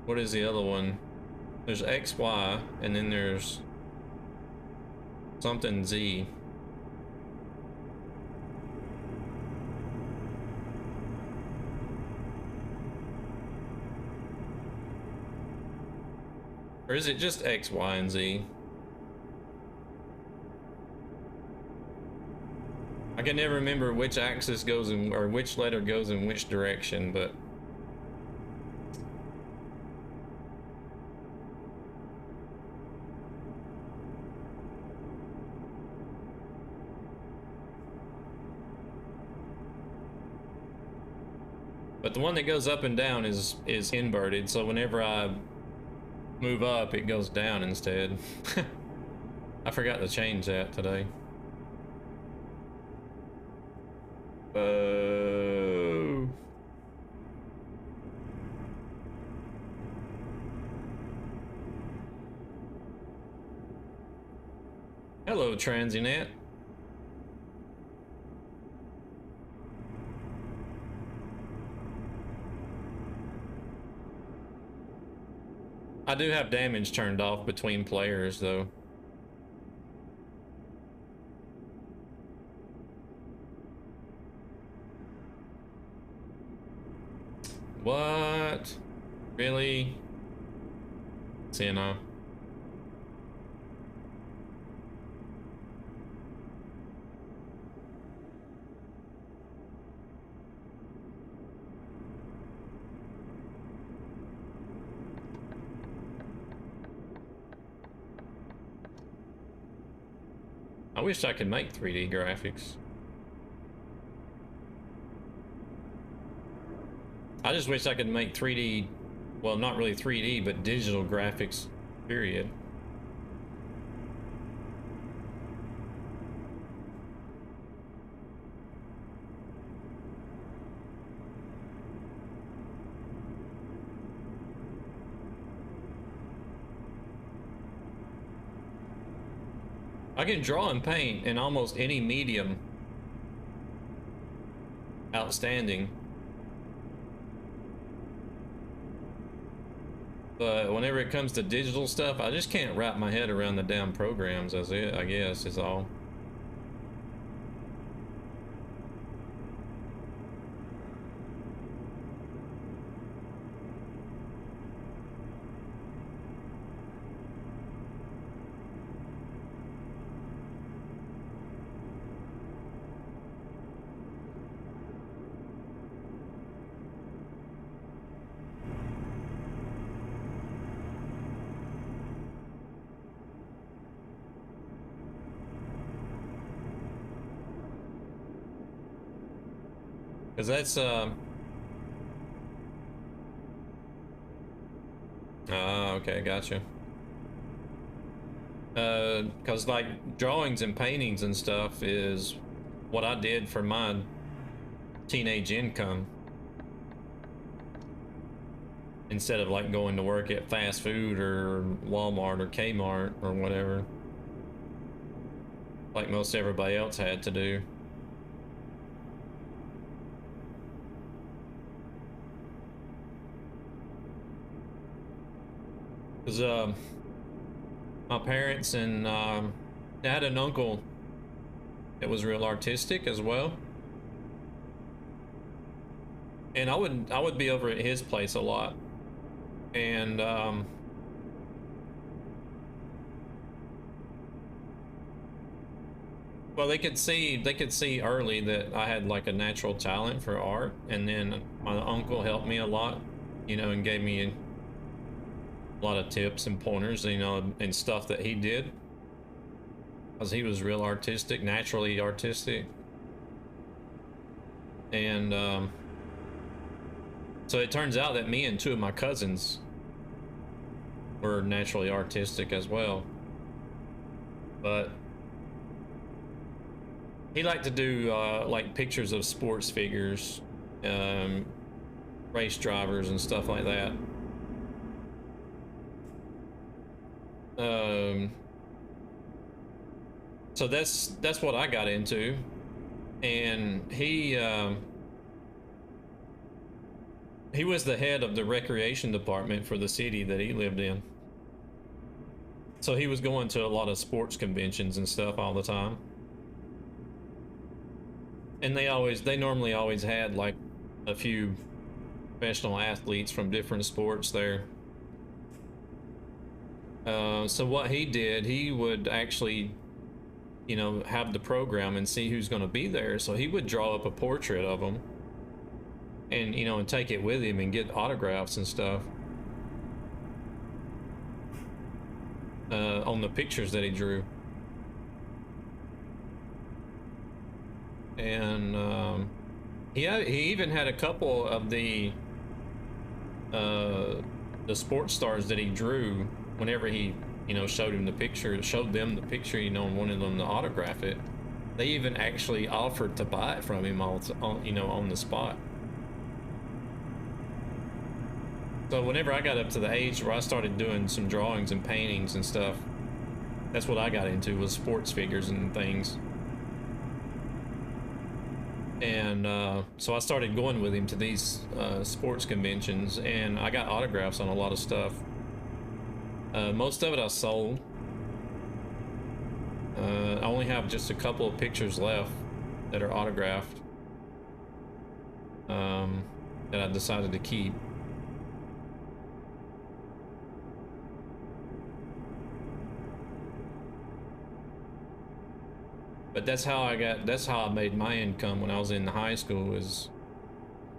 Speaker 1: What is the other one? There's X, Y, and then there's something Z. Or is it just X, Y, and Z? I can never remember which axis goes in, or which letter goes in which direction, but the one that goes up and down is inverted, so whenever I move up, it goes down instead. I forgot to change that today. Oh. Hello, Transinet. I do have damage turned off between players, though. What? Really? See you now. I wish I could make 3D graphics. I just wish I could make 3D, well, not really 3D, but digital graphics, period. I can draw and paint in almost any medium. Outstanding. But whenever it comes to digital stuff, I just can't wrap my head around the damn programs, as it, I guess, is all. Because that's, okay, gotcha. Because like drawings and paintings and stuff is what I did for my teenage income. Instead of like going to work at fast food or Walmart or Kmart or whatever. Like most everybody else had to do. Because my parents and I had an uncle that was real artistic as well, and I would be over at his place a lot, and well, they could see early that I had like a natural talent for art, and then my uncle helped me a lot, you know, and gave me a lot of tips and pointers, you know, and stuff that he did, because he was real artistic, naturally artistic. And so it turns out that me and two of my cousins were naturally artistic as well, but he liked to do like pictures of sports figures, race drivers and stuff like that. So that's what I got into, and he was the head of the recreation department for the city that he lived in. So he was going to a lot of sports conventions and stuff all the time, and they normally always had like a few professional athletes from different sports there. So what he did, he would actually, you know, have the program and see who's going to be there. So he would draw up a portrait of them and, you know, and take it with him and get autographs and stuff on the pictures that he drew. And he even had a couple of the sports stars that he drew. Whenever he, you know, showed them the picture, you know, and wanted them to autograph it, they even actually offered to buy it from him you know, on the spot. So whenever I got up to the age where I started doing some drawings and paintings and stuff, that's what I got into, was sports figures and things. And so I started going with him to these sports conventions, and I got autographs on a lot of stuff. Most of it I sold. I only have just a couple of pictures left that are autographed that I decided to keep. But that's how I made my income when I was in high school, is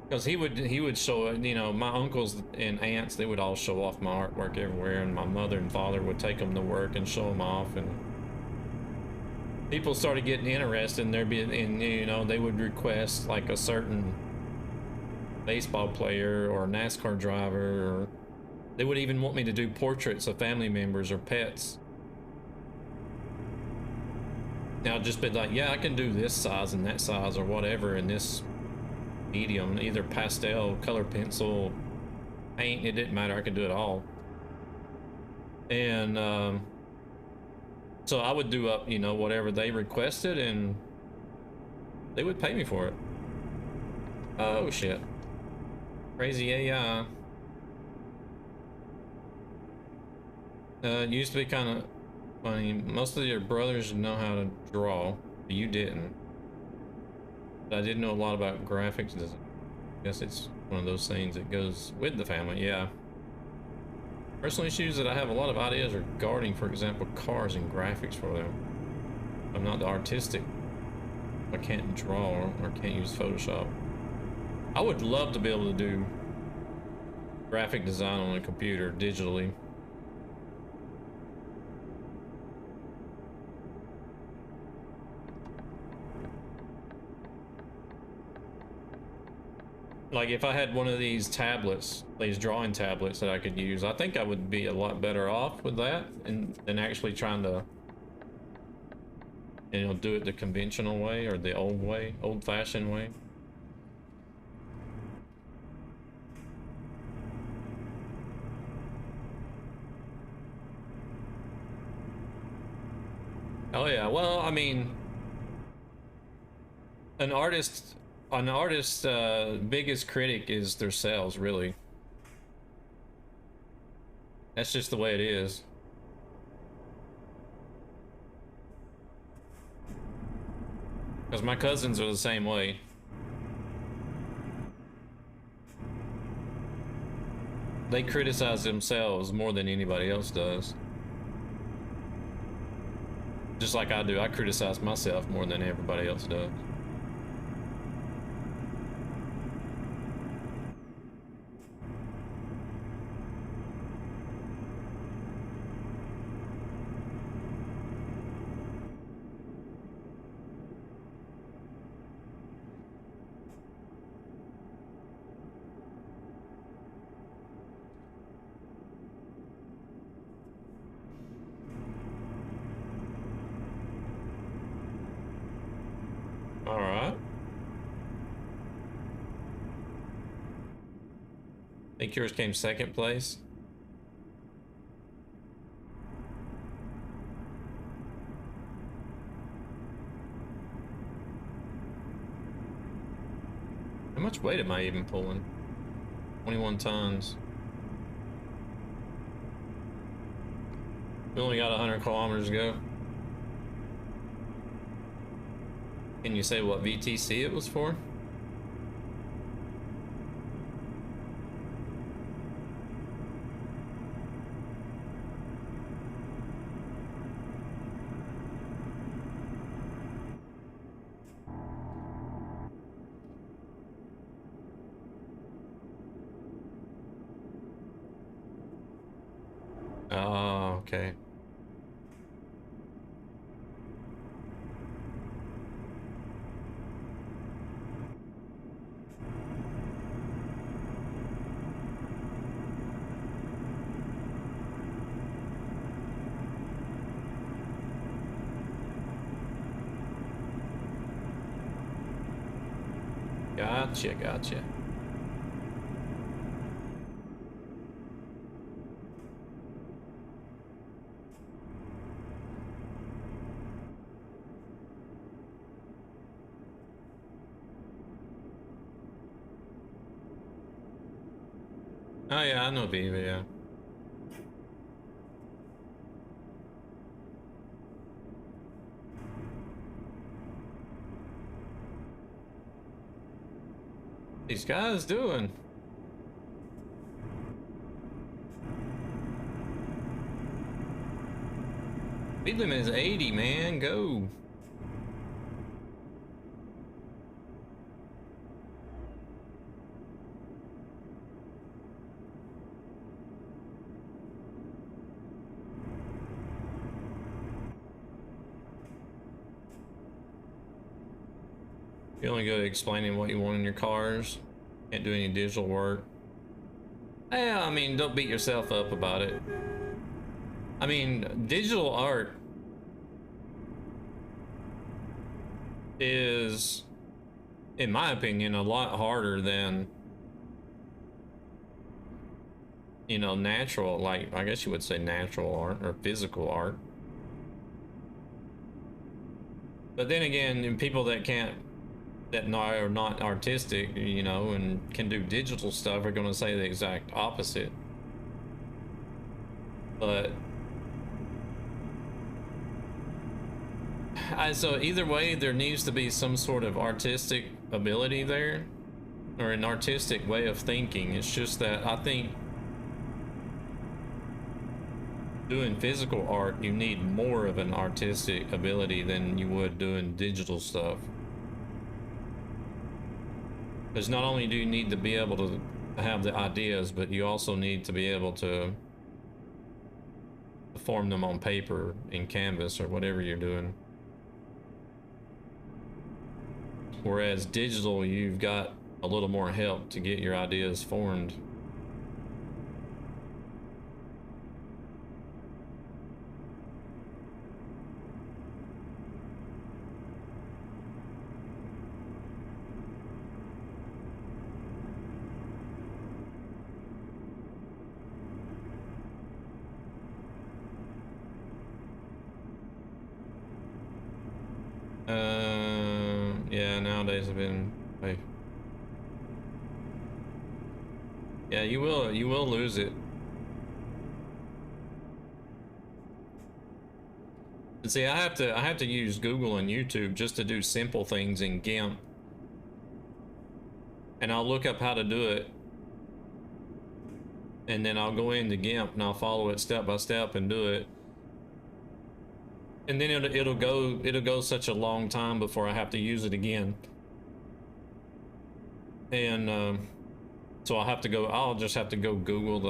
Speaker 1: because he would show, you know, my uncles and aunts, they would all show off my artwork everywhere, and my mother and father would take them to work and show them off, and people started getting interested, and you know, they would request like a certain baseball player or NASCAR driver, or they would even want me to do portraits of family members or pets. Now, I'd just be like, yeah, I can do this size and that size or whatever in this medium, either pastel, color pencil, paint, it didn't matter, I could do it all. And so I would do up, you know, whatever they requested, and they would pay me for it. Oh shit. Crazy AI. It used to be kind of funny. Most of your brothers know how to draw, but you didn't. But I did know a lot about graphics design. I guess it's one of those things that goes with the family, yeah. Personal issues that I have a lot of ideas regarding, for example, cars and graphics for them. I'm not the artistic. I can't draw or can't use Photoshop. I would love to be able to do graphic design on a computer digitally. Like if I had one of these tablets, these drawing tablets that I could use, I think I would be a lot better off with that than actually trying to, you know, do it the conventional way or the old way, old-fashioned way. Oh yeah, well, I mean, an artist's biggest critic is themselves, really. That's just the way it is. Because my cousins are the same way. They criticize themselves more than anybody else does. Just like I do, I criticize myself more than everybody else does. I think yours came second place. How much weight am I even pulling? 21 tons. We only got 100 kilometers to go. Can you say what VTC it was for? Oh, okay. Gotcha, gotcha. Oh yeah, I know Viva, yeah. These guys doing? Speed limit is 80, man. Go. You only go to explaining what you want in your cars. Can't do any digital work. Yeah, I mean, don't beat yourself up about it. I mean, digital art is, in my opinion, a lot harder than, you know, natural, like, I guess you would say natural art or physical art. But then again, people that are not artistic, you know, and can do digital stuff are going to say the exact opposite. But so either way, there needs to be some sort of artistic ability there, or an artistic way of thinking. It's just that I think doing physical art, you need more of an artistic ability than you would doing digital stuff. Because not only do you need to be able to have the ideas, but you also need to be able to form them on paper, in canvas, or whatever you're doing. Whereas digital, you've got a little more help to get your ideas formed. Yeah, nowadays have been, hey. Yeah, you will lose it. And see, I have to use Google and YouTube just to do simple things in GIMP. And I'll look up how to do it. And then I'll go into GIMP and I'll follow it step by step and do it. And then it'll go such a long time before I have to use it again. And so I'll just have to go Google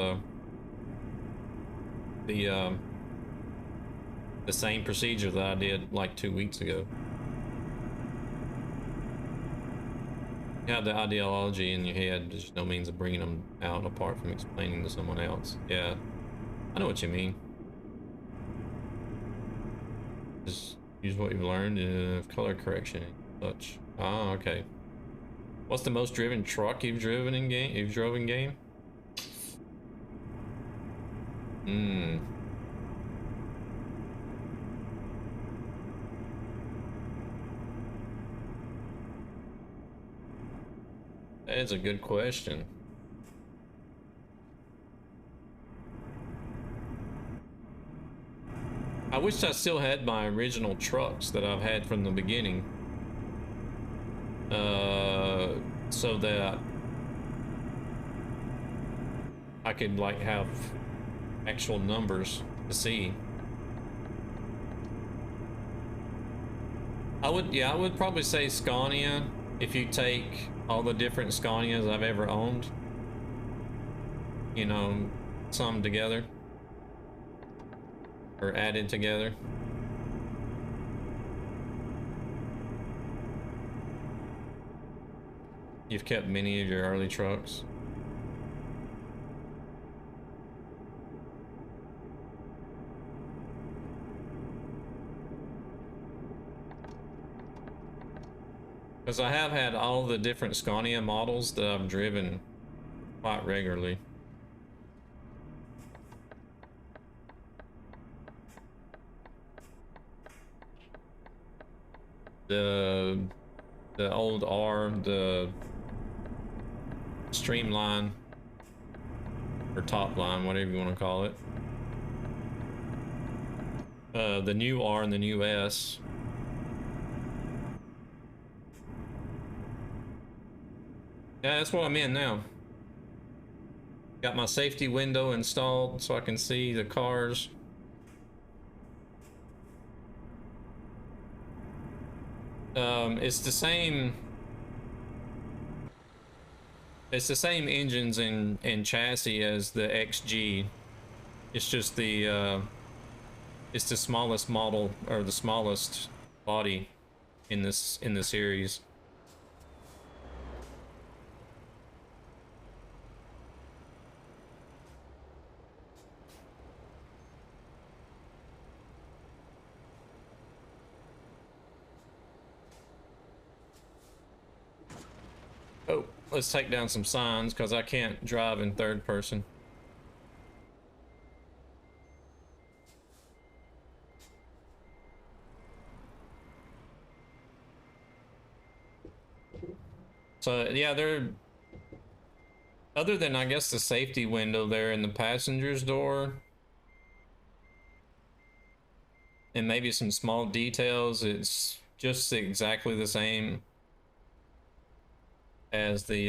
Speaker 1: the same procedure that I did like 2 weeks ago. You have the ideology in your head, there's no means of bringing them out apart from explaining to someone else. Yeah, I know what you mean. Just use what you've learned in color correction and such. Ah, okay. What's the most driven truck you've driven in game? You've drove in game? That is a good question. I wish I still had my original trucks that I've had from the beginning. So that I could like have actual numbers to see. I would probably say Scania if you take all the different Scanias I've ever owned, you know, sum together. or added together. You've kept many of your early trucks. Because I have had all the different Scania models that I've driven quite regularly. The old R, the Streamline, or Top Line, whatever you want to call it. The new R and the new S. Yeah, that's what I'm in now. Got my safety window installed so I can see the cars. It's the same. It's the same engines and chassis as the XG. It's just it's the smallest model, or the smallest body in the series. Oh, let's take down some signs because I can't drive in third person. So yeah, they're, other than I guess the safety window there in the passenger's door and maybe some small details, it's just exactly the same as the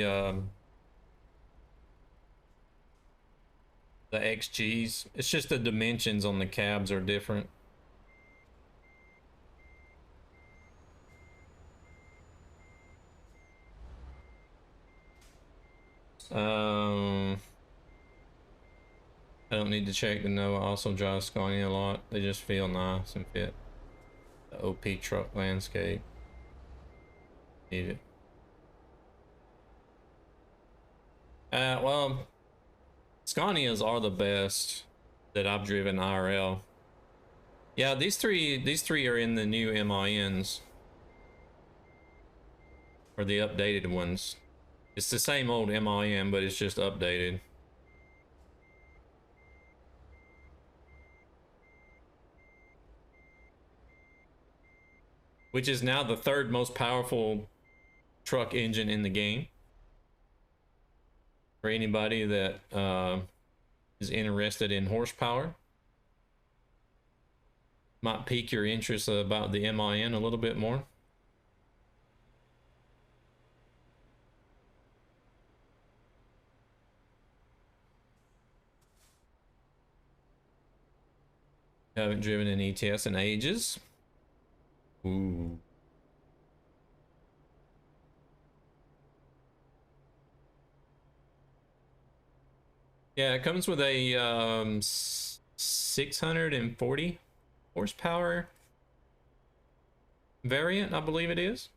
Speaker 1: XGs. It's just the dimensions on the cabs are different. I don't need to check to know I also drive Scania a lot. They just feel nice and fit the OP truck landscape. Need it. Well, Scanias are the best that I've driven IRL. Yeah, these three are in the new MINs, or the updated ones. It's the same old MIN, but it's just updated. Which is now the third most powerful truck engine in the game. For anybody that is interested in horsepower, might pique your interest about the MIN a little bit more. Haven't driven an ETS in ages. Ooh. Yeah, it comes with a 640 horsepower variant, I believe it is.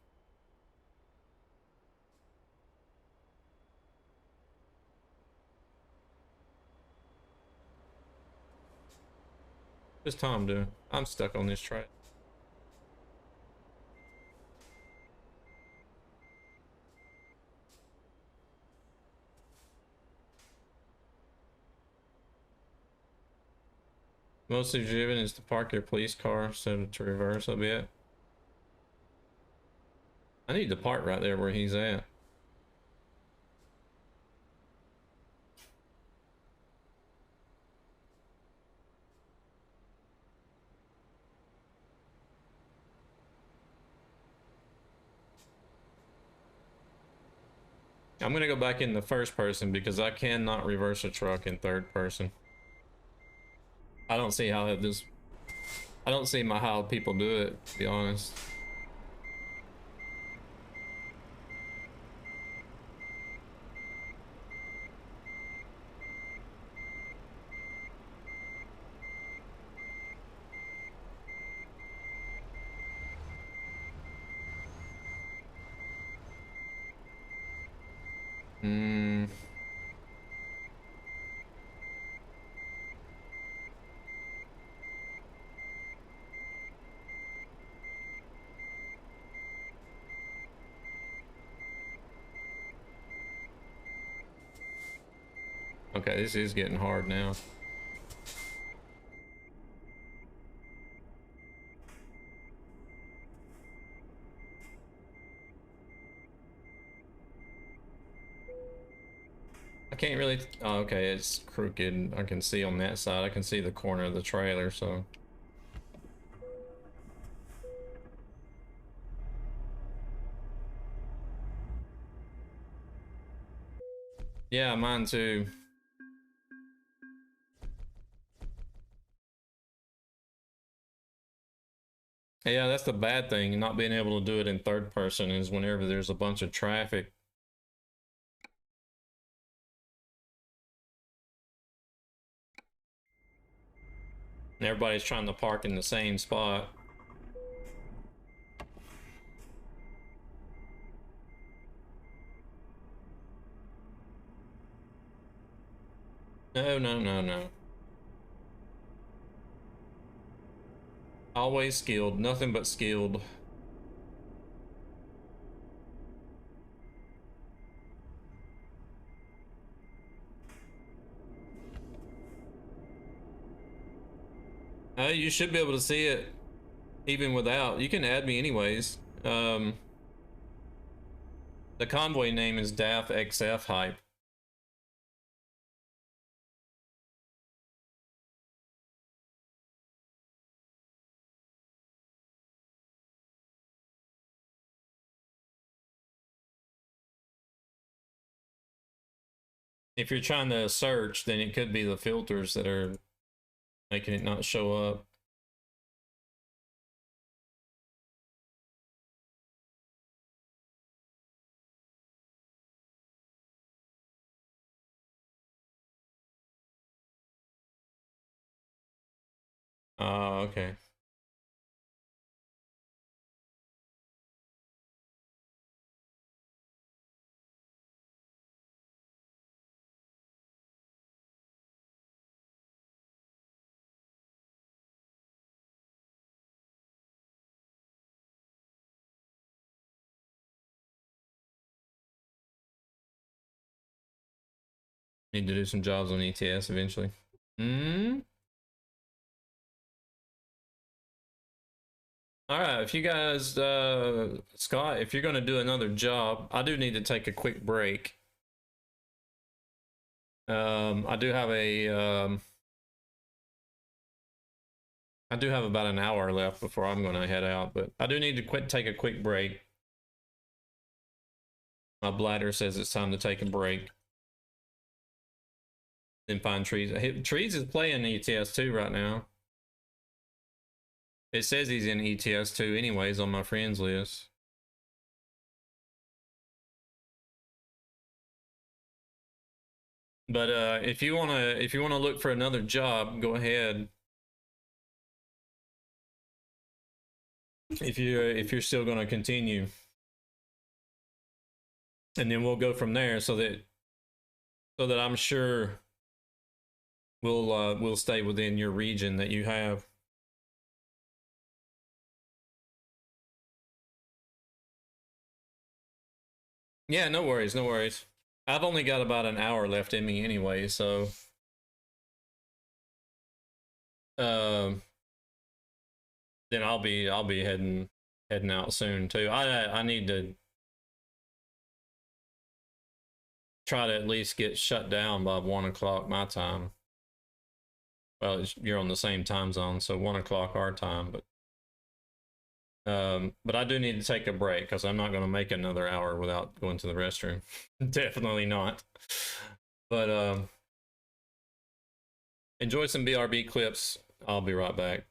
Speaker 1: What's Tom doing? I'm stuck on this track. Mostly driven is to park your police car, so to reverse a bit. I need to park right there where he's at. I'm gonna go back in the first person because I cannot reverse a truck in third person. I don't see how this. I don't see how people do it, to be honest. Hmm. Okay, this is getting hard now. I can't really. Oh, okay, it's crooked. I can see on that side. I can see the corner of the trailer, so. Yeah, mine too. Yeah, that's the bad thing. Not being able to do it in third person is whenever there's a bunch of traffic. And everybody's trying to park in the same spot. No, no, no, no. Always skilled. Nothing but skilled. You should be able to see it even without. You can add me anyways. The convoy name is DAF XF Hype. If you're trying to search, then it could be the filters that are making it not show up. Oh, okay. Need to do some jobs on ETS eventually. Hmm. All right, if you guys, Scott, if you're going to do another job, I do need to take a quick break. I do have I do have about an hour left before I'm going to head out, but I do need to take a quick break. My bladder says it's time to take a break. Then find Trees. Trees is playing ETS 2 right now. It says he's in ETS 2 anyways on my friends list. But if you wanna look for another job, go ahead. If you're still gonna continue, and then we'll go from there. So that I'm sure we'll stay within your region that you have. Yeah, no worries, no worries. I've only got about an hour left in me anyway, so um, then I'll be heading out soon too. I need to try to at least get shut down by 1 o'clock my time. Well, you're on the same time zone, so 1 o'clock our time, but I do need to take a break because I'm not going to make another hour without going to the restroom. Definitely not. But enjoy some BRB clips. I'll be right back.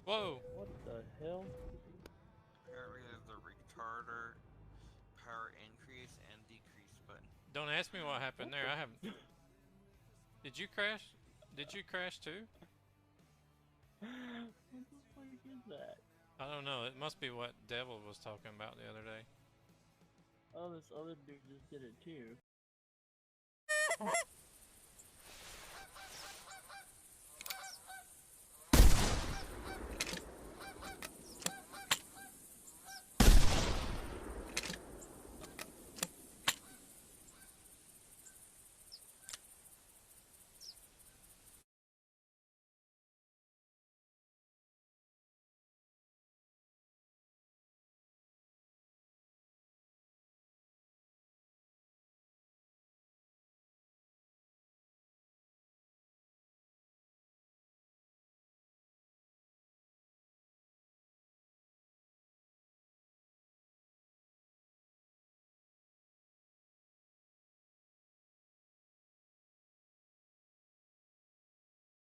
Speaker 3: Whoa!
Speaker 4: What the hell?
Speaker 5: Apparently there's a retarder, power increase and decrease button.
Speaker 3: Don't ask me what happened there. I haven't. Did you crash? Did you crash too?
Speaker 4: What the fuck is that?
Speaker 3: I don't know. It must be what Devil was talking about the other day.
Speaker 4: Oh, this other dude just did it too.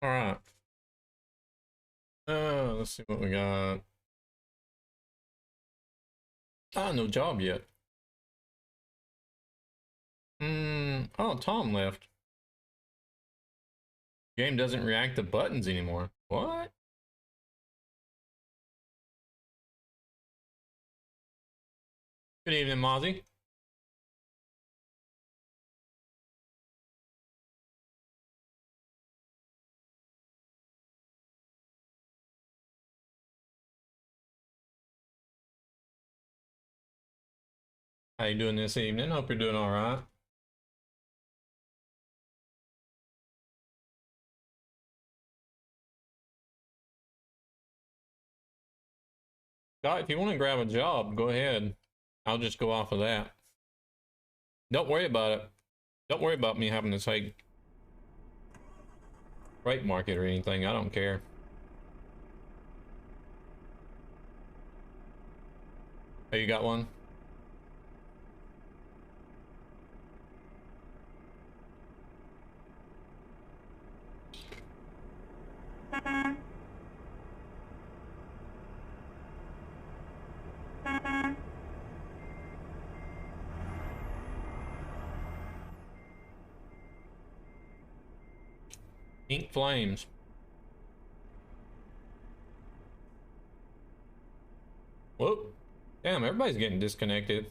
Speaker 1: All right. Let's see what we got. Ah, no job yet. Oh, Tom left. Game doesn't react to buttons anymore. What? Good evening, Mozzie. How you doing this evening? Hope you're doing all right. Scott, if you want to grab a job, go ahead. I'll just go off of that. Don't worry about it. Don't worry about me having to take freight market or anything. I don't care. Oh, you got one? Pink flames. Whoa. Damn, everybody's getting disconnected.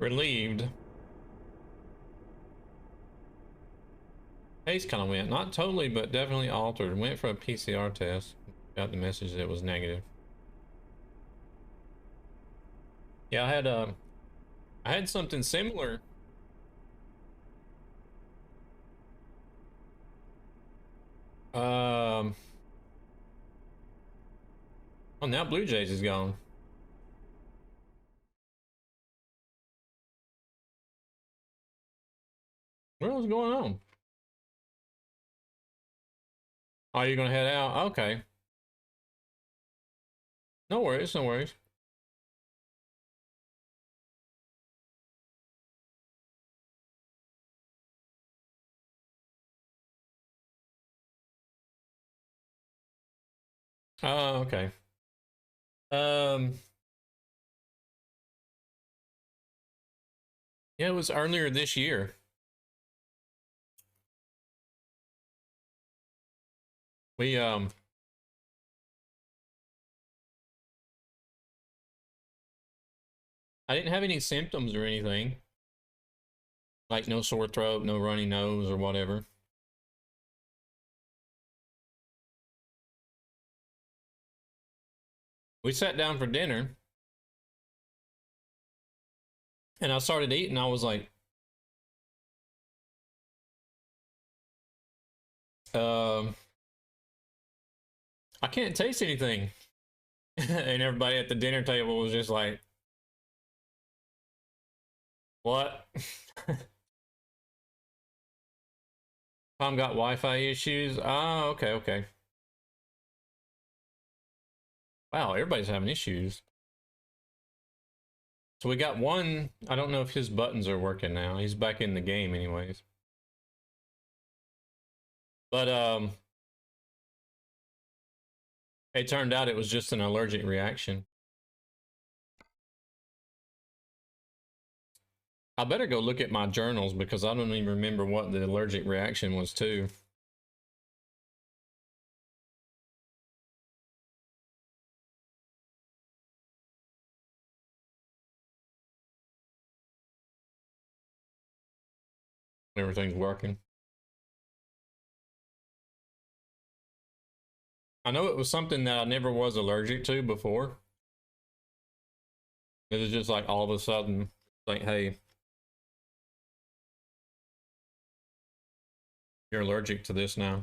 Speaker 1: Relieved. Pace kind of went, not totally, but definitely altered. Went for a PCR test. Got the message that it was negative. Yeah, I had something similar. Oh, now Blue Jays is gone. What was going on? Oh, you're gonna head out? Okay. No worries, no worries. Oh, okay. Yeah, it was earlier this year. We I didn't have any symptoms or anything. Like no sore throat, no runny nose or whatever. We sat down for dinner and I started eating. I was like, I can't taste anything. And everybody at the dinner table was just like, what? Tom got Wi-Fi issues. Oh, okay, okay. Wow, everybody's having issues. So we got one. I don't know if his buttons are working now. He's back in the game anyways. But it turned out it was just an allergic reaction. I better go look at my journals because I don't even remember what the allergic reaction was to. Everything's working. I know it was something that I never was allergic to before. It was just like all of a sudden, like, hey, you're allergic to this now.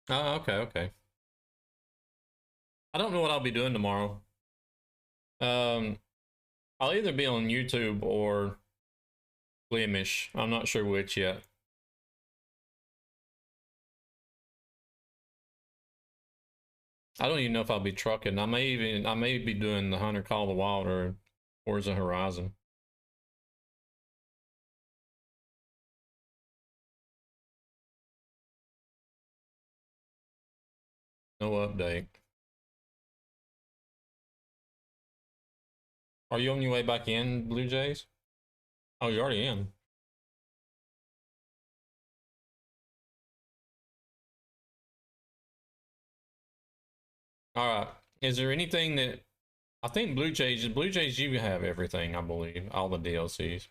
Speaker 1: Oh, okay, okay. I don't know what I'll be doing tomorrow. I'll either be on YouTube or Flemish. I'm not sure which yet. I don't even know if I'll be trucking. I may be doing the Hunter Call of the Wild or Forza Horizon. No update. Are you on your way back in, Blue Jays? Oh, you're already in. All right. Is there anything that I think Blue Jays, you have everything, I believe, all the DLCs.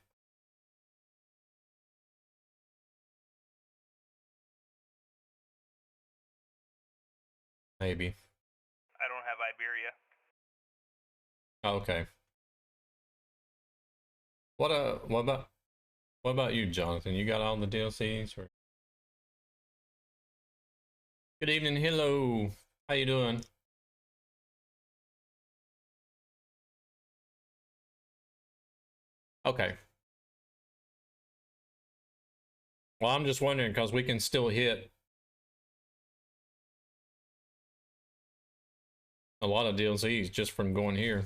Speaker 1: Maybe.
Speaker 2: I don't have Iberia.
Speaker 1: Oh, okay. What about you, Jonathan? You got all the DLCs? Or... Good evening, hello. How you doing? Okay. Well, I'm just wondering because we can still hit a lot of DLCs just from going here.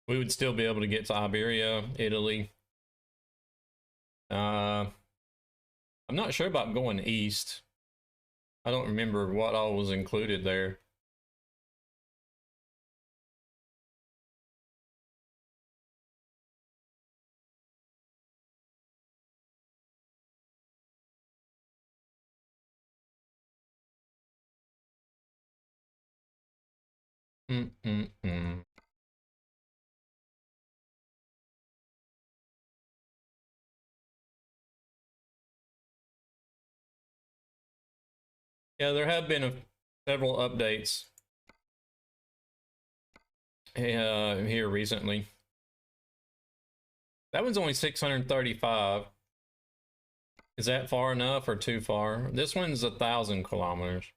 Speaker 1: We would still be able to get to Iberia, Italy. I'm not sure about going east. I don't remember what all was included there. Mm-mm-mm. Yeah, there have been several updates here recently. That one's only 635. Is that far enough or too far? This one's 1,000 kilometers.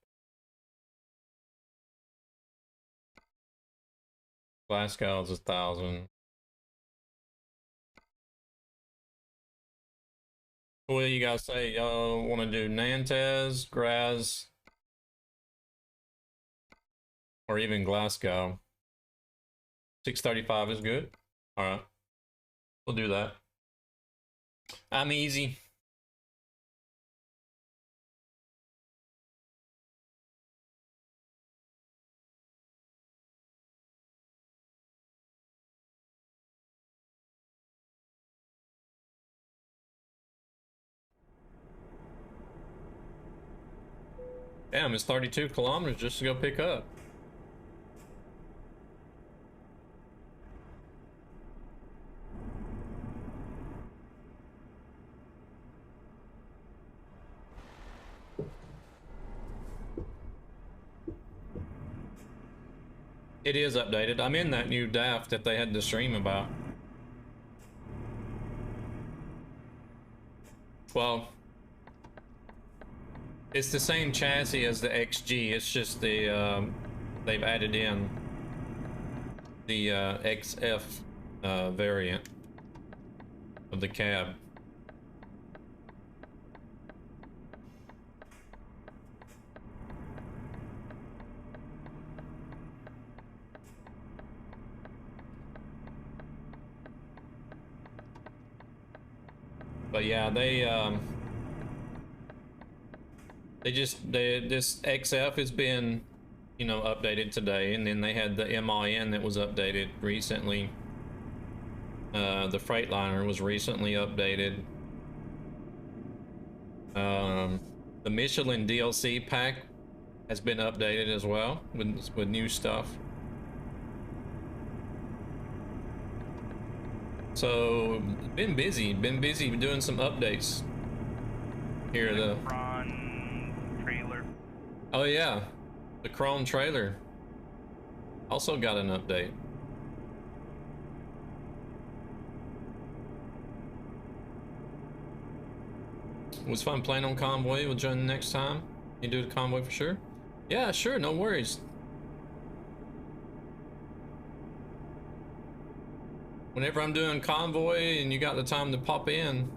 Speaker 1: Glasgow's 1,000. What do you guys say? Y'all want to do Nantes, Graz, or even Glasgow? 635 is good. All right, we'll do that. I'm easy. Damn, it's 32 kilometers just to go pick up. It is updated. I'm in that new DAF that they had to stream about. Well, It's the same chassis as the XG. It's just the they've added in the XF variant of the cab. But yeah, this XF has been, you know, updated today, and then they had the MIN that was updated recently. The Freightliner was recently updated. The Michelin DLC pack has been updated as well with new stuff. So been busy doing some updates here. The
Speaker 2: Prawn trailer.
Speaker 1: Oh yeah, the Chrome trailer also got an update. It was fun playing on Convoy. We'll join next time. You do the Convoy for sure? Yeah, sure, no worries. Whenever I'm doing Convoy and you got the time to pop in,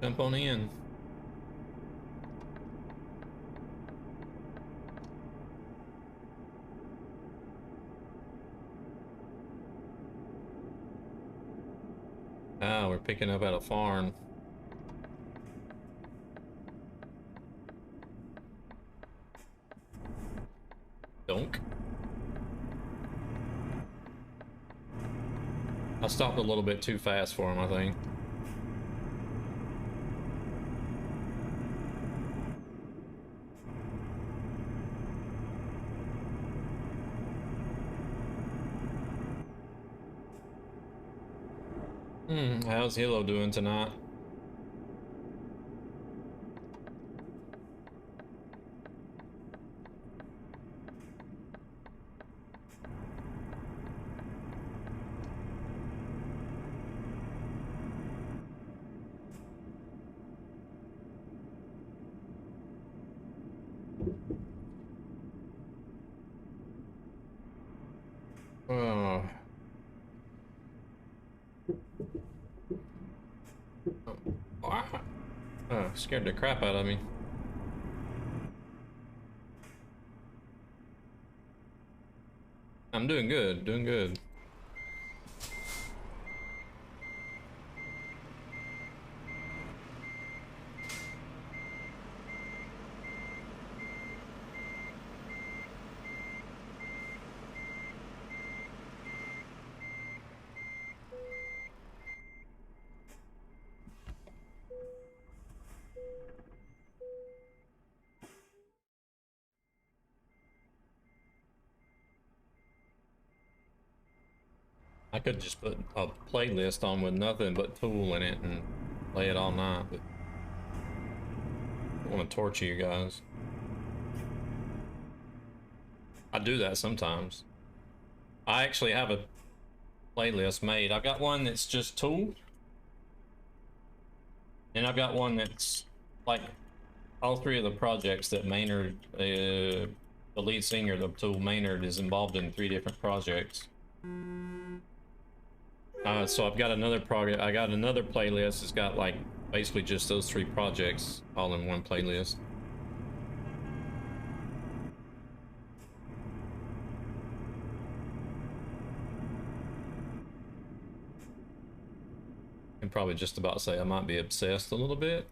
Speaker 1: jump on in. Ah, we're picking up at a farm. Donk. I stopped a little bit too fast for him, I think. How's Hilo doing tonight? Oh. Oh, scared the crap out of me. I'm doing good, doing good. I could just put a playlist on with nothing but Tool in it and play it all night, but I want to torture you guys. I do that sometimes. I actually have a playlist made. I've got one that's just Tool, and I've got one that's like all three of the projects that Maynard, the lead singer of Tool, Maynard, is involved in 3 different projects. So I've got another project. I got another playlist. It's got like basically just those 3 projects all in one playlist. I can probably just about say I might be obsessed a little bit.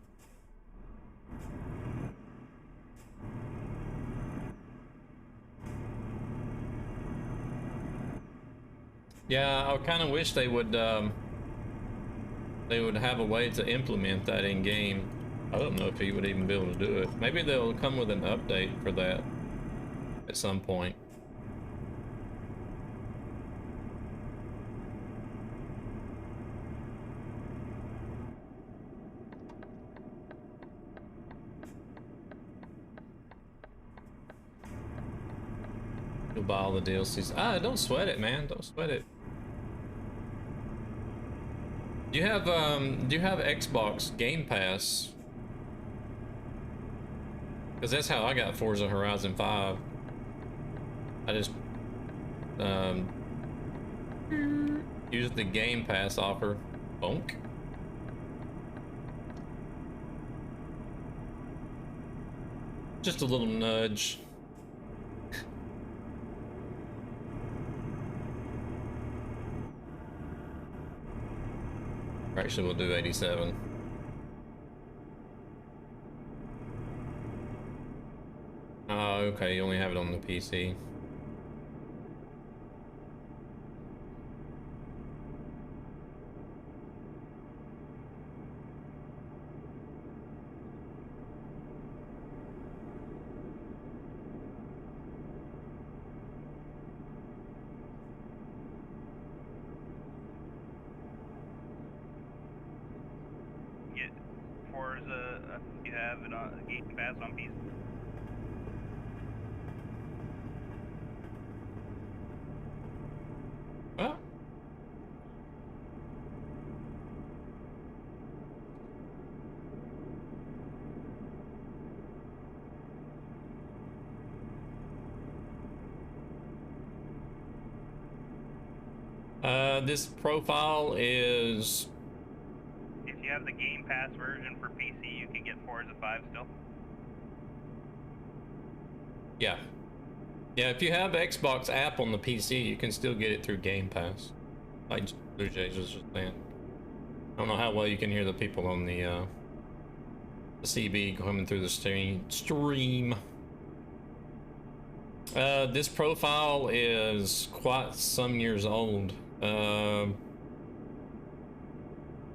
Speaker 1: Yeah, I kind of wish they would have a way to implement that in game. I don't know if he would even be able to do it. Maybe they'll come with an update for that at some point. You'll buy all the DLCs. Ah, don't sweat it, man. Don't sweat it. Do you have Xbox Game Pass? Because that's how I got Forza Horizon 5. I just used the Game Pass offer. Bonk. Just a little nudge. Actually, we'll do 87. Oh, okay, you only have it on the PC.
Speaker 2: Get Forza, you have it on Game Pass on PC.
Speaker 1: Oh. This profile is...
Speaker 2: If you have the Game Pass version for PC, you can get Forza 5 still.
Speaker 1: Yeah. Yeah, if you have Xbox app on the PC, you can still get it through Game Pass. Like Blue Jays was just saying. I don't know how well you can hear the people on the CB coming through the stream. This profile is quite some years old.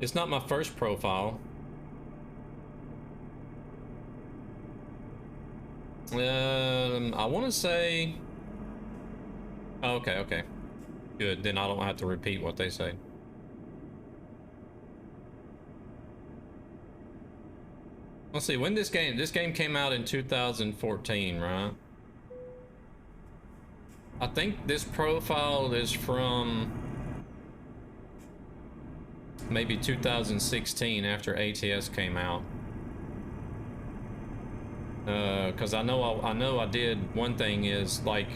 Speaker 1: It's not my first profile. I want to say... Oh, okay. Good, then I don't have to repeat what they say. Let's see, when this game came out in 2014, right? I think this profile is from maybe 2016 after ATS came out. Cause I know I did one thing is like,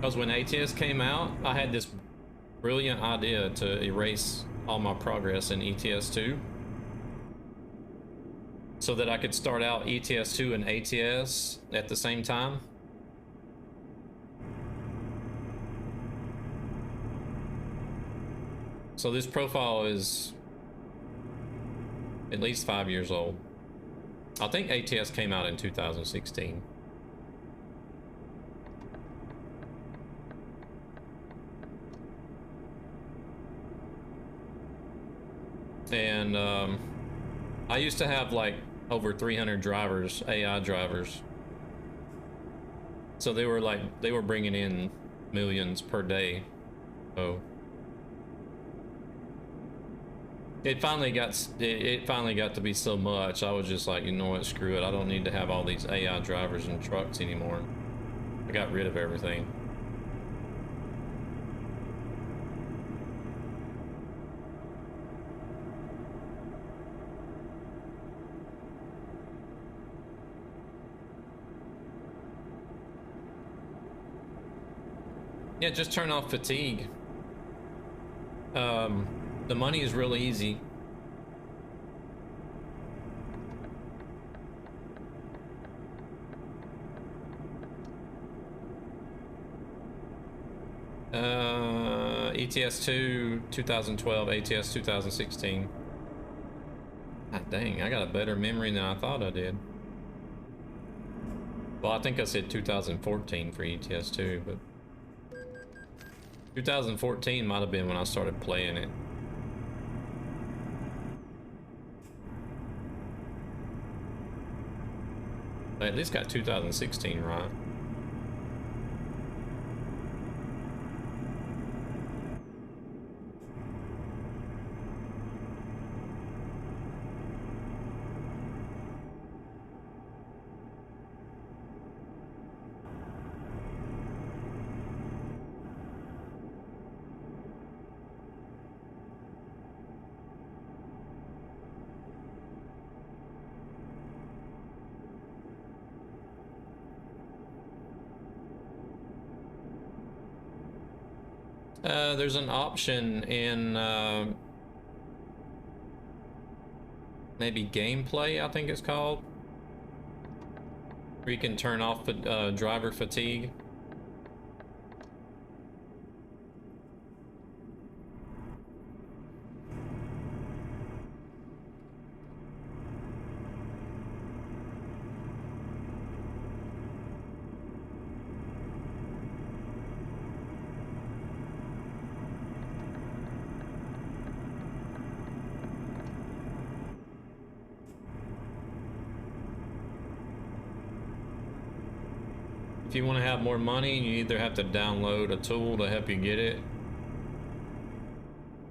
Speaker 1: cause when ATS came out, I had this brilliant idea to erase all my progress in ETS2 so that I could start out ETS2 and ATS at the same time. So this profile is at least 5 years old. I think ATS came out in 2016. And I used to have like over 300 drivers, AI drivers. So they were bringing in millions per day. So it finally got to be so much. I was just like, you know what, screw it. I don't need to have all these AI drivers and trucks anymore. I got rid of everything. Yeah, just turn off fatigue. The money is really easy. ETS2 2012, ATS 2016. God dang, I got a better memory than I thought I did. Well, I think I said 2014 for ETS2, but 2014 might have been when I started playing it. I at least got 2016 right. There's an option in maybe gameplay, I think it's called, where you can turn off driver fatigue. If you want to have more money, you either have to download a tool to help you get it,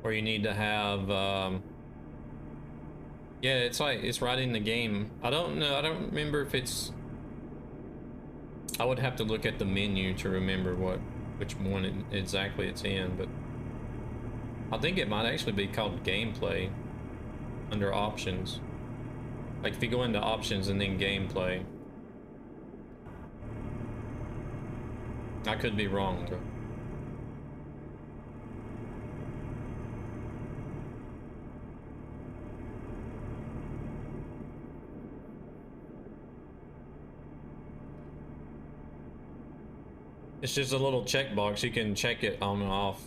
Speaker 1: or you need to have, yeah, it's like, it's right in the game. I don't know, I don't remember if it's, I would have to look at the menu to remember which one exactly it's in, but I think it might actually be called gameplay under options. Like if you go into options and then gameplay. I could be wrong though. It's just a little checkbox. You can check it on and off.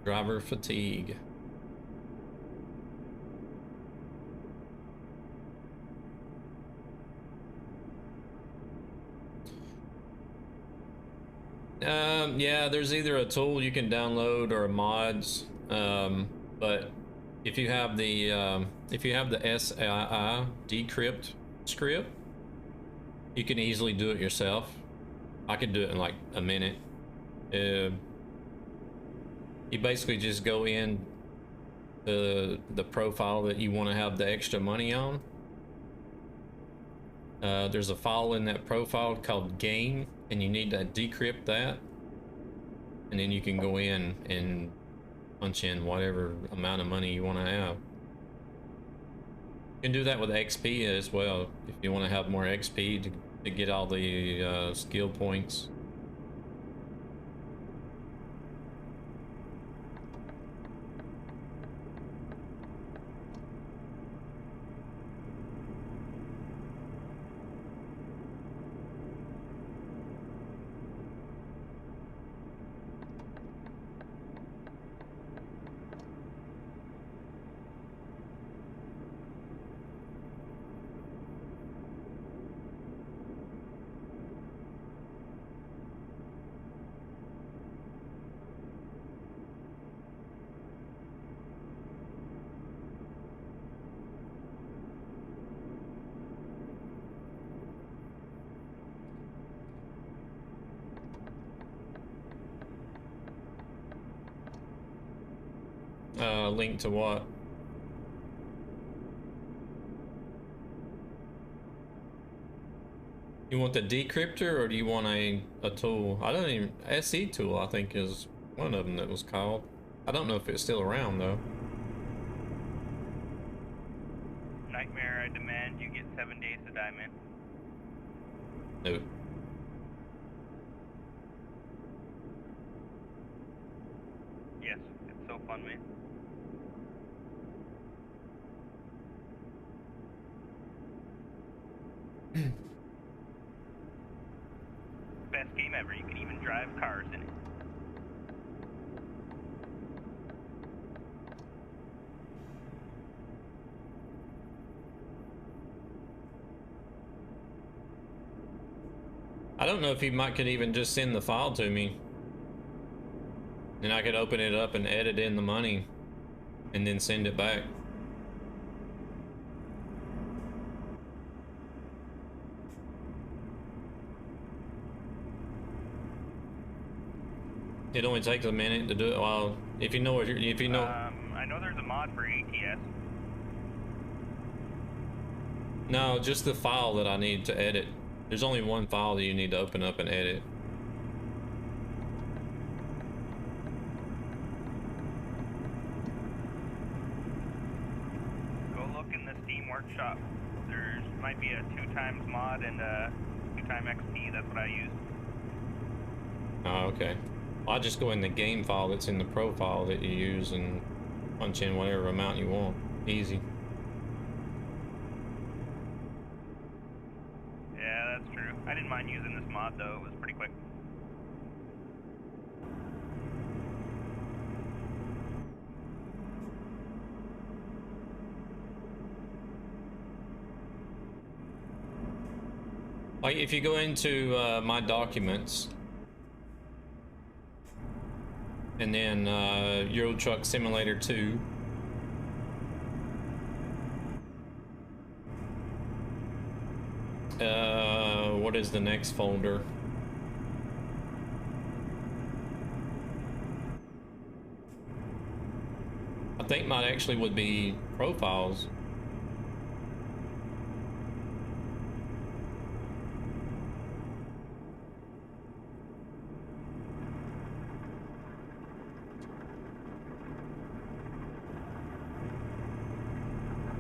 Speaker 1: Driver fatigue. Yeah, there's either a tool you can download or mods. But if you have the SWE decrypt script, you can easily do it yourself. I could do it in like a minute. You basically just go in the profile that you want to have the extra money on. There's a file in that profile called game, and you need to decrypt that, and then you can go in and punch in whatever amount of money you want to have. You can do that with XP as well if you want to have more XP to get all the skill points. Link to what? You want the decryptor, or do you want a tool? I don't even, SE tool I think is one of them that was called. I don't know if it's still around though.
Speaker 2: Nightmare, I demand you get 7 days to diamond.
Speaker 1: Nope.
Speaker 2: Yes, it's so fun, man. Best game ever. You can even drive cars in it.
Speaker 1: I don't know if you could even just send the file to me, and I could open it up and edit in the money and then send it back. It only takes a minute to do it. Well, if you know what if you know.
Speaker 2: I know there's a mod for ATS.
Speaker 1: No, just the file that I need to edit. There's only one file that you need to open up and edit.
Speaker 2: Go look in the Steam workshop. There might be a 2x mod and a 2x XP. That's what I used.
Speaker 1: Oh, okay. I just go in the game file that's in the profile that you use and punch in whatever amount you want. Easy.
Speaker 2: Yeah, that's true. I didn't mind using this mod though, it was pretty quick.
Speaker 1: Like if you go into my documents and then Euro Truck Simulator 2, what is the next folder? I think mine actually would be profiles.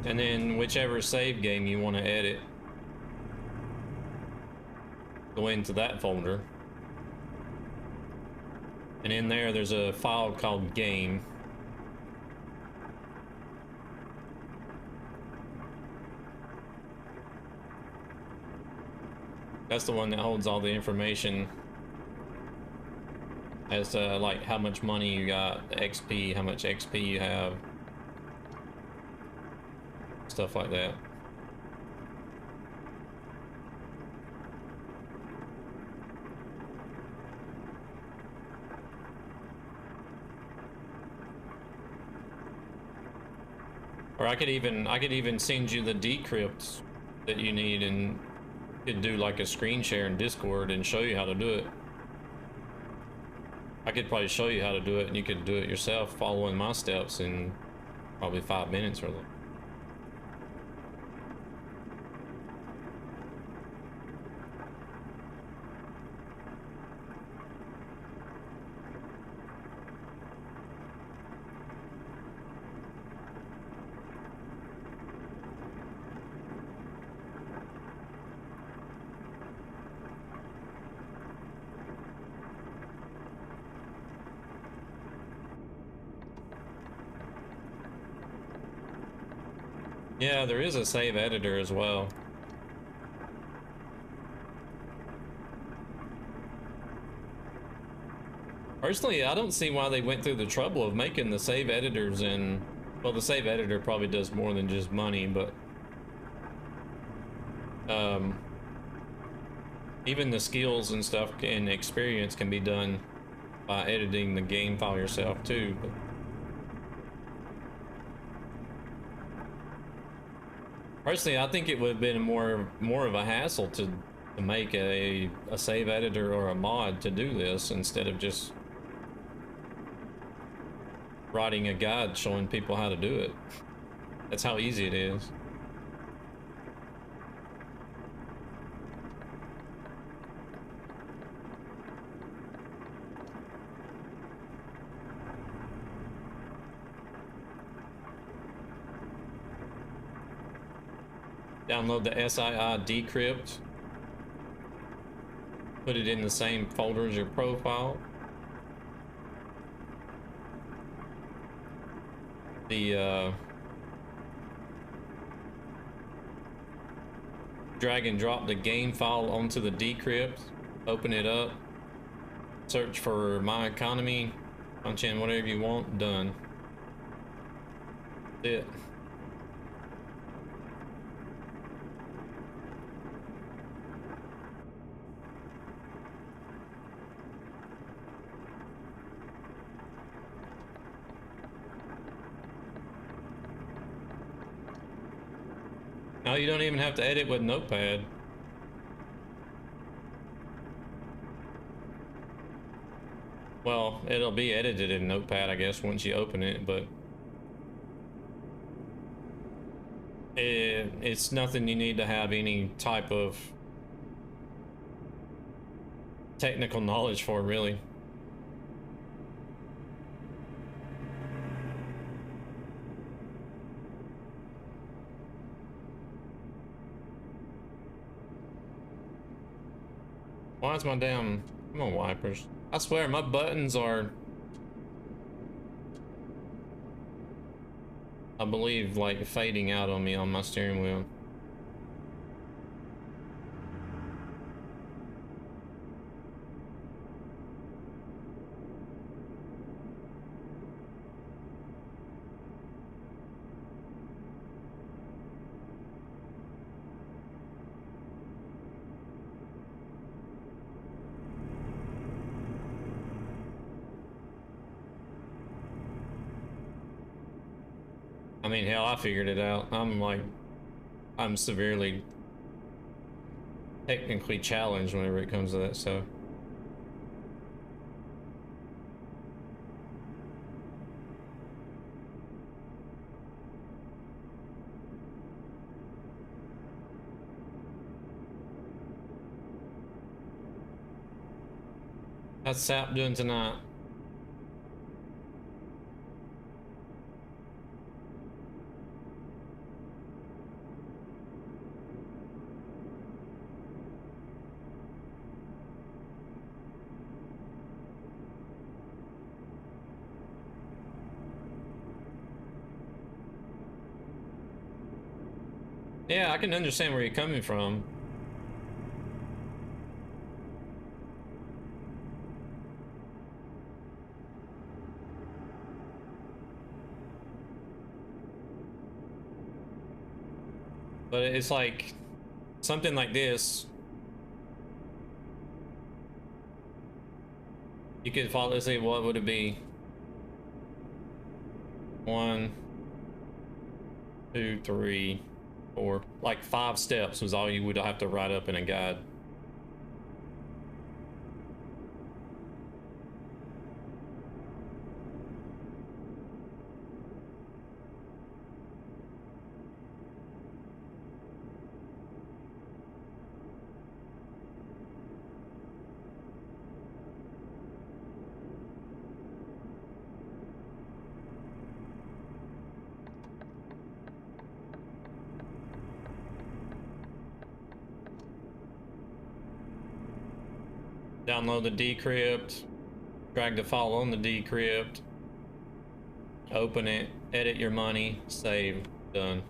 Speaker 1: And then whichever save game you want to edit, go into that folder. And in there's a file called game. That's the one that holds all the information as to like how much money you got, the XP, how much XP you have, stuff like that. Or I could even send you the decrypts that you need and could do like a screen share in Discord and show you how to do it. I could probably show you how to do it and you could do it yourself following my steps in probably 5 minutes or less. Yeah, there is a save editor as well. Personally, I don't see why they went through the trouble of making the save editors, and well, the save editor probably does more than just money, but even the skills and stuff and experience can be done by editing the game file yourself too. But personally, I think it would have been more of a hassle to make a save editor or a mod to do this instead of just writing a guide showing people how to do it. That's how easy it is. Download the SII decrypt. Put it in the same folder as your profile. The drag and drop the game file onto the decrypt. Open it up. Search for My Economy. Punch in whatever you want. Done. That's it. Now you don't even have to edit with Notepad. Well, it'll be edited in Notepad, I guess, once you open it, but it's nothing you need to have any type of technical knowledge for, really. Why is my damn... Come on, wipers. I swear my buttons are, I believe, like fading out on me on my steering wheel. I mean, hell, I figured it out. I'm severely technically challenged whenever it comes to that stuff. How's Sap doing tonight? Yeah, I can understand where you're coming from. But it's like something like this. You could follow, let's see, what would it be? 1, 2, 3, 4. Like 5 steps was all you would have to write up in a guide. Download the decrypt, drag the file on the decrypt, open it, edit your money, save, done.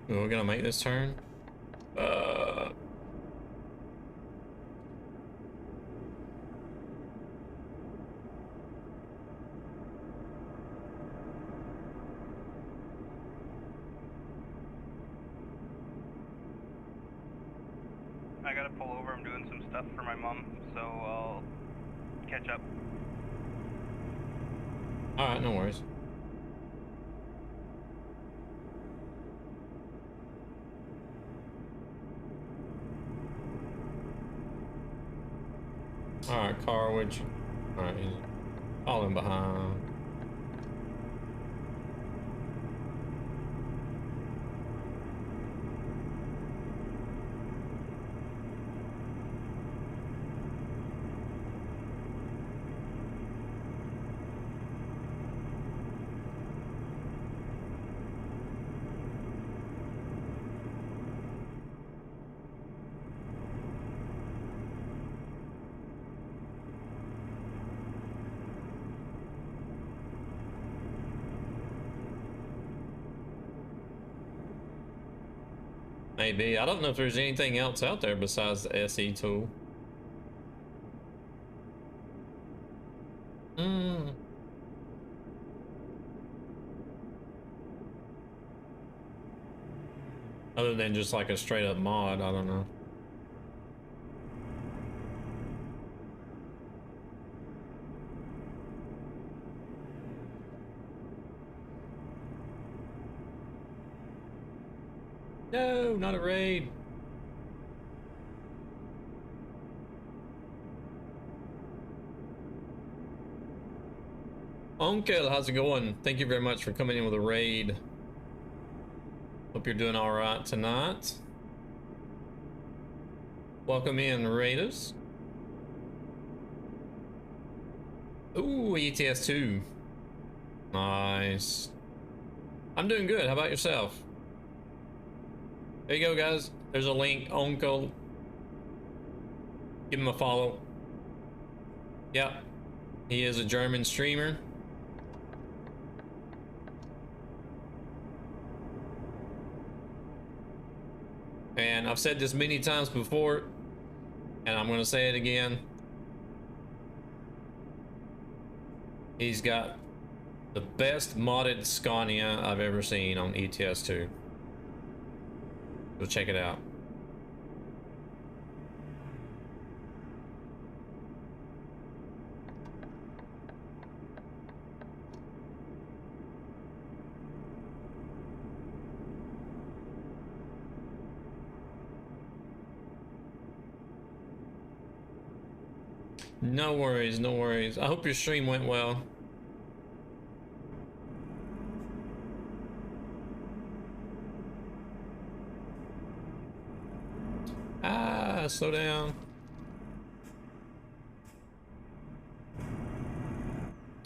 Speaker 1: We're gonna make this turn.
Speaker 2: I gotta pull over. I'm doing some stuff for my mom, so I'll catch up.
Speaker 1: All right, no worries. All right, Carwich. All right, he's falling behind. Maybe. I don't know if there's anything else out there besides the SE tool. Other than just like a straight up mod, I don't know. No, not a raid. Uncle, how's it going? Thank you very much for coming in with a raid. Hope you're doing all right tonight. Welcome in, raiders. Ooh, ETS 2. Nice. I'm doing good. How about yourself? There you go, guys. There's a link. Uncle. Give him a follow. Yep. He is a German streamer. And I've said this many times before, and I'm going to say it again. He's got the best modded Scania I've ever seen on ETS 2. So check it out. No worries, no worries. I hope your stream went well. Ah, slow down.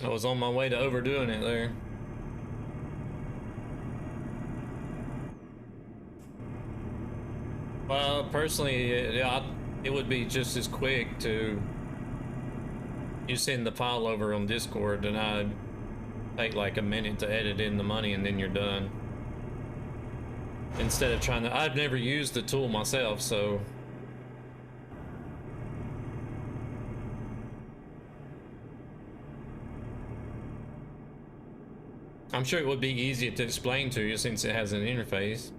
Speaker 1: I was on my way to overdoing it there. Well, personally, it would be just as quick to you send the file over on Discord, and I'd take like a minute to edit in the money, and then you're done. Instead of trying to, I've never used the tool myself, so I'm sure it would be easier to explain to you since it has an interface.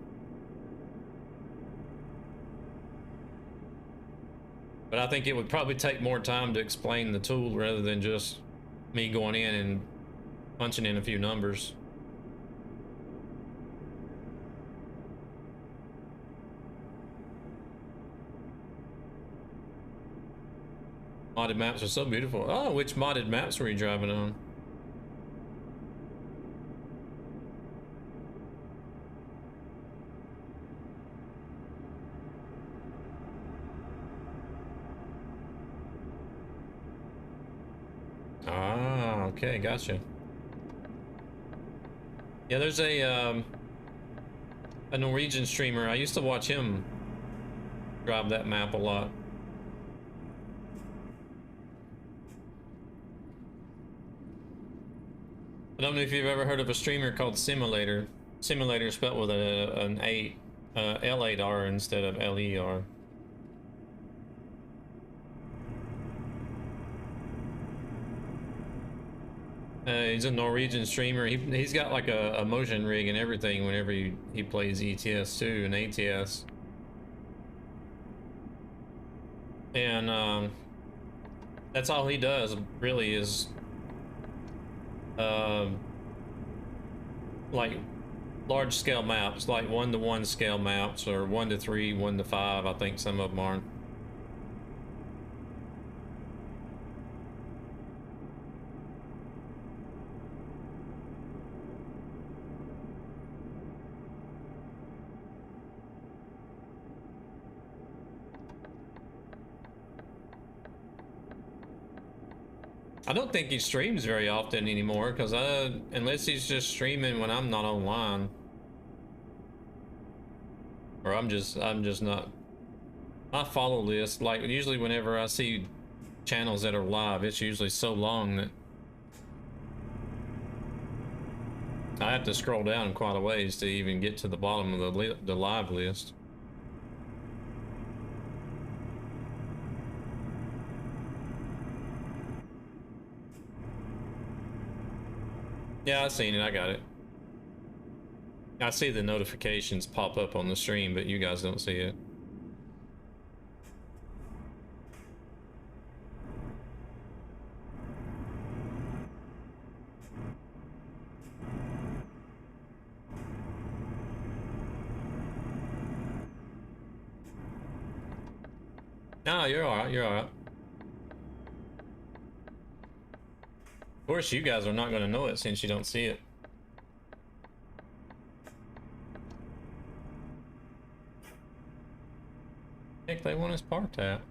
Speaker 1: But I think it would probably take more time to explain the tool rather than just me going in and punching in a few numbers. Modded maps are so beautiful. Oh, which modded maps were you driving on? Ah, okay, gotcha. Yeah, there's a Norwegian streamer. I used to watch him drive that map a lot. I don't know if you've ever heard of a streamer called Simulator. Simulator spelled with an 8, L8R instead of LER. He's a Norwegian streamer. He's got like a motion rig and everything whenever he plays ETS2 and ATS. And that's all he does really is like large scale maps, like 1-to-1 scale maps, or 1-to-3, 1-to-5. I think some of them are. I don't think he streams very often anymore, because unless he's just streaming when I'm not online, or I'm just not. My follow list, like usually whenever I see channels that are live, it's usually so long that I have to scroll down quite a ways to even get to the bottom of the live list. Yeah, I seen it. I got it. I see the notifications pop up on the stream, but you guys don't see it. No, you're all right. You're all right. Of course, you guys are not going to know it since you don't see it. Heck, they want us parked at.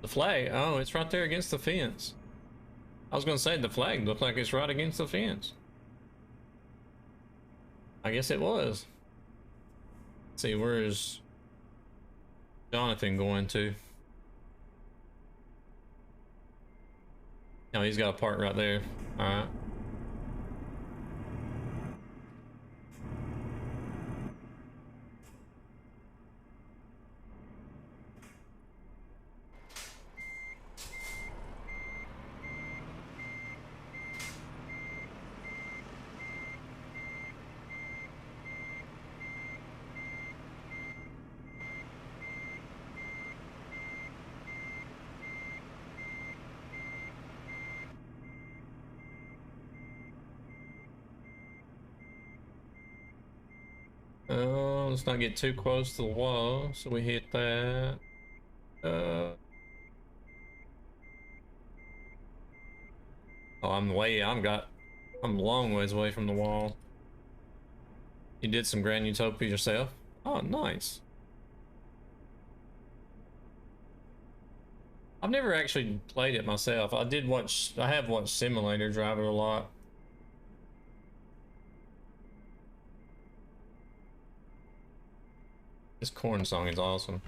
Speaker 1: The flag, oh, it's right there against the fence. I was going to say the flag looked like it's right against the fence. I guess it was. Let's see, where is Jonathan going to? No, he's got a park right there. All right. Let's not get too close to the wall, so we hit that. Oh, I'm a long ways away from the wall. You did some Grand Utopia yourself? Oh, nice. I've never actually played it myself. I have watched Simulator Driver a lot. This corn song is awesome.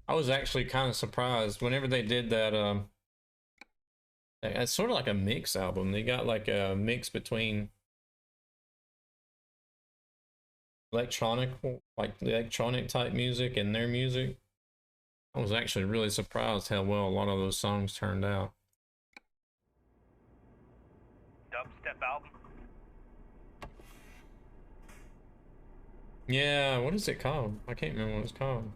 Speaker 1: I was actually kind of surprised whenever they did that. It's sort of like a mix album. They got like a mix between electronic type music and their music. I was actually really surprised how well a lot of those songs turned out.
Speaker 2: Dubstep album.
Speaker 1: Yeah, what is it called? I can't remember what it's called.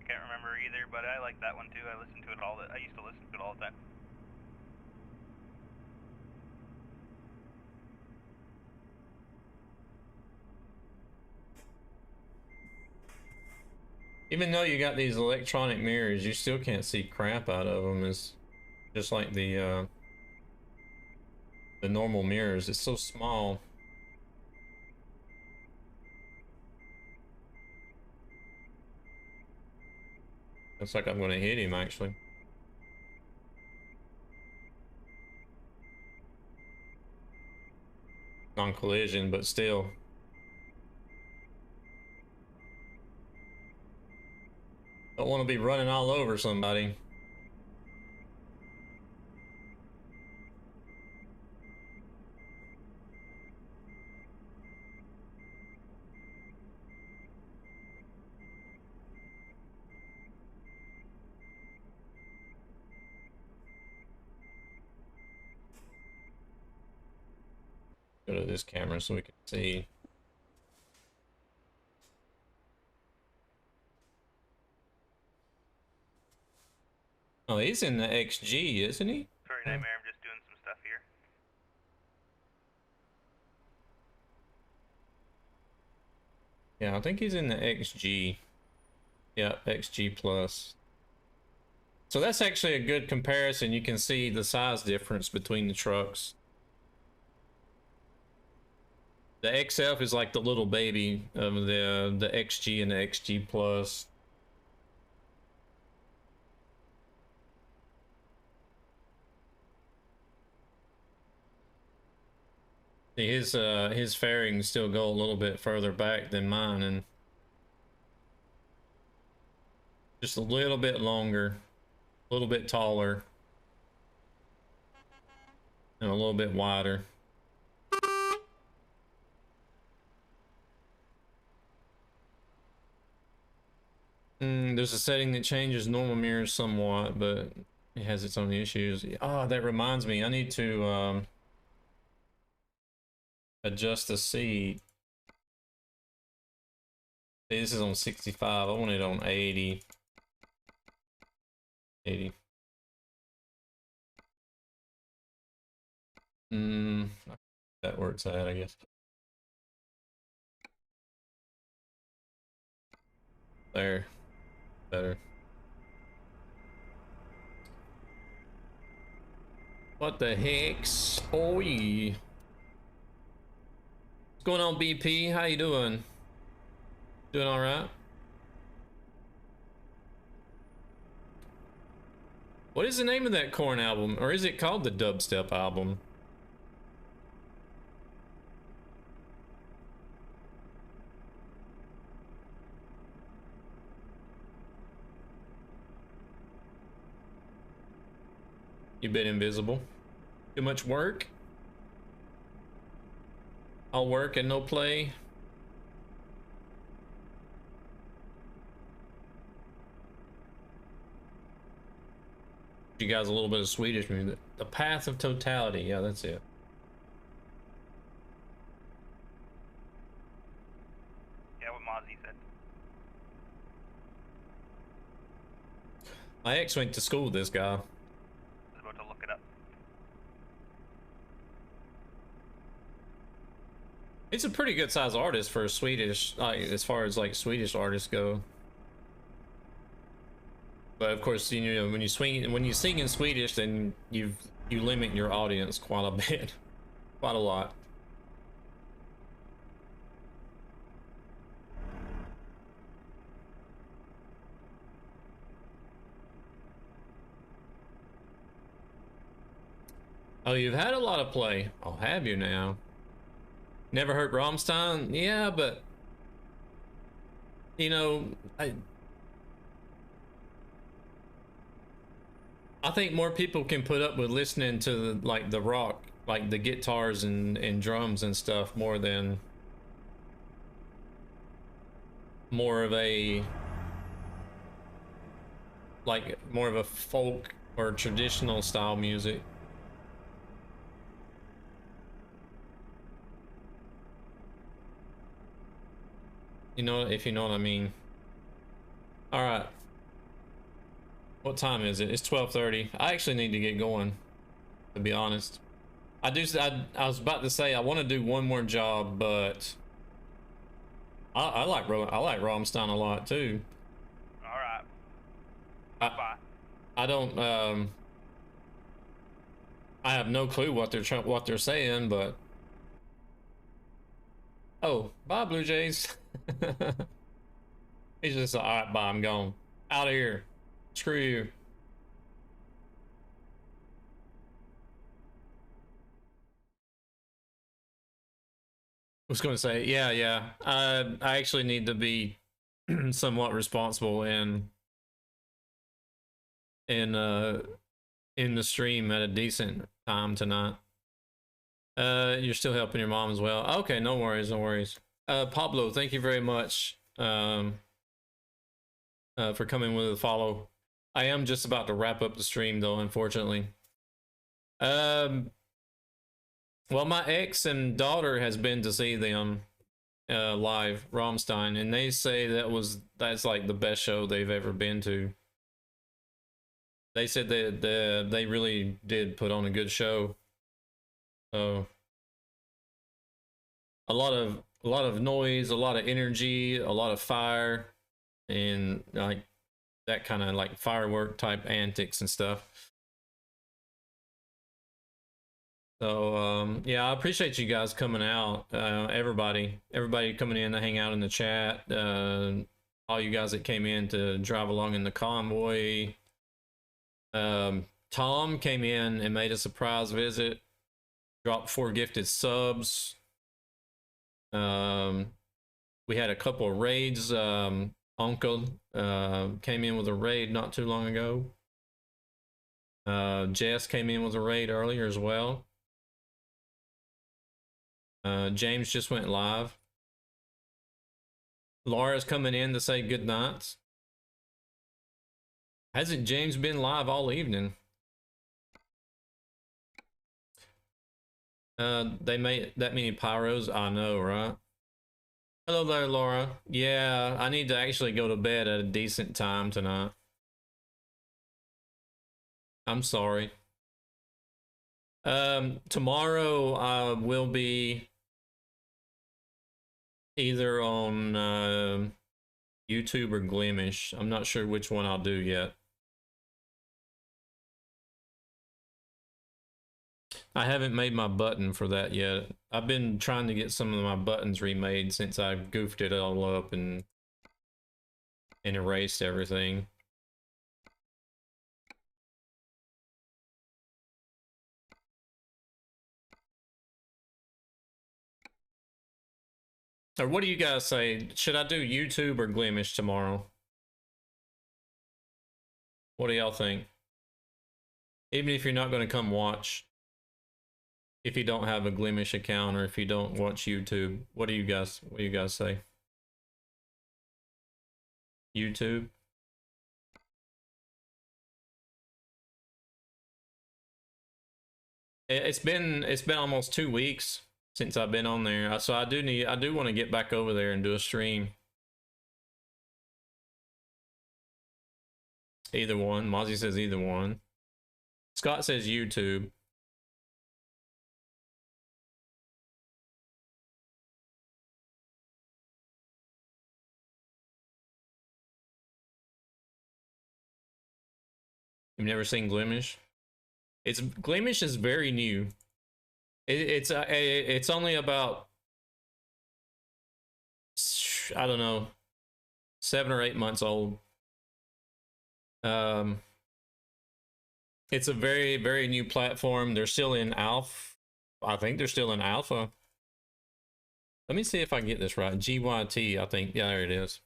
Speaker 2: Can't remember either, but I like that one too. I used to listen to it all the time.
Speaker 1: Even though you got these electronic mirrors, you still can't see crap out of them. It's just like the normal mirrors. It's so small. Looks like I'm going to hit him actually. Non-collision, but still. Don't want to be running all over somebody. Go to this camera so we can see. Oh, he's in the XG, isn't he?
Speaker 2: Sorry, Nightmare, I'm just doing some stuff here.
Speaker 1: Yeah, I think he's in the XG. Yeah, XG plus. So that's actually a good comparison. You can see the size difference between the trucks. The XF is like the little baby of the XG and the XG plus. See, his fairings still go a little bit further back than mine, and just a little bit longer, a little bit taller, and a little bit wider. There's a setting that changes normal mirrors somewhat, but it has its own issues. Oh, that reminds me, I need to adjust the seat. See, this is on 65. I want it on 80. 80. That works out, I guess. There. Better. What the heck's? Oh, yeah. What's going on, BP? How you doing? Doing all right? What is the name of that Korn album? Or is it called the Dubstep album? You've been invisible. Too much work? All work and no play? You guys a little bit of Swedish music. The Path of Totality. Yeah, that's it.
Speaker 2: Yeah, what Mozzie said.
Speaker 1: My ex went to school with this guy.
Speaker 2: I was about to look it up.
Speaker 1: It's a pretty good size artist for a Swedish, like as far as like Swedish artists go. But of course, you know, when you sing in Swedish, then you limit your audience quite a bit, quite a lot. Oh, you've had a lot of play. I'll have you now. Never heard Rammstein? Yeah, but you know, I think more people can put up with listening to like the rock, like the guitars and drums and stuff, more than more of a folk or traditional style music. You know, if you know what I mean. All right. What time is it? It's 12:30. I actually need to get going, to be honest. I was about to say I want to do one more job, but I like Rammstein a lot too.
Speaker 2: All right. Bye.
Speaker 1: I don't I have no clue what they're saying, but oh, bye Blue Jays. He's just all right, bye, I'm gone. Out of here. Screw you. I was going to say, yeah. I actually need to be somewhat responsible in the stream at a decent time tonight. You're still helping your mom as well. Okay, no worries, no worries. Pablo, thank you very much for coming with a follow. I am just about to wrap up the stream though, unfortunately. Well, my ex and daughter has been to see them live, Rammstein, and they say that's like the best show they've ever been to. They said that they really did put on a good show. So a lot of noise, a lot of energy, a lot of fire, and like that kind of like firework type antics and stuff. So yeah, I appreciate you guys coming out. Everybody coming in to hang out in the chat. All you guys that came in to drive along in the convoy. Tom came in and made a surprise visit. Dropped 4 gifted subs. We had a couple of raids. Uncle came in with a raid not too long ago. Jess came in with a raid earlier as well. James just went live. Laura's coming in to say good night. Hasn't James been live all evening? They made that many pyros. I know, right? Hello there, Laura. Yeah, I need to actually go to bed at a decent time tonight. I'm sorry. Tomorrow will be either on YouTube or Glimish. I'm not sure which one I'll do yet. I haven't made my button for that yet. I've been trying to get some of my buttons remade since I goofed it all up and erased everything. Or what do you guys say? Should I do YouTube or Glimish tomorrow? What do y'all think? Even if you're not going to come watch, if you don't have a Glimish account or if you don't watch YouTube, what do you guys say? YouTube? It's been almost 2 weeks since I've been on there, so I do want to get back over there and do a stream. Either one. Mozzie says either one. Scott says YouTube. You've never seen Glimish? Glimish is very new. It's only about, I don't know, 7 or 8 months old. It's a very, very new platform. They're still in alpha. I think they're still in alpha. Let me see if I can get this right. GYT, I think. Yeah, there it is.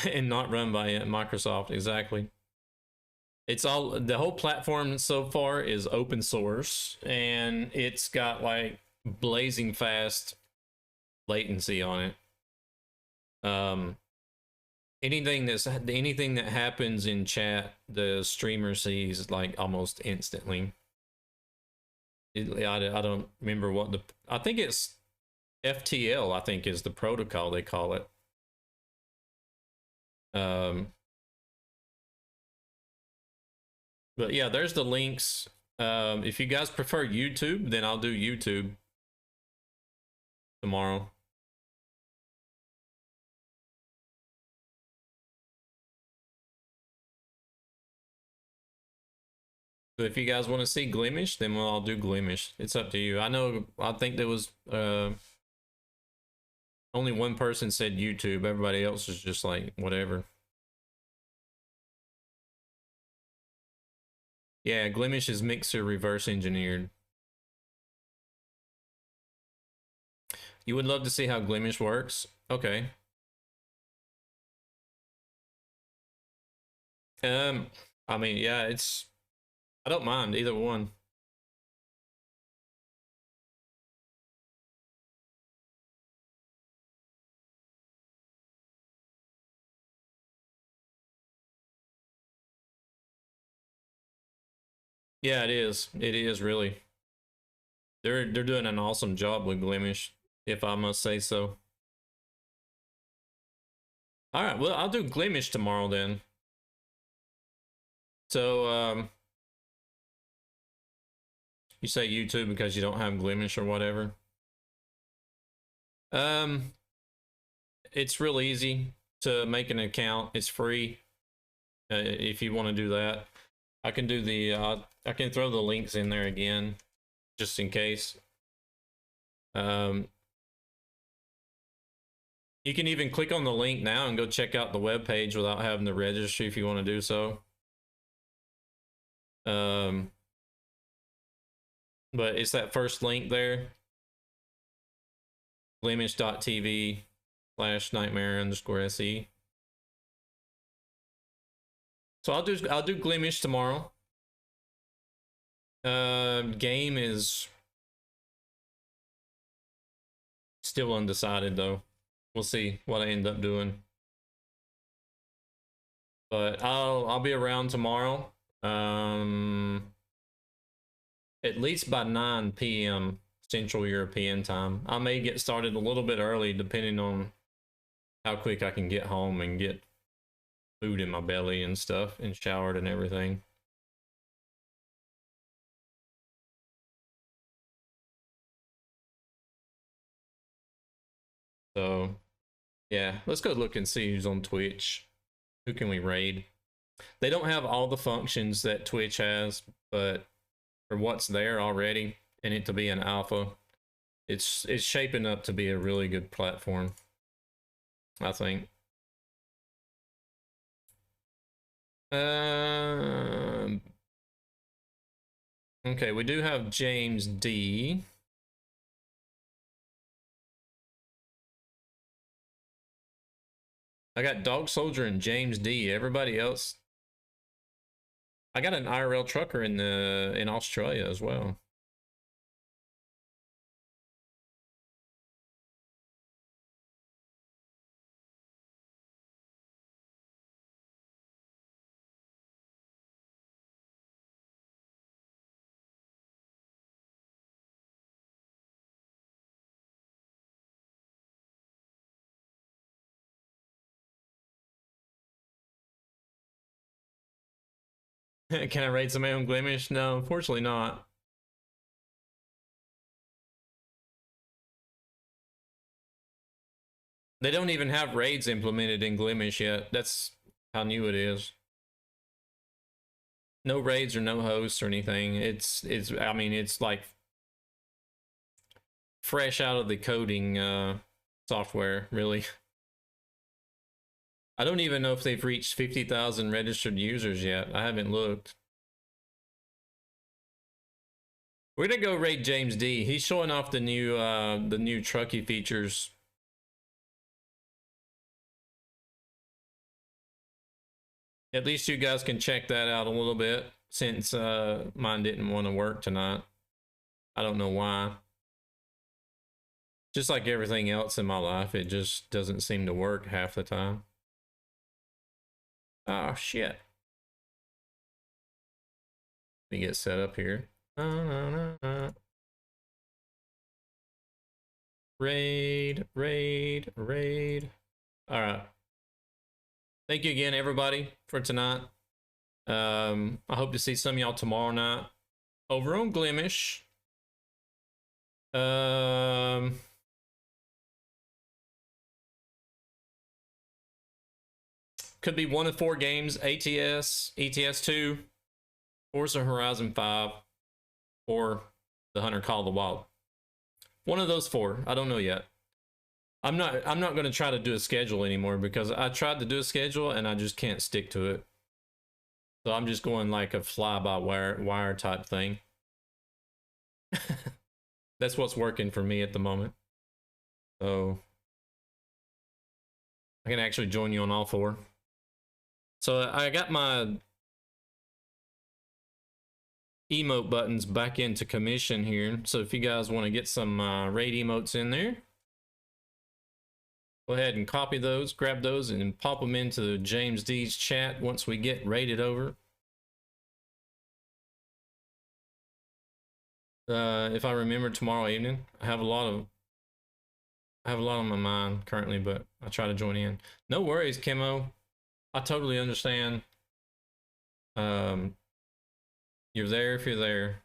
Speaker 1: And not run by Microsoft, exactly. It's all, the whole platform so far is open source, and it's got like blazing fast latency on it. Anything that happens in chat, the streamer sees like almost instantly. I don't remember what I think it's FTL, I think is the protocol they call it. But yeah, there's the links. If you guys prefer YouTube, then I'll do YouTube tomorrow. So if you guys want to see Glimish, then I'll do Glimish. It's up to you. I think there was only one person said YouTube. Everybody else is just like whatever. Yeah, Glimish is mixer reverse engineered. You would love to see how Glimish works? Okay. I mean, yeah, I don't mind either one. Yeah, it is. It is really. They're doing an awesome job with Glimish, if I must say so. All right, well, I'll do Glimish tomorrow then. So, you say YouTube because you don't have Glimish or whatever? It's real easy to make an account. It's free. If you want to do that, I can do the I can throw the links in there again just in case. You can even click on the link now and go check out the web page without having to register if you want to do so. But it's that first link there, glimish.tv/nightmare_se. So I'll do Glimish tomorrow. Game is still undecided though. We'll see what I end up doing. But I'll be around tomorrow. At least by 9 p.m. Central European time. I may get started a little bit early depending on how quick I can get home and get food in my belly and stuff, and showered and everything. So, yeah, let's go look and see who's on Twitch. Who can we raid? They don't have all the functions that Twitch has, but for what's there already, and it to be an alpha, it's shaping up to be a really good platform, I think. Okay, we do have James D. I got Dog Soldier and James D. Everybody else, I got an IRL trucker in Australia as well. Can I raid somebody on Glimish? No, unfortunately not. They don't even have raids implemented in Glimish yet. That's how new it is. No raids or no hosts or anything. I mean, it's like fresh out of the coding software, really. I don't even know if they've reached 50,000 registered users yet. I haven't looked. We're gonna go raid James D. He's showing off the new Trucky features. At least you guys can check that out a little bit, since mine didn't want to work tonight. I don't know why. Just like everything else in my life, it just doesn't seem to work half the time. Oh, shit. Let me get set up here. Raid, raid, raid. All right. Thank you again, everybody, for tonight. I hope to see some of y'all tomorrow night over on Glimish. Could be one of 4 games: ATS, ETS2, Forza Horizon 5, or The Hunter Call of the Wild. One of those 4. I don't know yet. I'm not going to try to do a schedule anymore, because I tried to do a schedule and I just can't stick to it. So I'm just going like a fly-by-wire type thing. That's what's working for me at the moment. So I can actually join you on all 4. So I got my emote buttons back into commission here. So if you guys want to get some raid emotes in there, go ahead and copy those, grab those, and pop them into James D's chat once we get raided over. If I remember tomorrow evening, I have a lot on my mind currently, but I try to join in. No worries, Kimo. I totally understand. You're there if you're there.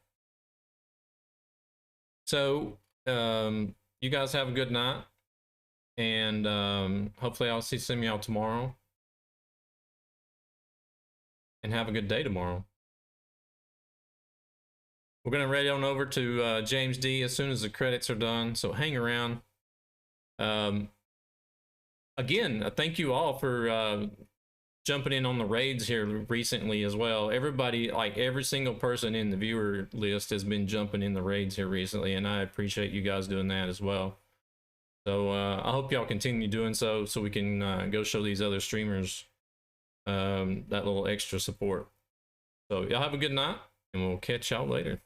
Speaker 1: So, you guys have a good night, and hopefully I'll see some of y'all tomorrow. And have a good day tomorrow. We're gonna raid on over to James D as soon as the credits are done, so hang around. Again, thank you all for jumping in on the raids here recently as well. Everybody, like every single person in the viewer list, has been jumping in the raids here recently, and I appreciate you guys doing that as well. So I hope y'all continue doing so we can go show these other streamers that little extra support. So y'all have a good night, and we'll catch y'all later.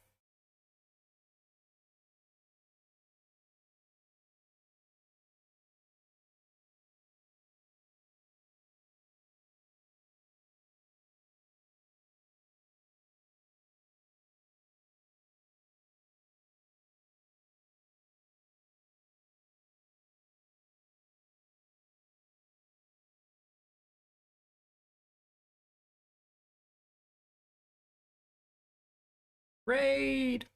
Speaker 1: Raid!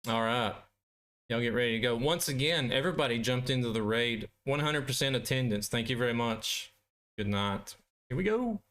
Speaker 1: All right. Y'all get ready to go. Once again, everybody jumped into the raid. 100% attendance. Thank you very much. Good night. Here we go.